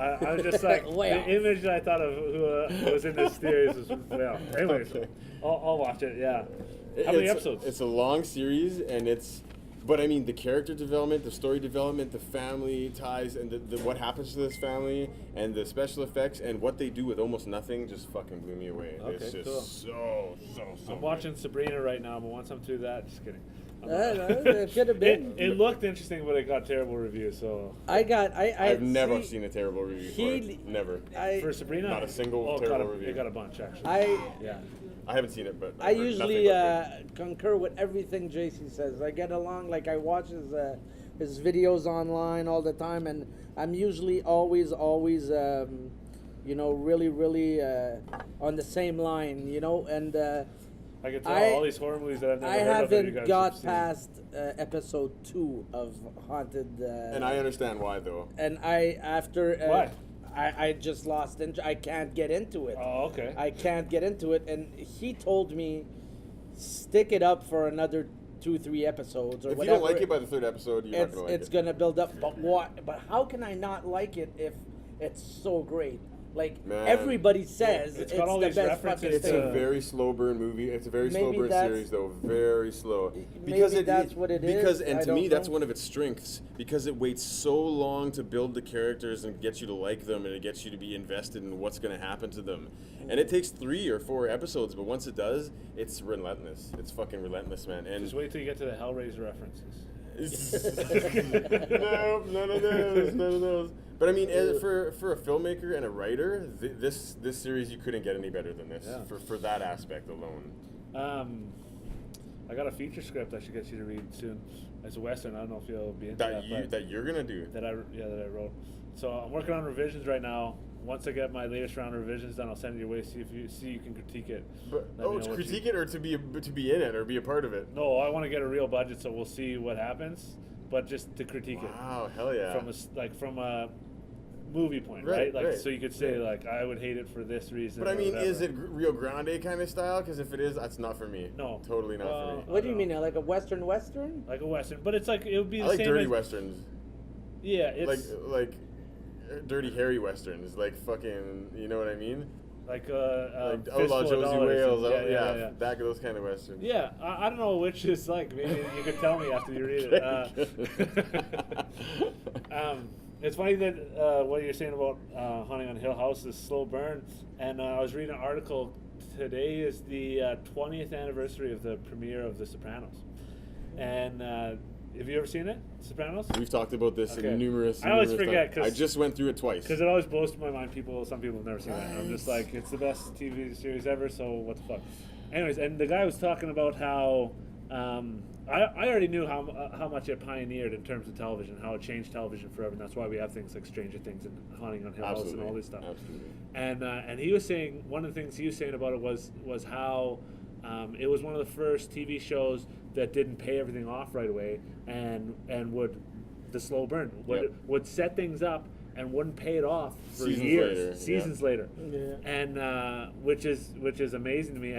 H: I was just like
J: Way
H: the
J: off.
H: image that I thought of who was in this series was way off. Anyways,
I: Okay.
H: I'll watch it. Yeah. How many episodes?
I: It's a long series, and but I mean, the character development, the story development, the family ties, and the what happens to this family, and the special effects, and what they do with almost nothing just fucking blew me away. It's
H: Okay,
I: just
H: cool.
I: so
H: I'm watching Sabrina right now, but once I'm through that, just kidding.
J: It could have been.
H: It looked interesting, but it got terrible reviews. So
I: I've never
J: see,
I: seen a terrible review for
J: he-
I: it. Never.
H: for Sabrina,
I: Not a single
H: it got
I: terrible review.
H: It got a bunch actually.
J: I
I: I haven't seen it, but
J: I
I: I've heard
J: usually
I: nothing but good.
J: concur with everything JC says. I get along, like I watch his videos online all the time, and I'm usually always really on the same line, and
H: I can tell
J: I-
H: all these horror movies that I've never
J: I
H: heard of that you
J: haven't
H: guys
J: got
H: have seen.
J: past episode 2 of Haunted.
I: And I understand why, though.
J: And I after
H: Why?
J: I just lost I can't get into it.
H: Oh, okay.
J: I can't get into it, and he told me stick it up for another 2-3 episodes or
I: If you
J: whatever.
I: don't like it by the third episode, you're not
J: it's
I: gonna like
J: it's
I: it.
J: gonna build up. But what? But how can I not like it if it's so great? Like
I: Man.
J: everybody says,
H: It's
J: it's
H: got all
J: the
H: these
J: best
H: references
J: fucking
I: It's
J: thing.
I: a very slow burn movie. It's a very slow
J: Maybe
I: burn
J: that's-
I: series, though. Very slow.
J: Maybe that's what it is.
I: Because, and
J: I
I: to me,
J: don't
I: that's
J: know.
I: one of its strengths. Because it waits so long to build the characters and get you to like them, and it gets you to be invested in what's going to happen to them. And it takes 3 or 4 episodes, but once it does, it's relentless. It's fucking relentless, man. And
H: Just wait till you get to the Hellraiser references.
I: no, none of those. But I mean, for a filmmaker and a writer, this series you couldn't get any better than this.
H: Yeah.
I: For that aspect alone.
H: I got a feature script I should get you to read soon. It's a western. I don't know if you'll be into that.
I: That you're gonna do.
H: That I wrote. So I'm working on revisions right now. Once I get my latest round of revisions done, I'll send it your way. See if you can critique it.
I: But,
H: Let me know
I: to
H: what
I: critique it or to be in it or be a part of it.
H: No, I want to get a real budget, so we'll see what happens. But just to critique
I: Wow, hell yeah.
H: it from a movie point,
I: Right,
H: right?
I: right.
H: So you could say like I would hate it for this reason.
I: But I
H: or
I: mean,
H: whatever.
I: is it Rio Grande kind of style? Because if it is, that's not for me.
H: No.
I: Totally not for me.
J: What do you mean, like a western?
H: like a western? But it's like it would be the
I: I like
H: same
I: dirty
H: as,
I: westerns.
H: Yeah, it's
I: Like dirty hairy westerns. Like fucking, you know what I mean?
H: like
I: Like
H: Fistful
I: Outlaw
H: of
I: Josie
H: Dollars.
I: Wales.
H: Yeah.
I: That those kind of westerns.
H: Yeah, I don't know which is like. Maybe you could tell me after you read it. It's funny that what you're saying about Haunting on Hill House is slow burn, and I was reading an article. Today is the 20th anniversary of the premiere of The Sopranos, and have you ever seen it, Sopranos?
I: We've talked about this
H: Okay.
I: in numerous.
H: I always
I: numerous
H: forget,
I: times.
H: 'cause-
I: I just went through it twice.
H: Because it always blows my mind. Some people have never seen it. I'm just like, it's the best TV series ever. So what the fuck? Anyways, and the guy was talking about how I already knew how much it pioneered in terms of television, how it changed television forever, and that's why we have things like Stranger Things and Haunting on Hill House and all this stuff.
I: Absolutely.
H: And he was saying, one of the things he was saying about it was how it was one of the first TV shows that didn't pay everything off right away, and would the slow burn would set things up and wouldn't pay it off for seasons later.
J: Yeah.
H: And which is amazing to me.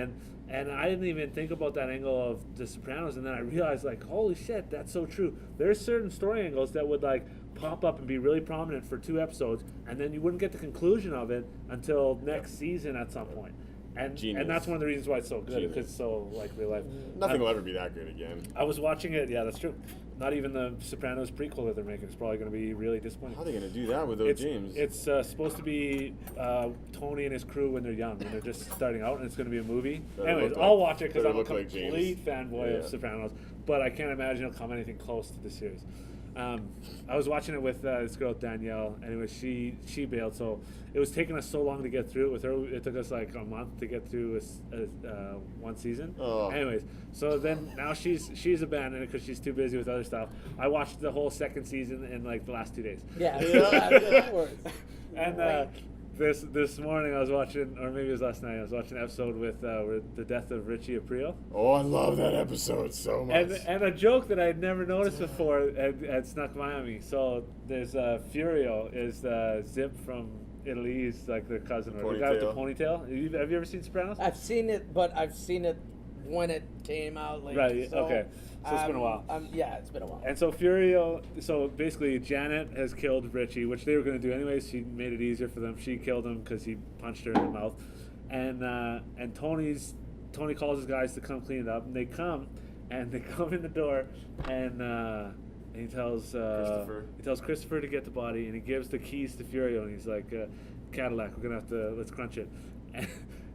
H: And I didn't even think about that angle of The Sopranos, and then I realized, like, holy shit, that's so true. There's certain story angles that would like pop up and be really prominent for 2 episodes, and then you wouldn't get the conclusion of it until next season at some point. And that's one of the reasons why it's so good, because it's so like real life.
I: Nothing will ever be that good again.
H: I was watching it. Yeah, that's true. Not even the Sopranos prequel that they're making. It's probably going to be really disappointing.
I: How are they going to do that without James?
H: It's supposed to be Tony and his crew when they're young, when they're just starting out, and it's going to be a movie. Anyways, I'll watch it because I'm a complete fanboy of Sopranos, but I can't imagine it'll come anything close to the series. I was watching it with this girl Danielle. Anyway, she bailed, so it was taking us so long to get through it with her. It took us like a month to get through one season.
I: Oh.
H: Anyways, so then now she's abandoned it because she's too busy with other stuff. I watched the whole second season in like the last 2 days.
J: Yeah, of course.
H: And this morning I was watching, or maybe it was last night, I was watching an episode with the death of Richie Aprile.
I: Oh, I love that episode so much.
H: And a joke that I had never noticed before had snuck by on me. So there's Furio is the Zip from Italy. He's like their cousin, or the guy with the ponytail. Have you ever seen Sopranos?
J: I've seen it, but I've seen it when it came out. Like,
H: right.
J: So,
H: okay. So it's been a while.
J: Yeah, it's been a while.
H: And so Furio, so basically Janet has killed Richie, which they were going to do anyways. She made it easier for them. She killed him because he punched her in the mouth. And Tony calls his guys to come clean it up, and they come in the door, and he tells Christopher to get the body, and he gives the keys to Furio, and he's like, Cadillac, we're gonna have to, let's crunch it.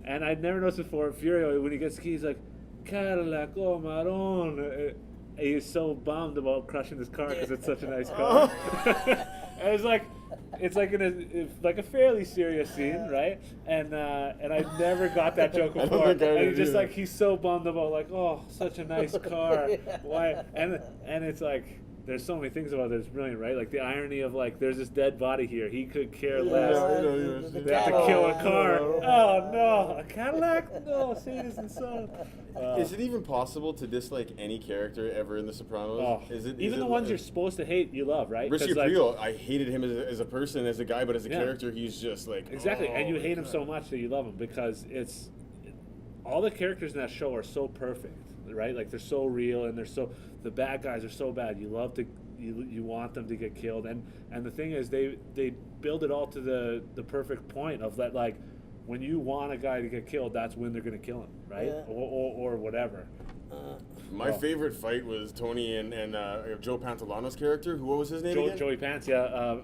H: And I'd never noticed before, Furio, when he gets the keys, like, Cadillac, oh Maron. He's so bummed about crushing this car because it's such a nice car. And it's like a fairly serious scene, right? And I never got that joke before. And he's so bummed about like, oh, such a nice car. Why? And it's like, there's so many things about it that's brilliant, right? Like the irony of like, there's this dead body here. He could care less. They have to kill a car. Oh no, a Cadillac? No, Satan and son.
I: Is it even possible to dislike any character ever in The Sopranos?
H: Oh, even the ones you're supposed to hate, you love, right?
I: Richie Aprile, I hated him as a person, as a guy, but as a character, he's just like
H: exactly. And you hate him so much that you love him because all the characters in that show are so perfect, right? Like they're so real, and the bad guys are so bad. You love to, you want them to get killed, and the thing is, they build it all to the perfect point of that, like when you want a guy to get killed, that's when they're going to kill him, right? Yeah. Or whatever.
I: My favorite fight was Tony and Joe Pantolano's character. What was his name again?
H: Joey Pants, yeah.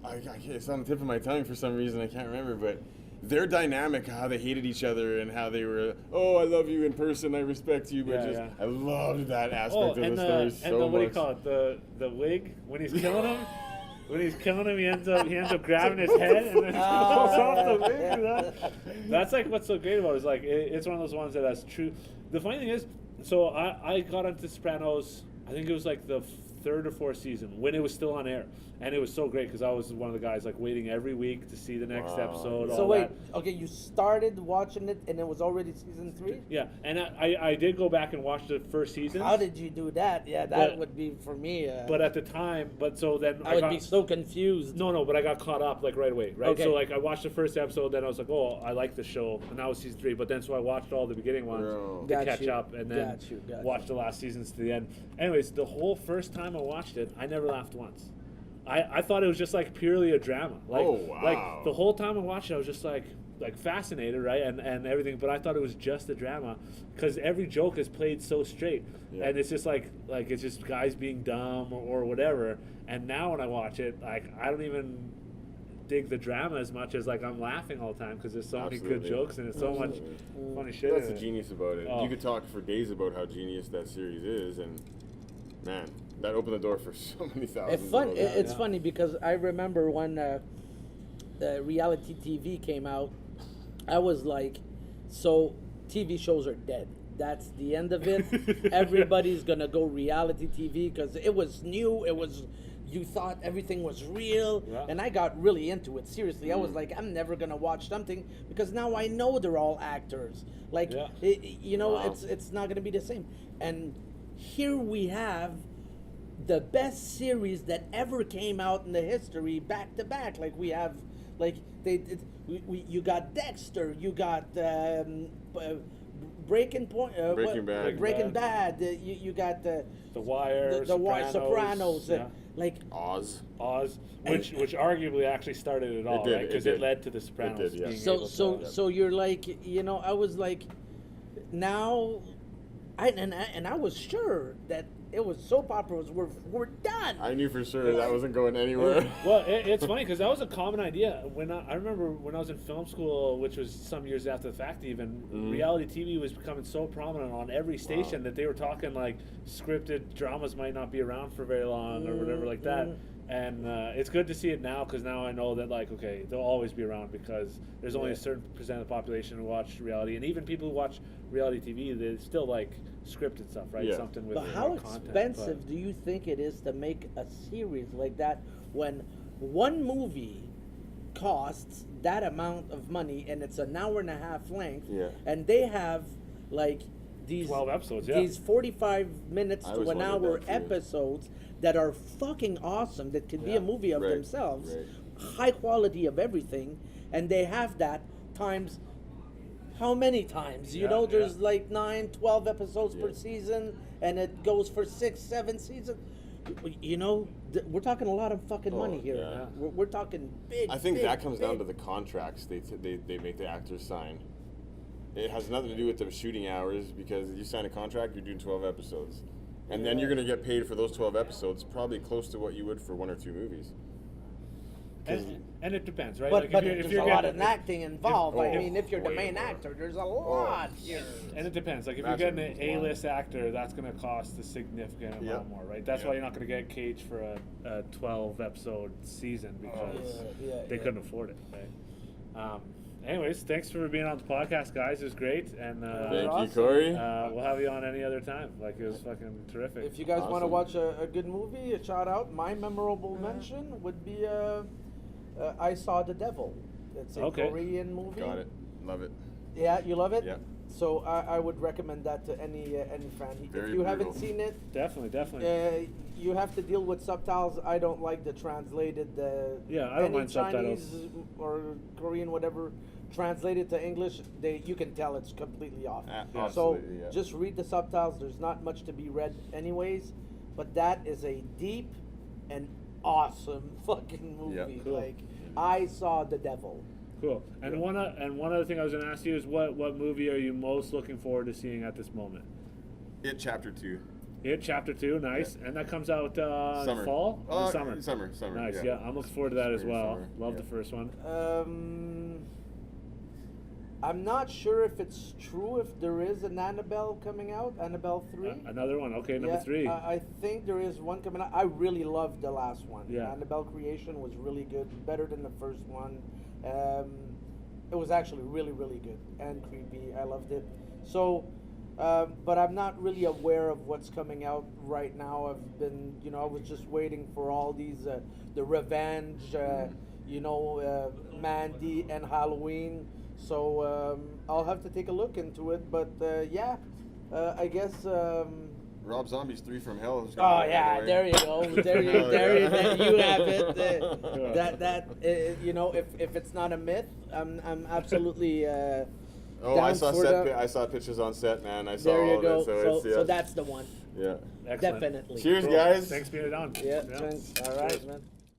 I: It's on the tip of my tongue for some reason. I can't remember, but their dynamic, how they hated each other and how they were, oh, I love you in person, I respect you, but I loved that aspect of the story so much. And what do you call it? The wig? When he's killing him? When he's killing him, he ends up grabbing his head and then pulls off the wig. That's like what's so great about it. Is like it's one of those ones that has true. The funny thing is, so I got into Sopranos. I think it was like the 3rd or 4th season when it was still on air, and it was so great because I was one of the guys like waiting every week to see the next episode.
J: So wait, okay, you started watching it and it was already season 3?
H: Yeah, and I did go back and watch the first season.
J: How did you do that? Yeah, that would be for me.
H: But at the time, so then
J: I would be so confused.
H: No, but I got caught up like right away, right? Okay. So like I watched the first episode, then I was like, oh, I like the show, and that was season 3. But then so I watched all the beginning ones to catch up, and then watched the last seasons to the end. Anyways, the whole first time I watched it, I never laughed once. I thought it was just like purely a drama. Like, like the whole time I watched it, I was just like fascinated, right? And everything, but I thought it was just a drama because every joke is played so straight, and it's just like it's just guys being dumb or whatever. And now when I watch it, like I don't even dig the drama as much as like I'm laughing all the time because there's so many good jokes and it's so much funny shit.
I: That's the genius about it. You could talk for days about how genius that series is, and man, that opened the door for so many thousands.
J: It's funny because I remember when reality TV came out, I was like, so TV shows are dead. that's the end of it. Everybody's gonna go reality TV because it was new. It was, you thought everything was real, and I got really into it. Seriously, I was like, I'm never gonna watch something because now I know they're all actors. Like, you know, it's not gonna be the same. And here we have the best series that ever came out in the history, back to back. Like we have, like you got Dexter, you got Breaking Bad. You got The
H: Wire,
J: Sopranos. Like
H: Oz, which arguably actually started it all, right? Because it led to the Sopranos.
J: So you're like, you know, I was like, now, and I was sure that it was soap operas we're done.
I: I knew for sure that wasn't going anywhere.
H: Well, it's funny because that was a common idea. When I remember when I was in film school, which was some years after the fact even, reality TV was becoming so prominent on every station that they were talking like scripted dramas might not be around for very long or whatever like that. And it's good to see it now because now I know that, like, okay, they'll always be around because there's only a certain percent of the population who watch reality, and even people who watch reality TV, they still like scripted stuff, right? Something with.
J: But how
H: content,
J: expensive do you think it is to make a series like that when one movie costs that amount of money and it's an hour and a half length, and they have like these
H: 12 episodes,
J: these 45 minutes to an hour episodes that are fucking awesome, that could be a movie of themselves, high quality of everything, and they have that times how many times? You know, there's like 9, 12 episodes per season, and it goes for 6, 7 seasons. You know, we're talking a lot of fucking money here. We're talking big.
I: I think that comes down to the contracts they make the actors sign. It has nothing to do with the shooting hours, because you sign a contract, you're doing 12 episodes. And then you're going to get paid for those 12 episodes probably close to what you would for 1 or 2 movies.
H: And it depends, right?
J: But there's a lot of acting involved. I mean, if you're the main actor, there's a lot here.
H: And it depends. Like, if you're getting an A-list actor, that's going to cost a significant amount more, right? That's why you're not going to get Cage for a 12-episode season, because they couldn't afford it, right? Anyways, thanks for being on the podcast, guys. It was great. And
I: thank you, Cory.
H: We'll have you on any other time. Like, it was fucking terrific.
J: If you guys want to watch a good movie, a shout out, my memorable mention would be I Saw the Devil. It's a Korean movie.
I: Got it. Love it.
J: Yeah, you love it?
I: Yeah.
J: So I would recommend that to any fan. If you haven't seen it,
H: definitely.
J: You have to deal with subtitles. I don't like the translated.
H: I don't mind
J: Chinese
H: subtitles
J: or Korean, whatever, translated to English. You can tell it's completely off. So just read the subtitles. There's not much to be read, anyways. But that is a deep and awesome fucking movie.
H: Yeah, cool.
J: Like, I Saw the Devil.
H: Cool. And one other thing I was going to ask you is what movie are you most looking forward to seeing at this moment?
I: It Chapter 2.
H: It Chapter 2, nice. Yeah. And that comes out in fall? Summer.
I: Summer.
H: Nice, yeah. I'm looking forward to that as well. Love the first one.
J: I'm not sure if it's true if there is an Annabelle coming out, Annabelle 3.
H: Another one, okay, number 3.
J: I think there is one coming out. I really loved the last one.
H: Yeah.
J: Annabelle Creation was really good, better than the first one. It was actually really, really good and creepy. I loved it. So, but I'm not really aware of what's coming out right now. I've been, I was just waiting for all these, the Revenge, Mandy and Halloween. So I'll have to take a look into it. But I guess.
I: Rob Zombie's 3 from Hell.
J: Oh yeah, there you go. There you have it. If it's not a myth, I'm absolutely.
I: I saw pictures on set, man. I saw
J: there you
I: all
J: go.
I: of it.
J: So that's the one.
I: Yeah.
H: Excellent.
J: Definitely.
I: Cheers, guys.
H: Thanks for being on.
J: Yeah. Thanks. All right, man.